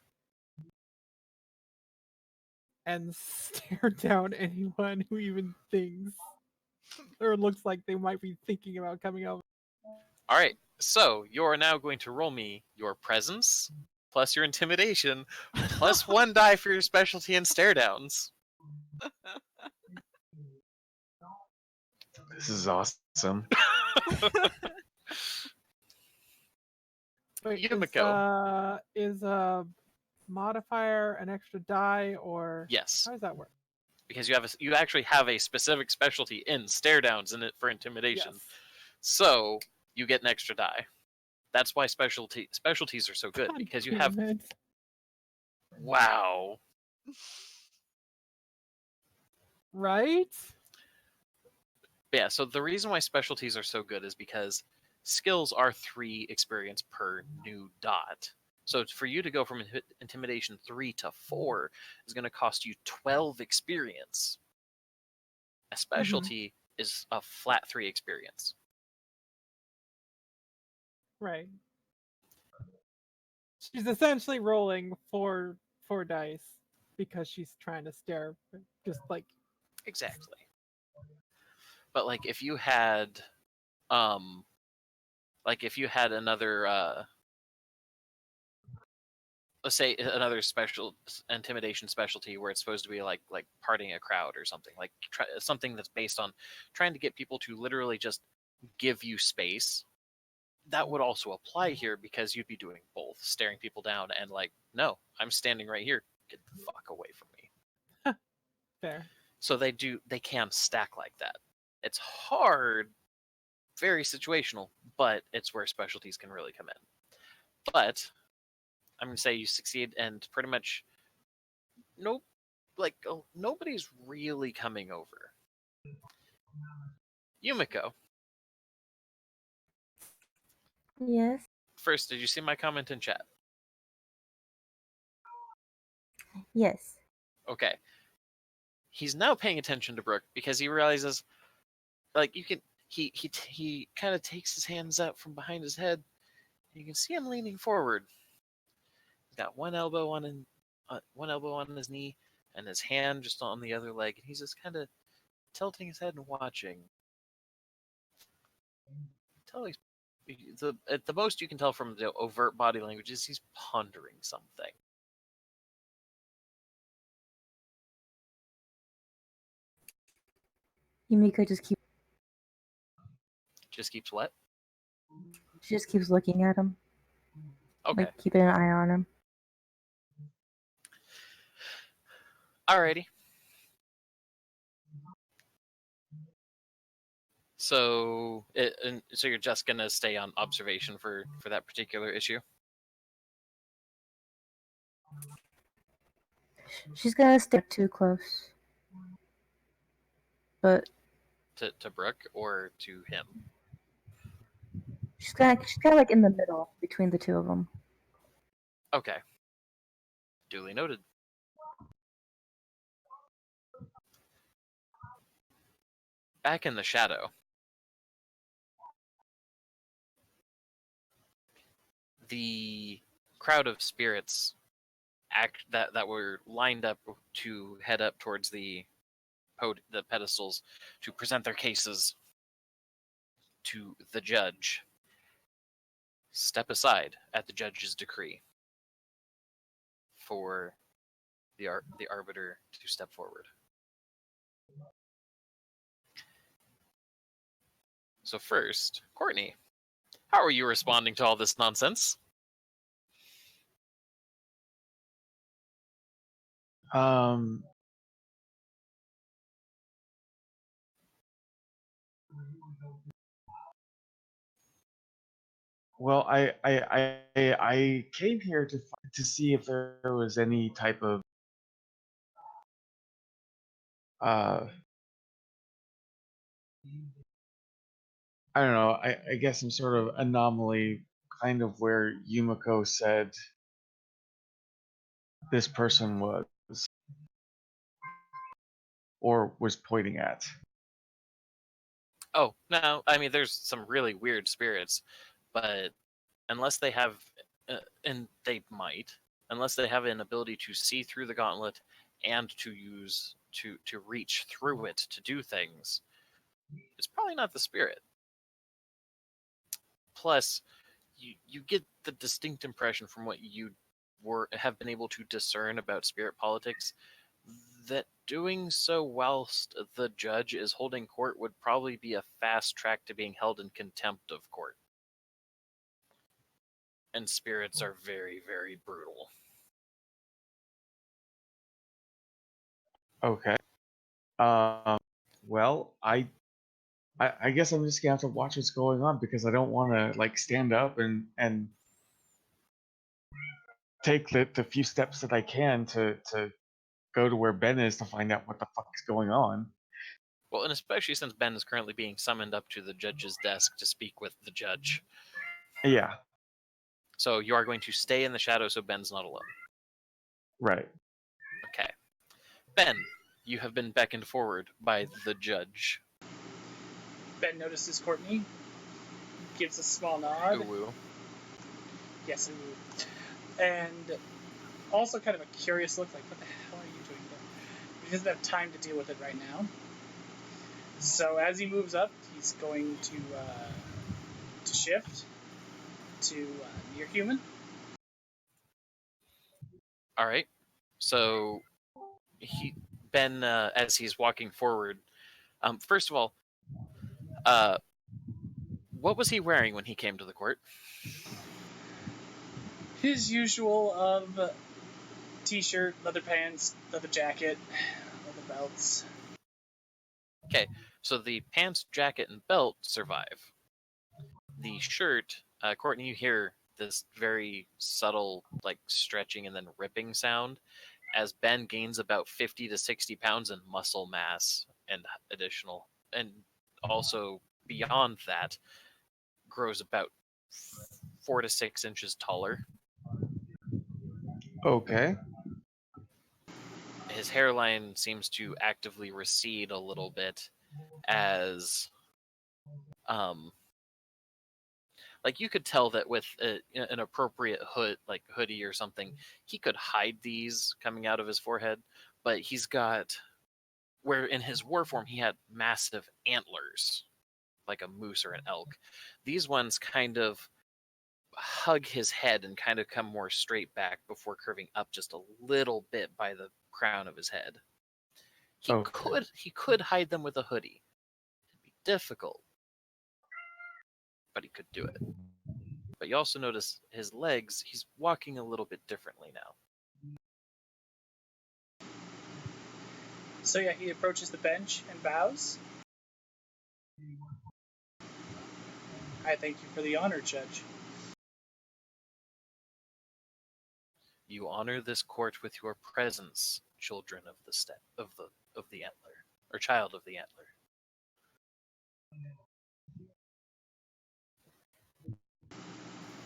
and stare down anyone who even thinks or looks like they might be thinking about coming over. All right, so you're now going to roll me your presence plus your intimidation plus one die for your specialty and stare downs. This is awesome. Wait, Yumiko. is modifier an extra die or Yes, how does that work? because you actually have a specific specialty in stare downs in it for intimidation. Yes. So you get an extra die. That's why specialties are so good, God because you damn have it. wow. Right? Yeah, so the reason why specialties are so good is because skills are 3 experience per new dot. So for you to go from intimidation 3 to 4 is going to cost you 12 experience. A specialty is a flat 3 experience. Right. She's essentially rolling four dice because she's trying to stare just like Exactly. But like if you had another let's say another special intimidation specialty where it's supposed to be like parting a crowd or something, like something that's based on trying to get people to literally just give you space, that would also apply here, because you'd be doing both, staring people down and like, no, I'm standing right here, get the fuck away from me. fair. So they can stack like that. It's hard, very situational, but it's where specialties can really come in. But I'm gonna say you succeed, and pretty much nobody's really coming over. Yumiko, Yes. first, did you see my comment in chat? Yes. Okay. He's now paying attention to Brooke because he realizes, like, you can he kind of takes his hands out from behind his head. And you can see him leaning forward. He's got one elbow on his knee, and his hand just on the other leg, and he's just kind of tilting his head and watching. At the most you can tell from the overt body language is he's pondering something. Yumiko just keeps what? she just keeps looking at him, Okay. like keeping an eye on him. Alrighty. So, so you're just gonna stay on observation for that particular issue? She's gonna stay too close, but To Brooke or to him? she's kind of like in the middle between the two of them. Okay. Duly noted. Back in the shadow, the crowd of spirits that were lined up to head up towards the pedestals to present their cases to the judge step aside at the judge's decree for the arbiter to step forward. So first, Courtney, how are you responding to all this nonsense? Well, I came here to see if there was any type of uh I don't know. I guess some sort of anomaly, kind of where Yumiko said this person was or was pointing at. Oh, no, I mean, there's some really weird spirits, but unless they have, and they might, unless they have an ability to see through the gauntlet and to use to reach through it to do things, it's probably not the spirit. Plus, you get the distinct impression from what you have been able to discern about spirit politics that doing so whilst the judge is holding court would probably be a fast track to being held in contempt of court. And spirits are very, very brutal. Okay. Well, I guess I'm just gonna have to watch what's going on because I don't want to like stand up and take the few steps that I can to go to where Ben is to find out what the fuck is going on. Well, and especially since Ben is currently being summoned up to the judge's desk to speak with the judge. Yeah. So you are going to stay in the shadow so Ben's not alone. Right. Okay. Ben, you have been beckoned forward by the judge. Ben notices Courtney, gives a small nod. Ooh. Yes, ooh. And also kind of a curious look, like, what the hell are you doing here? He doesn't have time to deal with it right now. So as he moves up, he's going to shift to near human. All right. So Ben, as he's walking forward, first of all, what was he wearing when he came to the court? His usual of t-shirt, leather pants, leather jacket, leather belts. Okay, so the pants, jacket, and belt survive. The shirt, Courtney, you hear this very subtle, like stretching and then ripping sound as Ben gains about 50 to 60 pounds in muscle mass and additional, and also beyond that, grows about 4 to 6 inches taller. Okay. His hairline seems to actively recede a little bit as like you could tell that with an appropriate hoodie or something, he could hide these coming out of his forehead, but he's got, where in his war form he had massive antlers like a moose or an elk, these ones kind of hug his head and kind of come more straight back before curving up just a little bit by the crown of his head. He Okay. could hide them with a hoodie, difficult, but he could do it. But you also notice his legs, he's walking a little bit differently now. So yeah, he approaches the bench and bows. I thank you for the honor, Judge. You honor this court with your presence, children of the antler, or child of the antler.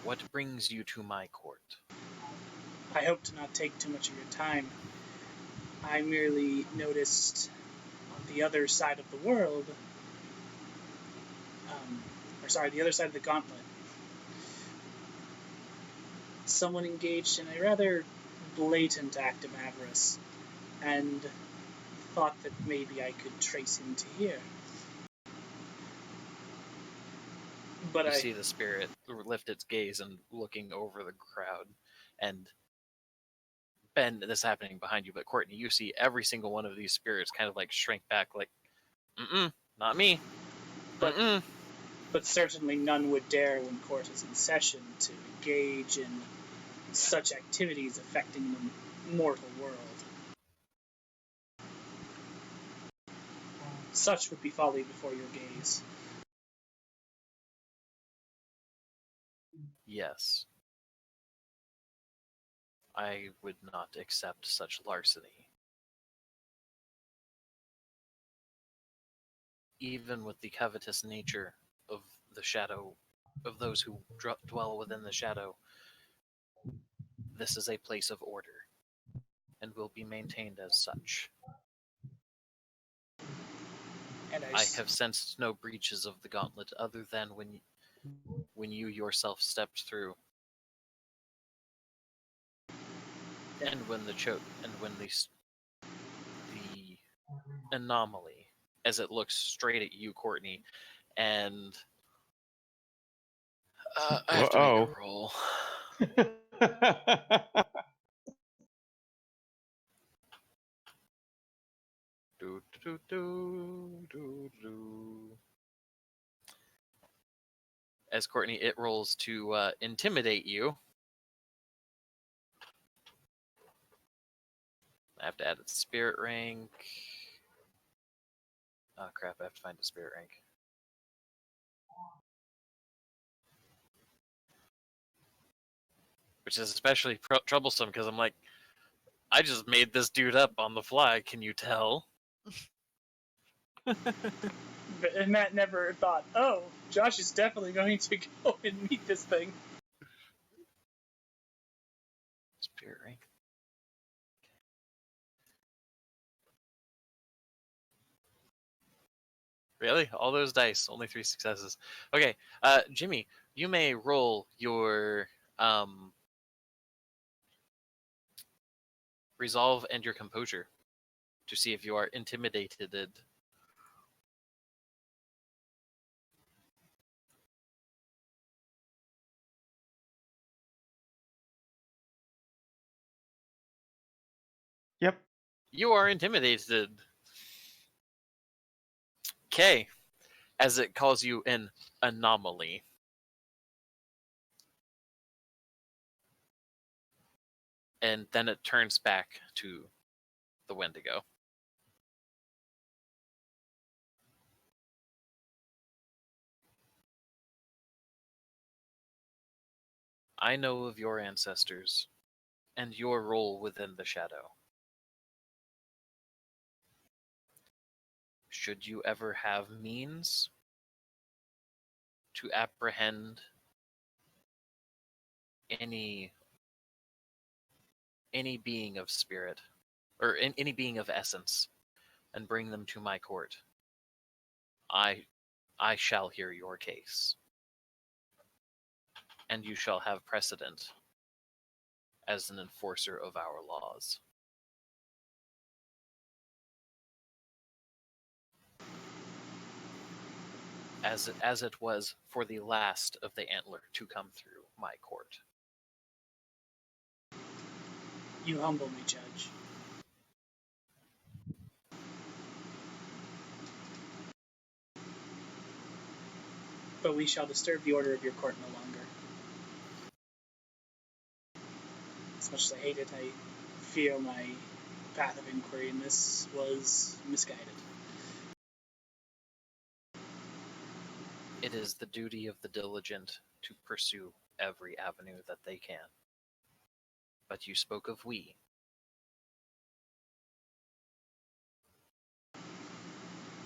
What brings you to my court? I hope to not take too much of your time. I merely noticed on the other side of the world, the other side of the gauntlet, someone engaged in a rather blatant act of avarice, and thought that maybe I could trace him to here. But You see the spirit lift its gaze and looking over the crowd, and Ben, this is happening behind you, but Courtney, you see every single one of these spirits kind of like shrink back, like, not me. But certainly none would dare, when court is in session, to engage in such activities affecting the mortal world. Such would be folly before your gaze. Yes. I would not accept such larceny. Even with the covetous nature of the shadow, of those who dwell within the shadow, this is a place of order, and will be maintained as such. And I have sensed no breaches of the gauntlet other than when you yourself stepped through, and when the anomaly, as it looks straight at you, Courtney, and I have to make a roll. As Courtney, it rolls to intimidate you. I have to add its spirit rank. Oh crap, I have to find a spirit rank. Which is especially troublesome because I'm like, I just made this dude up on the fly, can you tell? And Matt never thought, oh, Josh is definitely going to go and meet this thing. Spirit rank. Really? All those dice, only 3 successes. Okay, Jimmy, you may roll your resolve and your composure to see if you are intimidated. Yep. You are intimidated. Okay, as it calls you an anomaly. And then it turns back to the Wendigo. I know of your ancestors and your role within the shadow. Should you ever have means to apprehend any being of spirit, or any being of essence, and bring them to my court, I shall hear your case, and you shall have precedent as an enforcer of our laws. As it was for the last of the antler to come through my court. You humble me, Judge. but we shall disturb the order of your court no longer. As much as I hate it, I feel my path of inquiry in this was misguided. It is the duty of the diligent to pursue every avenue that they can. But you spoke of we.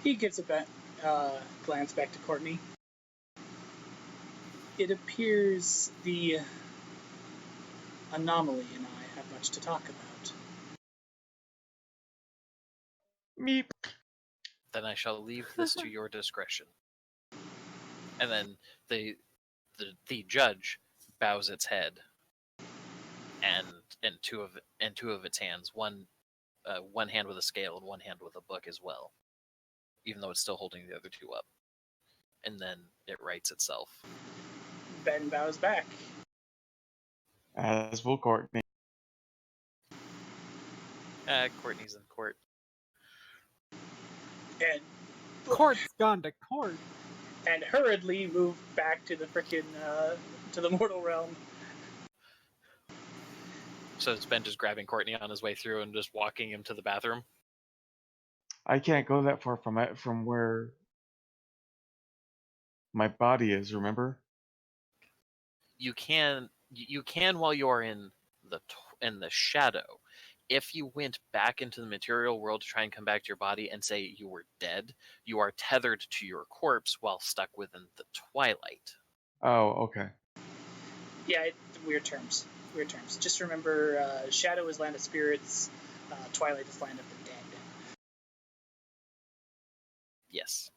He gives a glance back to Courtney. It appears the anomaly and I have much to talk about. Meep. Then I shall leave this to your discretion. And then the judge bows its head, and two of its hands, one hand with a scale and one hand with a book as well, even though it's still holding the other two up. And then it rights itself. Ben bows back. As will Courtney. Courtney's in court. And Court's gone to court. and hurriedly move back to the frickin' to the mortal realm. So it's Ben just grabbing Courtney on his way through and just walking him to the bathroom. I can't go that far from where my body is. Remember? You can while you're in the shadow. If you went back into the material world to try and come back to your body and say you were dead, you are tethered to your corpse while stuck within the twilight. Oh, okay. Yeah, weird terms. Weird terms. Just remember, Shadow is land of spirits, Twilight is land of the dead. Yes.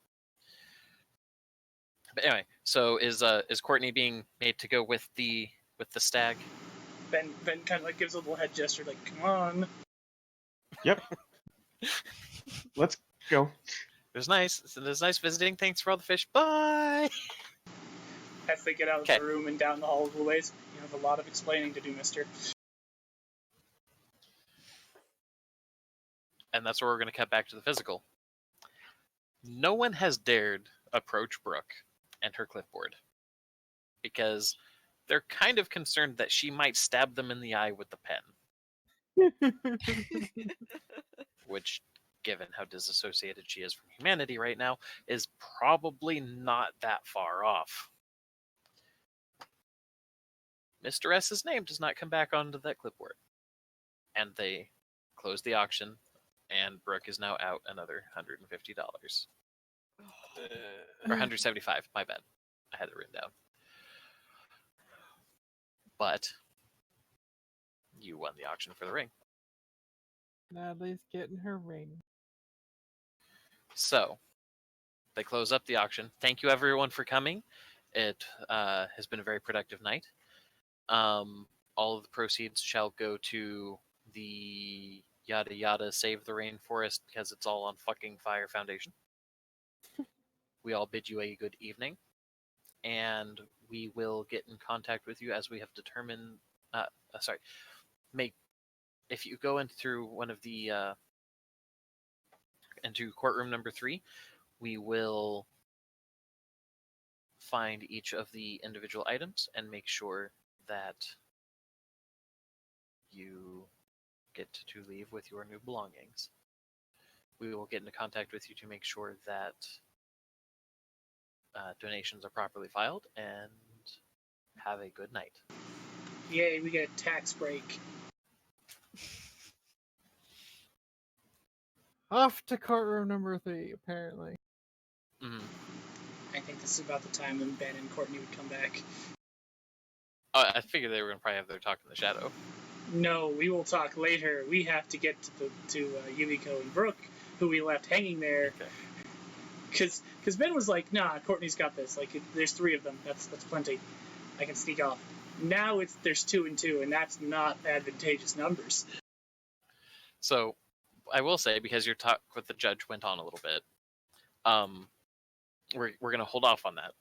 But anyway, so is Courtney being made to go with the stag? Ben kind of like gives a little head gesture, like, "Come on." Yep. Let's go. It was nice. It was nice visiting. Thanks for all the fish. Bye. As they get out of the room and down the hall of the ways, you have a lot of explaining to do, mister. And that's where we're going to cut back to the physical. No one has dared approach Brooke and her clipboard because they're kind of concerned that she might stab them in the eye with the pen. Which, given how disassociated she is from humanity right now, is probably not that far off. Mr. S's name does not come back onto that clipboard. And they close the auction, and Brooke is now out another $150. Or 175, my bad. I had it written down. But you won the auction for the ring. Natalie's getting her ring. So, they close up the auction. Thank you, everyone, for coming. It has been a very productive night. All of the proceeds shall go to the yada yada Save the Rainforest because it's all on fucking Fire Foundation. We all bid you a good evening, and we will get in contact with you as we have determined. If you go in through one of the into courtroom number 3, we will find each of the individual items and make sure that you get to leave with your new belongings. We will get into contact with you to make sure that donations are properly filed, and have a good night. Yay, we get a tax break. Off to courtroom number 3, apparently. Mm. I think this is about the time when Ben and Courtney would come back. I figured they were going to probably have their talk in the shadow. No, we will talk later. We have to get to Yumiko and Brooke, who we left hanging there. Because Ben was like, nah, Courtney's got this. Like, there's 3 of them. That's plenty. I can sneak off. Now there's 2 and 2, and that's not advantageous numbers. So, I will say, because your talk with the judge went on a little bit, we're going to hold off on that.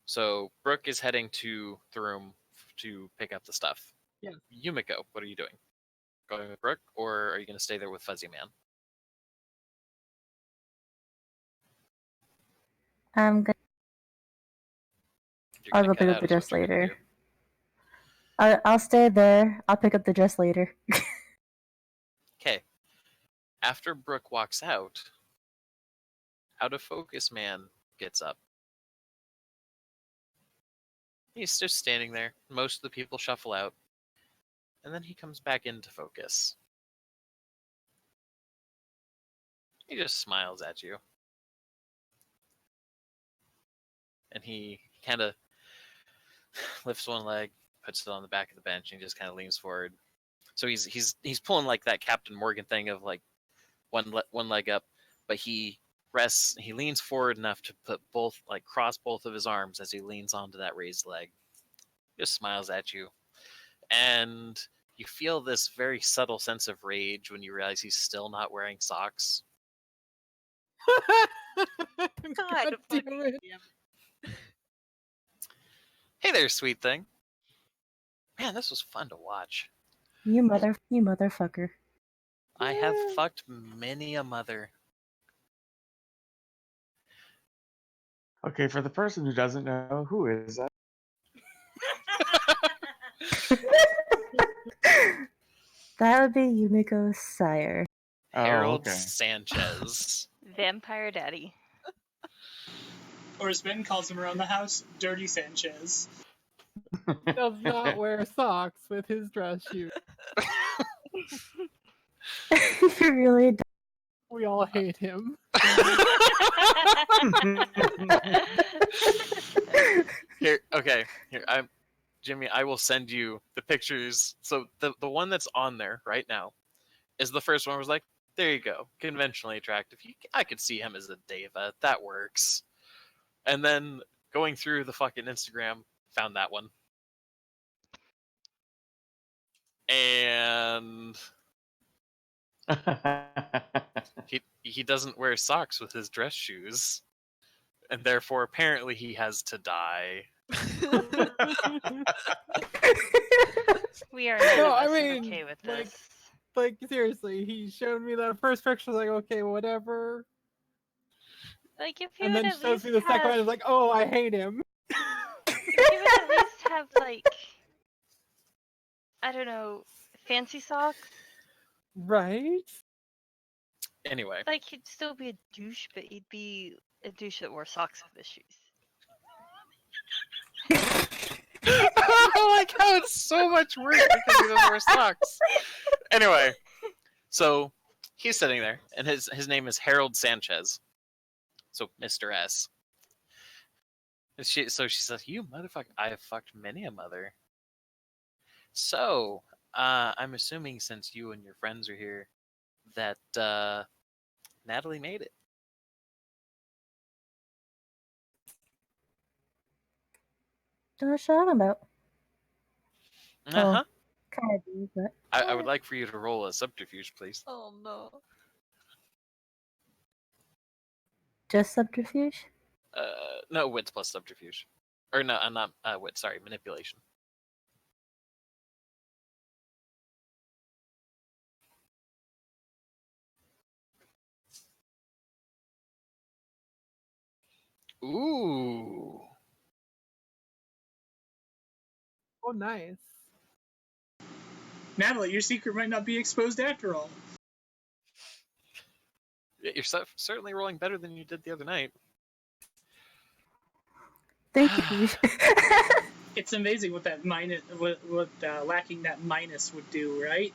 So, Brooke is heading to the room to pick up the stuff. Yeah. Yumiko, what are you doing? Going with Brooke, or are you going to stay there with Fuzzy Man? I'm gonna You're I'll gonna go cut pick up out the is what dress you're gonna do. later. I'll stay there. I'll pick up the dress later. Okay. After Brooke walks out of focus man gets up. He's just standing there. Most of the people shuffle out. And then he comes back into focus. He just smiles at you. And he kind of lifts one leg, puts it on the back of the bench, and he just kind of leans forward. So he's pulling like that Captain Morgan thing of like one leg up, but he rests. He leans forward enough to put both cross both of his arms as he leans onto that raised leg. Just smiles at you, and you feel this very subtle sense of rage when you realize he's still not wearing socks. God, damn fucking it. Hey there, sweet thing. Man, this was fun to watch. You motherfucker. I have fucked many a mother. Okay, for the person who doesn't know, who is that? That would be Yumiko's sire. Oh, Harold okay. Sanchez. Vampire Daddy. Or as Ben calls him around the house, Dirty Sanchez. Does not wear socks with his dress shoes. You really don't. We all hate him. Here, Jimmy, I will send you the pictures. So the one that's on there right now is the first one. I was like, there you go, conventionally attractive. I could see him as a diva. That works. And then going through the fucking Instagram, found that one. And he doesn't wear socks with his dress shoes, and therefore apparently he has to die. We are none No, of I us mean, okay with like- this. Like, seriously, he showed me that first picture, like, okay, whatever. Like, if he And would then at shows least me the second one, have, and is like, oh, I hate him. if he would at least have, like, I don't know, fancy socks. Right? Anyway, Like, he'd still be a douche, but he'd be a douche that wore socks with his shoes. I like how it's so much worse because he doesn't wear socks. Anyway, so he's sitting there, and his name is Harold Sanchez. So Mr. S. And she says, "You motherfucker, I have fucked many a mother." So I'm assuming since you and your friends are here, that Natalie made it. Don't know what you're talking about. Uh huh. Kind of do, but I would like for you to roll a subterfuge, please. Oh no. just subterfuge? No, wits plus subterfuge. Or no, I'm not wit. Sorry, manipulation. Ooh. Oh, nice. Natalie, your secret might not be exposed after all. You're certainly rolling better than you did the other night. Thank you. It's amazing what that minus, what lacking that minus would do, right?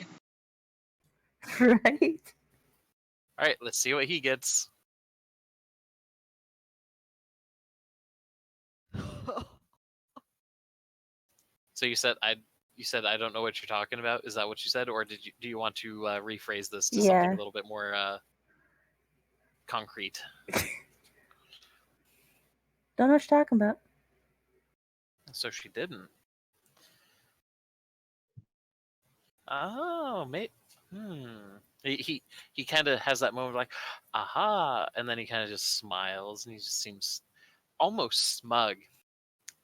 Right? All right, let's see what he gets. So you said I don't know what you're talking about. Is that what you said, or do you want to rephrase this to something Yeah. a little bit more concrete? Don't know what you're talking about. So she didn't. Oh, mate. He kind of has that moment like, aha, and then he kind of just smiles and he just seems almost smug.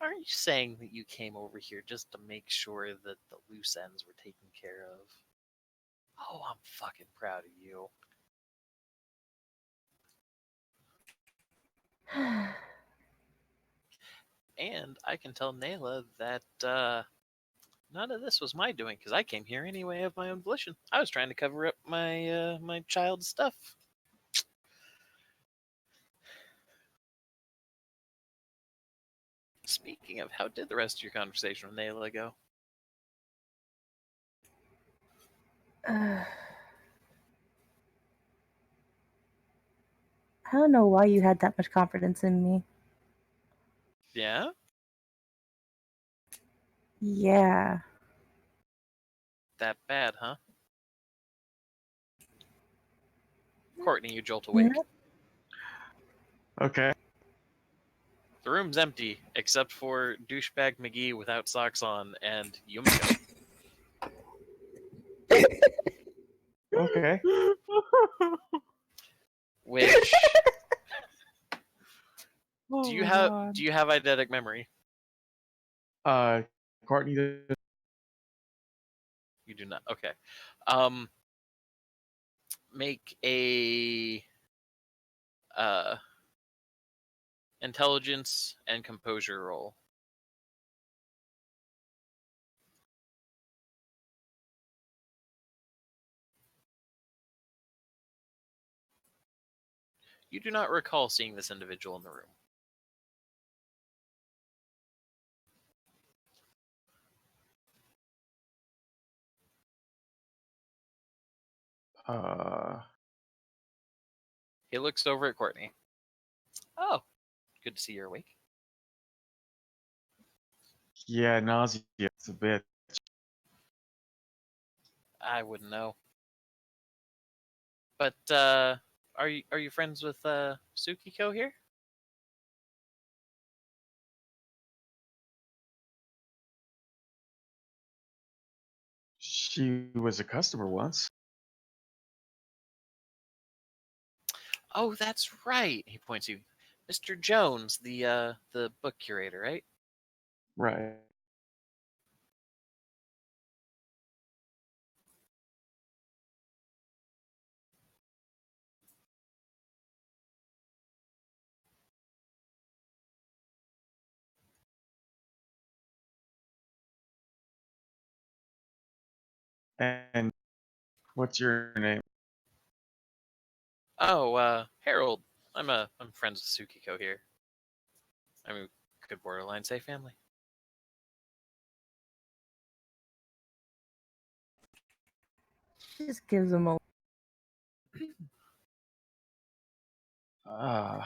Aren't you saying that you came over here just to make sure that the loose ends were taken care of? Oh, I'm fucking proud of you. And I can tell Nayla that none of this was my doing because I came here anyway of my own volition. I was trying to cover up my child's stuff. Speaking of, how did the rest of your conversation with Nayla go? I don't know why you had that much confidence in me. Yeah? Yeah. That bad, huh? Courtney, you jolt Yeah. awake. Okay. The room's empty, except for douchebag McGee without socks on and Yumiko, Okay. which Oh do you my have god. do you have eidetic memory? Uh, Courtney. You do not. Okay. Um make a uh intelligence and composure roll. You do not recall seeing this individual in the room. Uh, He looks over at Courtney. Oh, good to see you're awake. yeah, nausea. It's a bit. I wouldn't know. But are you friends with Tsukiko here? She was a customer once. Oh, that's right. He points you, Mr. Jones, the book curator, right? Right. And what's your name? Oh, Harold. I'm friends with Tsukiko here. I mean, could borderline say family. Just gives them a. Uh,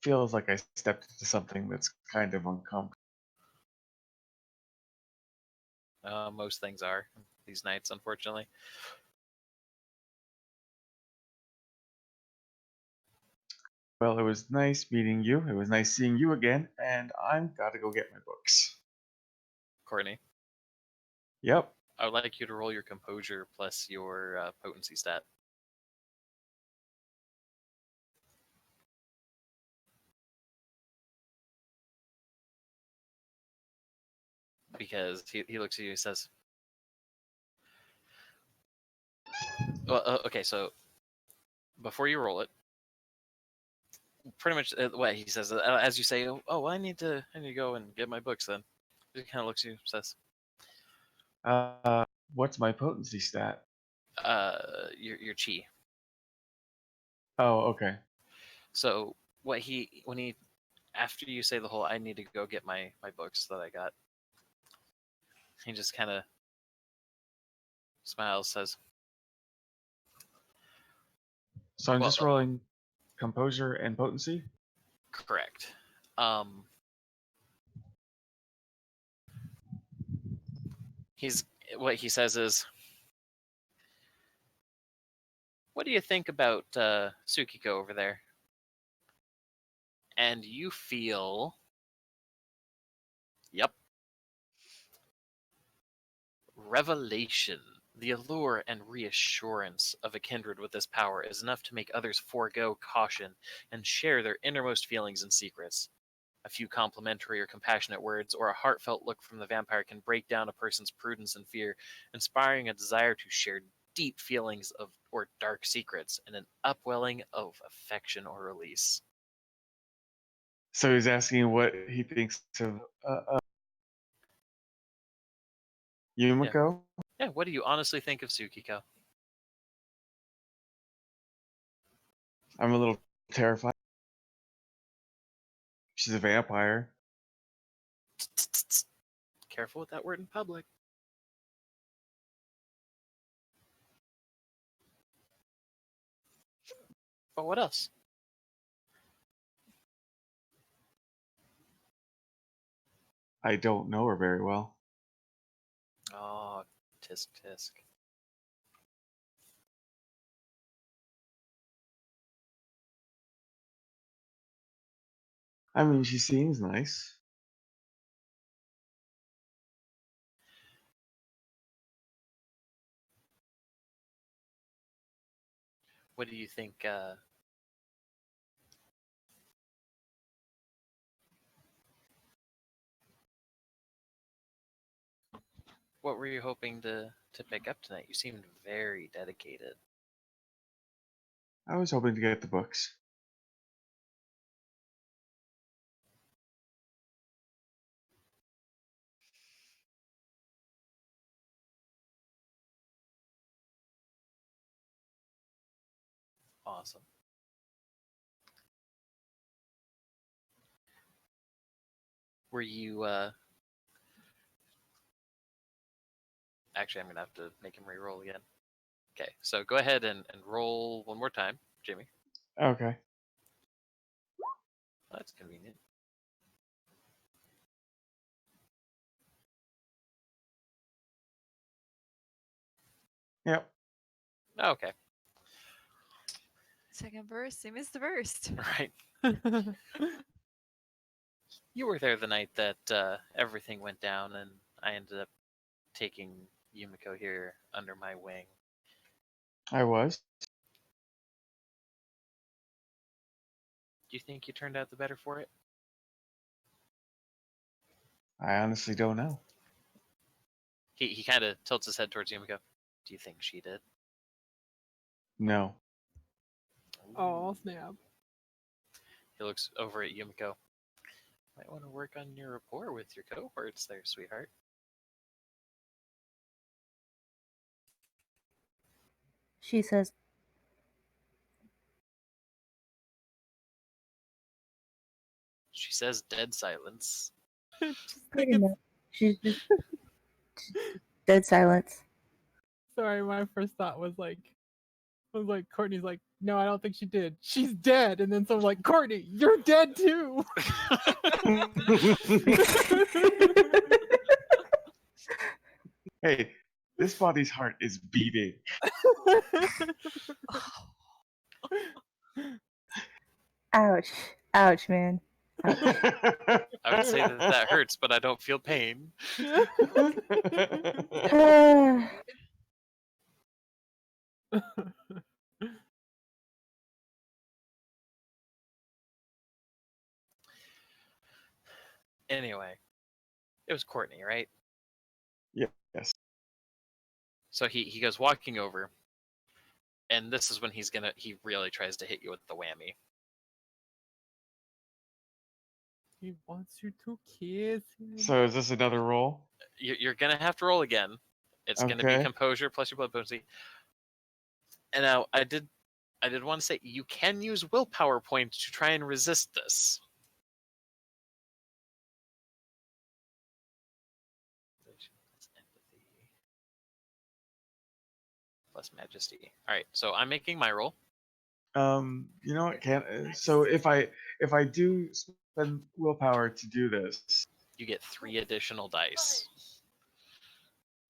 feels like I stepped into something that's kind of uncomfortable. Most things are these nights, unfortunately. Well, it was nice meeting you. It was nice seeing you again, and I'm gotta go get my books. Courtney, Yep. I would like you to roll your composure plus your potency stat. Because he looks at you and says, well, okay, so before you roll it, pretty much what he says, as you say, oh, I need to go and get my books then. He kind of looks at you and says, What's my potency stat? your chi. Oh, okay. So when he after you say the whole I need to go get my books that I got, he just kind of smiles, says, So I'm well, just rolling composure and potency. correct. Um, he's what he says is, what do you think about Tsukiko over there? And you feel, yep, revelation. The allure and reassurance of a kindred with this power is enough to make others forego caution and share their innermost feelings and secrets. A few complimentary or compassionate words, or a heartfelt look from the vampire can break down a person's prudence and fear, inspiring a desire to share deep feelings of or dark secrets and an upwelling of affection or release. So he's asking what he thinks of Yumiko. Yeah, what do you honestly think of Tsukiko? I'm a little terrified. She's a vampire. Careful with that word in public. But what else? I don't know her very well. Oh, tisk tisk. I mean, she seems nice. What do you think? What were you hoping to pick up tonight? You seemed very dedicated. I was hoping to get the books. Awesome. Were you? Actually, I'm gonna have to make him re-roll again. Okay, so go ahead and roll one more time, Jimmy. Okay. Oh, that's convenient. Yep. Okay, Second verse, same as the first. right. You were there the night that everything went down, and I ended up taking Yumiko here under my wing. I was. Do you think you turned out the better for it? I honestly don't know. He kind of tilts his head towards Yumiko. Do you think she did? No. Oh, snap. He looks over at Yumiko. Might want to work on your rapport with your cohorts there, sweetheart. She says, She says dead silence. Just think pretty it's much. She's just dead silence. sorry, my first thought was like Courtney's like, no, I don't think she did. She's dead. And then someone's like, Courtney, you're dead too. Hey, this body's heart is beating. Ouch. Ouch, man. Ouch. I would say that hurts, but I don't feel pain. Anyway, it was Courtney, right? Yes. So he goes walking over, and this is when he really tries to hit you with the whammy. He wants you to kiss him. So is this another roll? You're gonna have to roll again. It's gonna be Okay. composure plus your blood potency. And now I did want to say you can use willpower points to try and resist this. Empathy plus majesty. All right, so I'm making my roll. You know what? So if I do spend willpower to do this, You get 3 additional dice.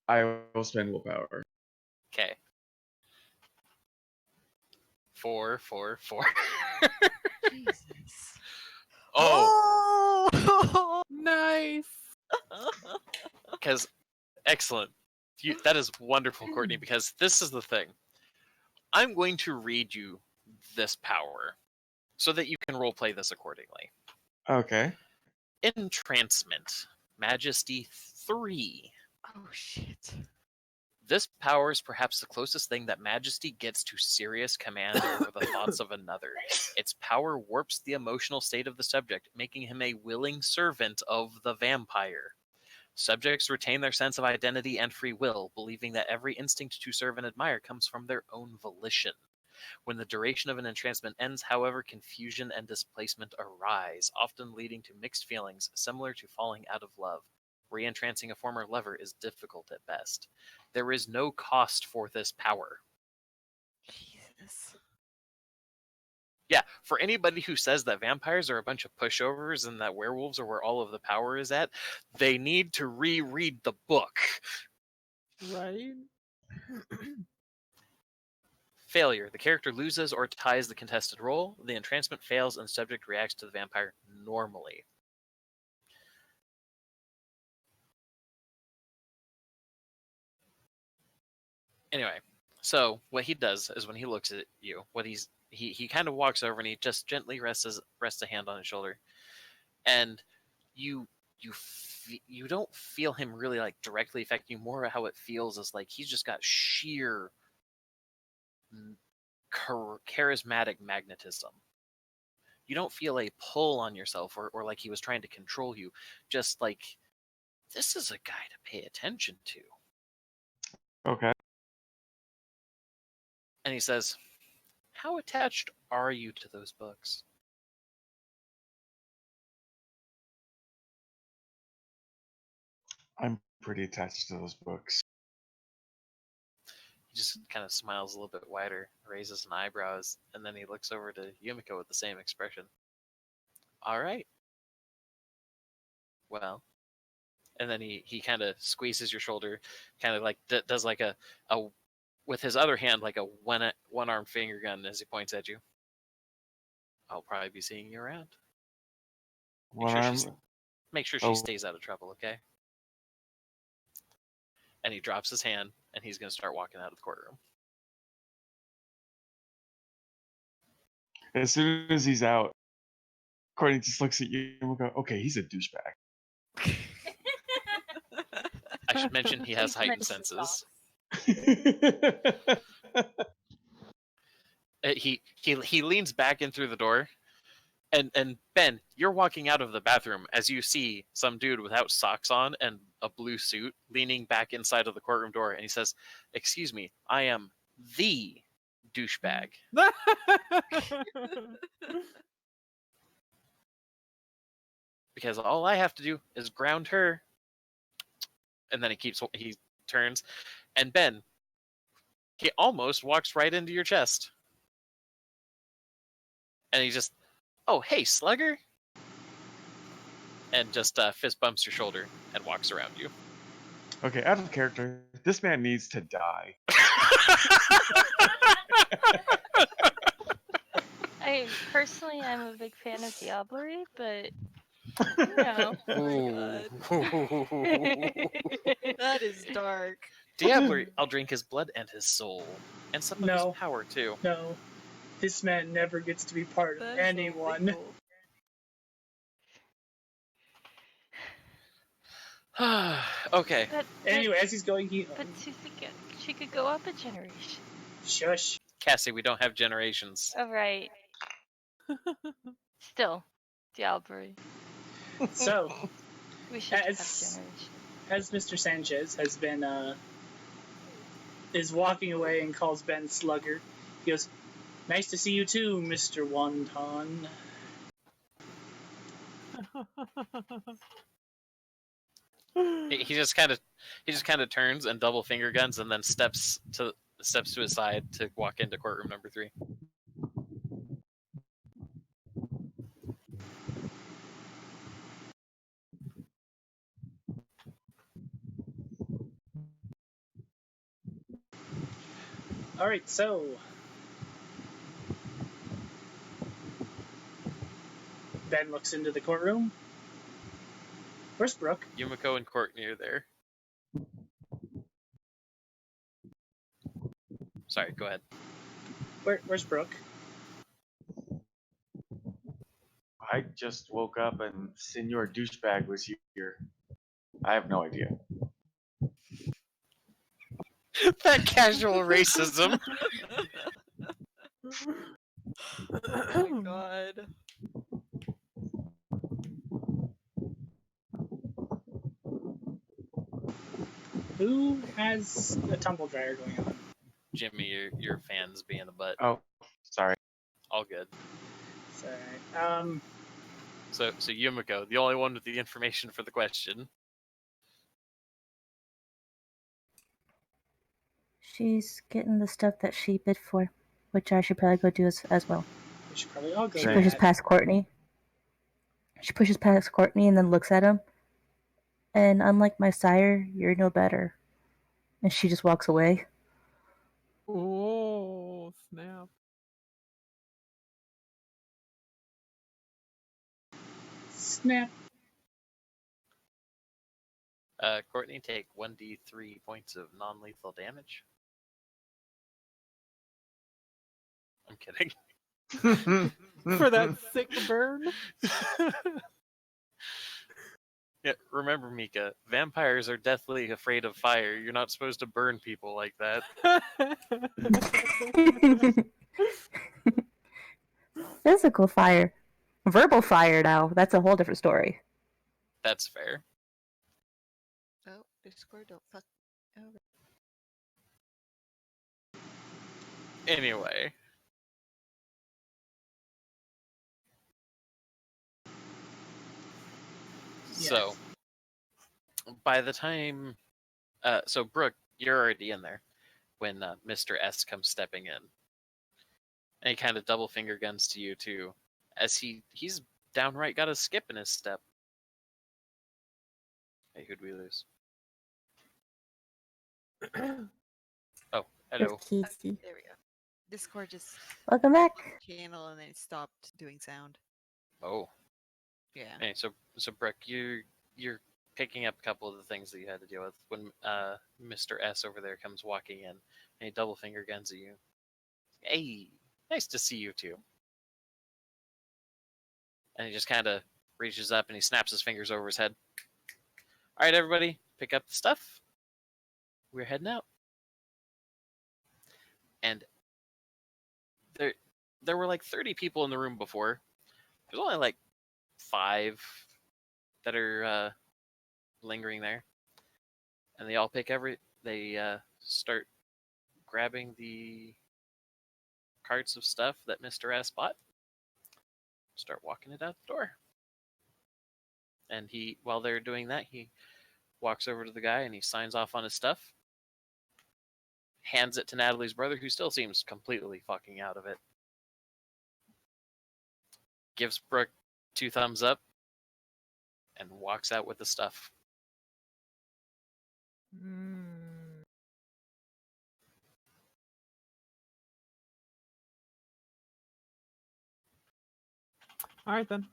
I will spend willpower. Okay. 4, 4, 4. Jesus. Oh, Oh! Nice. because excellent. That is wonderful, Courtney, because this is the thing. I'm going to read you this power so that you can roleplay this accordingly. Okay. Entrancement, Majesty 3. Oh shit. This power is perhaps the closest thing that Majesty gets to serious command over the thoughts of another. Its power warps the emotional state of the subject, making him a willing servant of the vampire. Subjects retain their sense of identity and free will, believing that every instinct to serve and admire comes from their own volition. When the duration of an entrancement ends, however, confusion and displacement arise, often leading to mixed feelings similar to falling out of love. Re-entrancing a former lover is difficult at best. There is no cost for this power. Jesus. Yeah, for anybody who says that vampires are a bunch of pushovers and that werewolves are where all of the power is at, they need to reread the book. Right? Failure. The character loses or ties the contested roll. The entrancement fails and the subject reacts to the vampire normally. Anyway, so what he does is when he looks at you, he kind of walks over and he just gently rests a hand on his shoulder, and you you don't feel him really like directly affect you. More how it feels is like he's just got sheer charismatic magnetism. You don't feel a pull on yourself or like he was trying to control you. Just like, this is a guy to pay attention to. Okay. And he says, how attached are you to those books? I'm pretty attached to those books. He just kind of smiles a little bit wider, raises an eyebrows, and then he looks over to Yumiko with the same expression. All right. Well, and then he kind of squeezes your shoulder, kind of like does like a with his other hand like a one arm finger gun as he points at you. I'll probably be seeing you around. Make sure she stays out of trouble, okay? And he drops his hand, and he's going to start walking out of the courtroom. As soon as he's out, Courtney just looks at you and will go, okay, he's a douchebag. I should mention he has heightened senses. He leans back in through the door, and Ben, you're walking out of the bathroom as you see some dude without socks on and a blue suit leaning back inside of the courtroom door, and he says, "Excuse me, I am the douchebag." Because all I have to do is ground her. And then he turns, and Ben, he almost walks right into your chest. And he just, oh, hey, slugger. And just fist bumps your shoulder and walks around you. Okay, out of character, this man needs to die. I'm a big fan of Diablerie, but you know. Oh my god. That is dark. Diablerie, I'll drink his blood and his soul. And some of his No. power, too. No, this man never gets to be part of That is anyone. illegal. Okay. Anyway, as he's going, But she could go up a generation. Shush. Cassie, we don't have generations. Oh, right. Still, Diablerie. So, We should have As- generations. as Mr. Sanchez has been, is walking away and calls Ben Slugger, he goes, "Nice to see you too, Mr. Wonton." He just kind of turns and double finger guns and then steps to his side to walk into courtroom number 3. Alright, so Ben looks into the courtroom. Where's Brooke? Yumiko and Courtney are there. Sorry, go ahead. Where's Brooke? I just woke up and Senor Douchebag was here. I have no idea. That casual racism. Oh my god. Who has a tumble dryer going on? Jimmy, your fan's being a butt. Oh, sorry. All good. It's alright. So Yumiko, the only one with the information for the question. She's getting the stuff that she bid for, which I should probably go do as well. We should probably all go She do pushes that. past Courtney. She pushes past Courtney and then looks at him. And unlike my sire, you're no better. And she just walks away. Oh, snap. Snap. Courtney, take 1d3 points of non-lethal damage. I'm kidding. For that sick burn? Yeah, remember, Mika, vampires are deathly afraid of fire. You're not supposed to burn people like that. Physical fire. Verbal fire now. That's a whole different story. That's fair. Oh, Discord, don't fuck. Oh, Anyway. Yes. So, by the time... so, Brooke, you're already in there when Mr. S comes stepping in. And he kind of double finger guns to you, too, as he's downright got a skip in his step. Hey, who'd we lose? Oh, hello. Casey. there we go. Discord just Welcome back. channel and then it stopped doing sound. Oh. Yeah. Hey, so Brooke, you're picking up a couple of the things that you had to deal with when Mr. S over there comes walking in and he double finger guns at you. Hey, nice to see you too. And he just kind of reaches up and he snaps his fingers over his head. All right, everybody, pick up the stuff. We're heading out. And there were like 30 people in the room before. There's only like 5 that are lingering there. And they all they start grabbing the carts of stuff that Mr. S bought. Start walking it out the door. And while they're doing that, he walks over to the guy and he signs off on his stuff. Hands it to Natalie's brother, who still seems completely fucking out of it. Gives Brooke 2 thumbs up and walks out with the stuff. All right, then.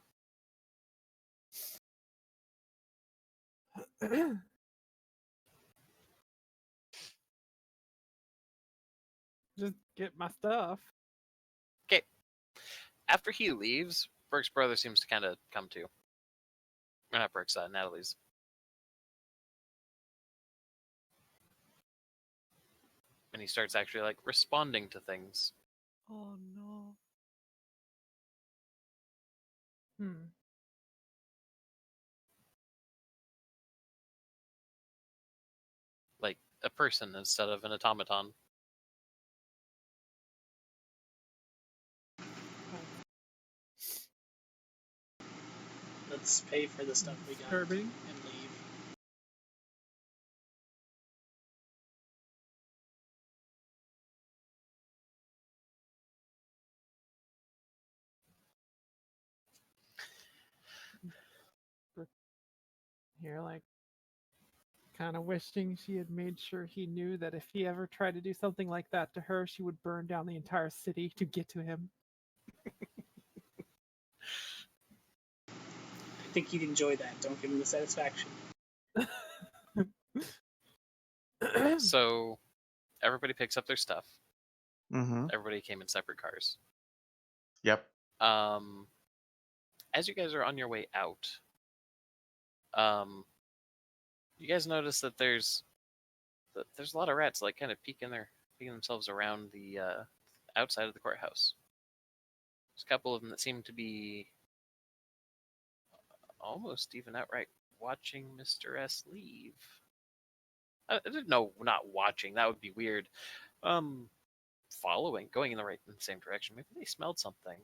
Just get my stuff. Okay. After he leaves, Brooke's brother seems to kind of come to. Or not Brooke's, Natalie's. And he starts actually like responding to things. Oh no. Like a person instead of an automaton. Let's pay for the stuff we got Disturbing. and leave. Here, like, kind of wishing she had made sure he knew that if he ever tried to do something like that to her, she would burn down the entire city to get to him. I think he'd enjoy that. Don't give him the satisfaction. So everybody picks up their stuff. Mm-hmm. Everybody came in separate cars. Yep. As you guys are on your way out, you guys notice that there's there's a lot of rats like kind of peeking themselves around the outside of the courthouse. There's a couple of them that seem to be almost even outright watching Mr. S leave. No, not watching. That would be weird. Following, going in the same direction. Maybe they smelled something.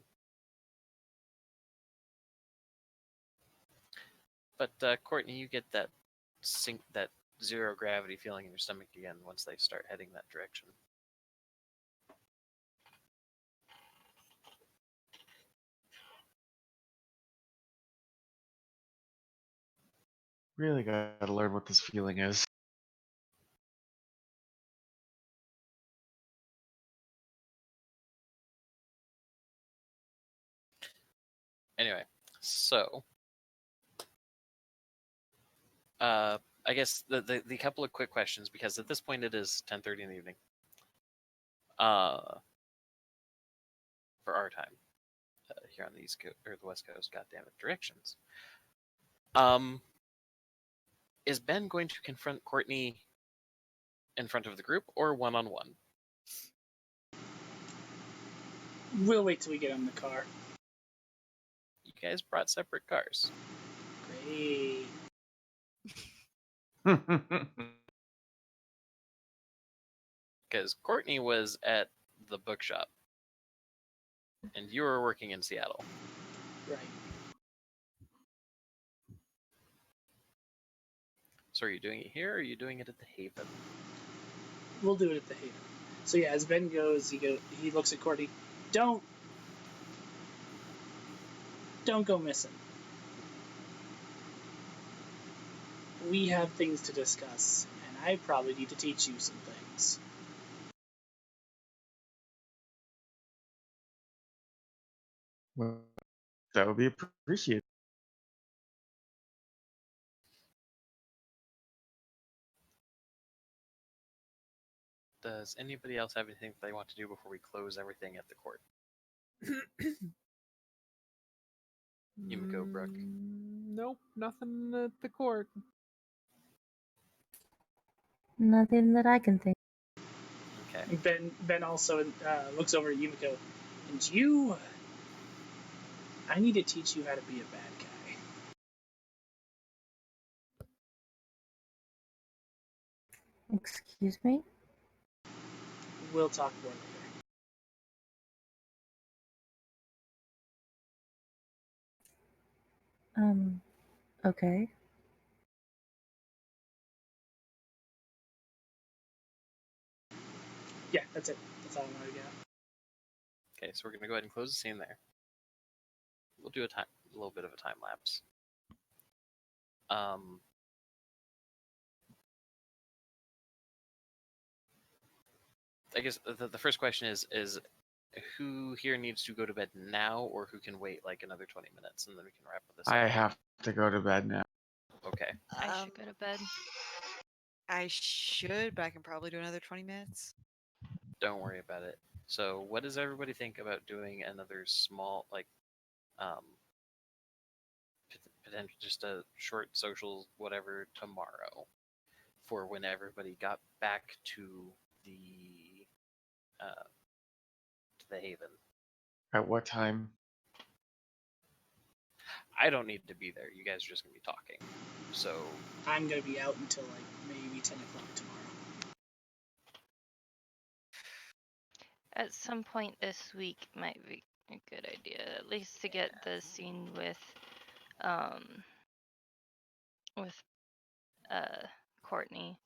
But Courtney, you get that that zero gravity feeling in your stomach again once they start heading that direction. Really gotta learn what this feeling is. Anyway, so I guess the couple of quick questions, because at this point it is 10:30 in the evening. For our time here on the East Coast or the West Coast. God damn it, directions. Is Ben going to confront Courtney in front of the group or one-on-one? We'll wait till we get in the car. You guys brought separate cars. Great. Because Courtney was at the bookshop and you were working in Seattle. Right. So are you doing it here or are you doing it at the Haven? We'll do it at the Haven. So yeah, as Ben goes, he looks at Courtney. Don't go missing. We have things to discuss, and I probably need to teach you some things. Well, that would be appreciated. Does anybody else have anything that they want to do before we close everything at the court? Yumiko, Brooke. Nope, nothing at the court. Nothing that I can think. Okay. Ben also looks over at Yumiko, and you. I need to teach you how to be a bad guy. Excuse me? We'll talk more later. Okay. Yeah, that's it. That's all I wanted to get. Okay, so we're gonna go ahead and close the scene there. We'll do a little bit of a time lapse. I guess the first question is who here needs to go to bed now, or who can wait like another 20 minutes, and then we can wrap this I up. have to go to bed now. Okay. I should go to bed. I should, but I can probably do another 20 minutes. Don't worry about it. So, what does everybody think about doing another small, like, potential, just a short social whatever tomorrow, for when everybody got back to the Haven? At what time? I don't need to be there. You guys are just gonna be talking. So I'm gonna be out until like maybe 10 o'clock tomorrow. At some point this week might be a good idea, at least to get the scene with Courtney.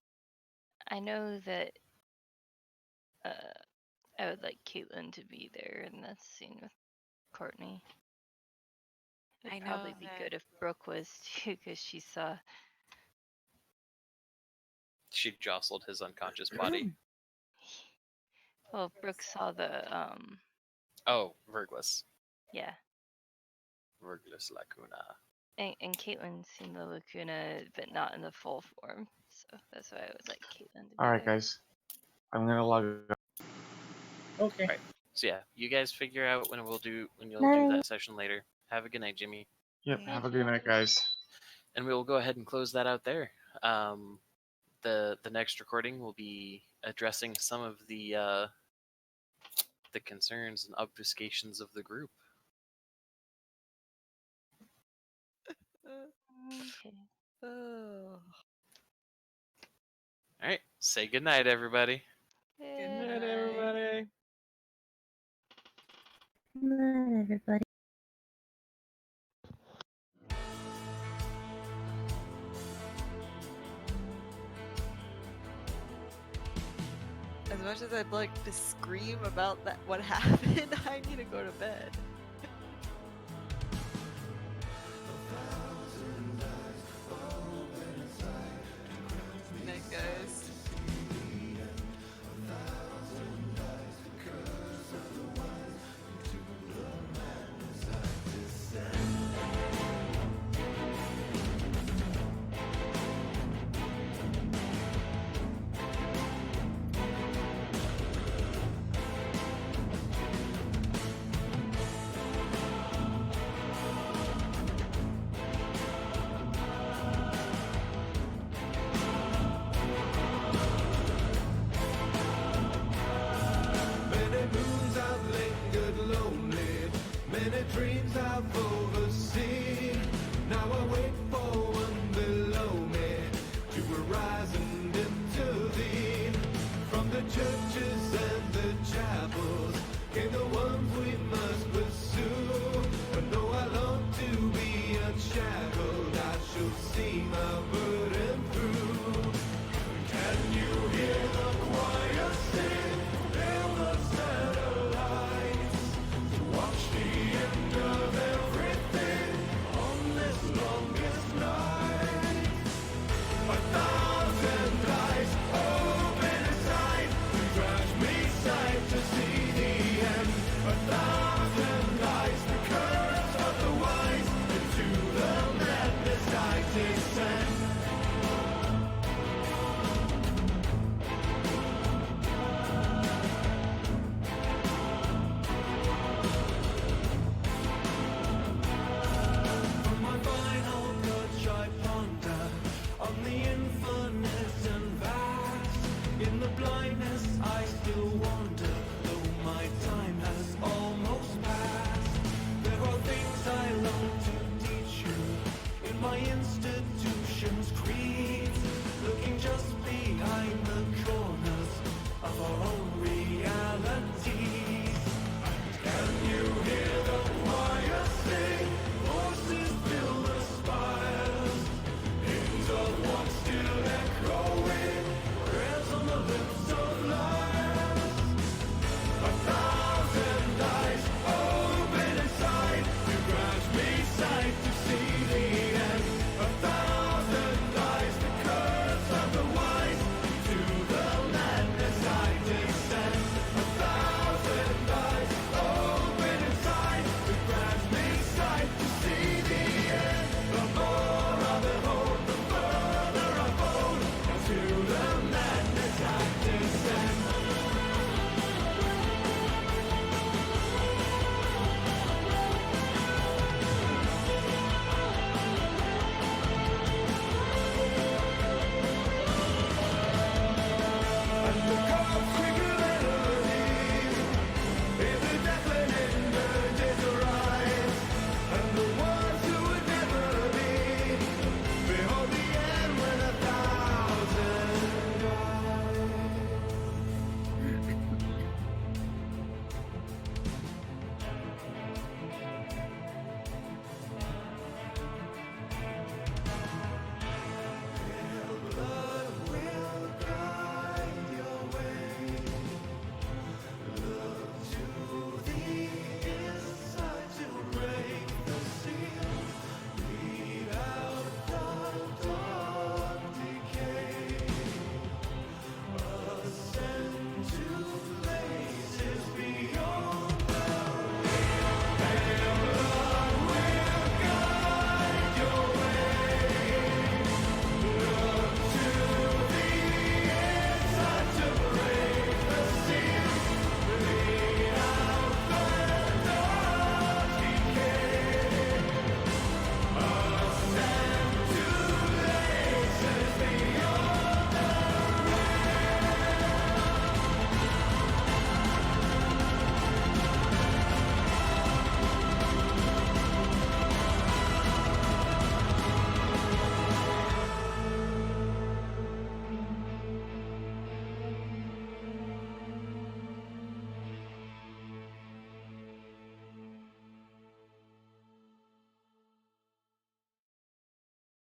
I know that I would like Caitlin to be there in that scene with Courtney. It'd probably be good if Brooke was too, because she jostled his unconscious body. Well, Brooke saw the Oh, Verglis. Yeah. Verglis Lacuna. And Caitlin seen the Lacuna, but not in the full form. So that's why I would like Caitlin to be All right, there. guys. I'm gonna log out. Okay. All right. So yeah, you guys figure out when you'll do that session later. Have a good night, Jimmy. Yep. Have a good night, guys. And we will go ahead and close that out there. the next recording will be addressing some of the concerns and obfuscations of the group. Okay. Oh. All right, say goodnight, everybody. Good Good night, night. everybody. Good night, everybody. As much as I'd like to scream about that what happened, I need to go to bed.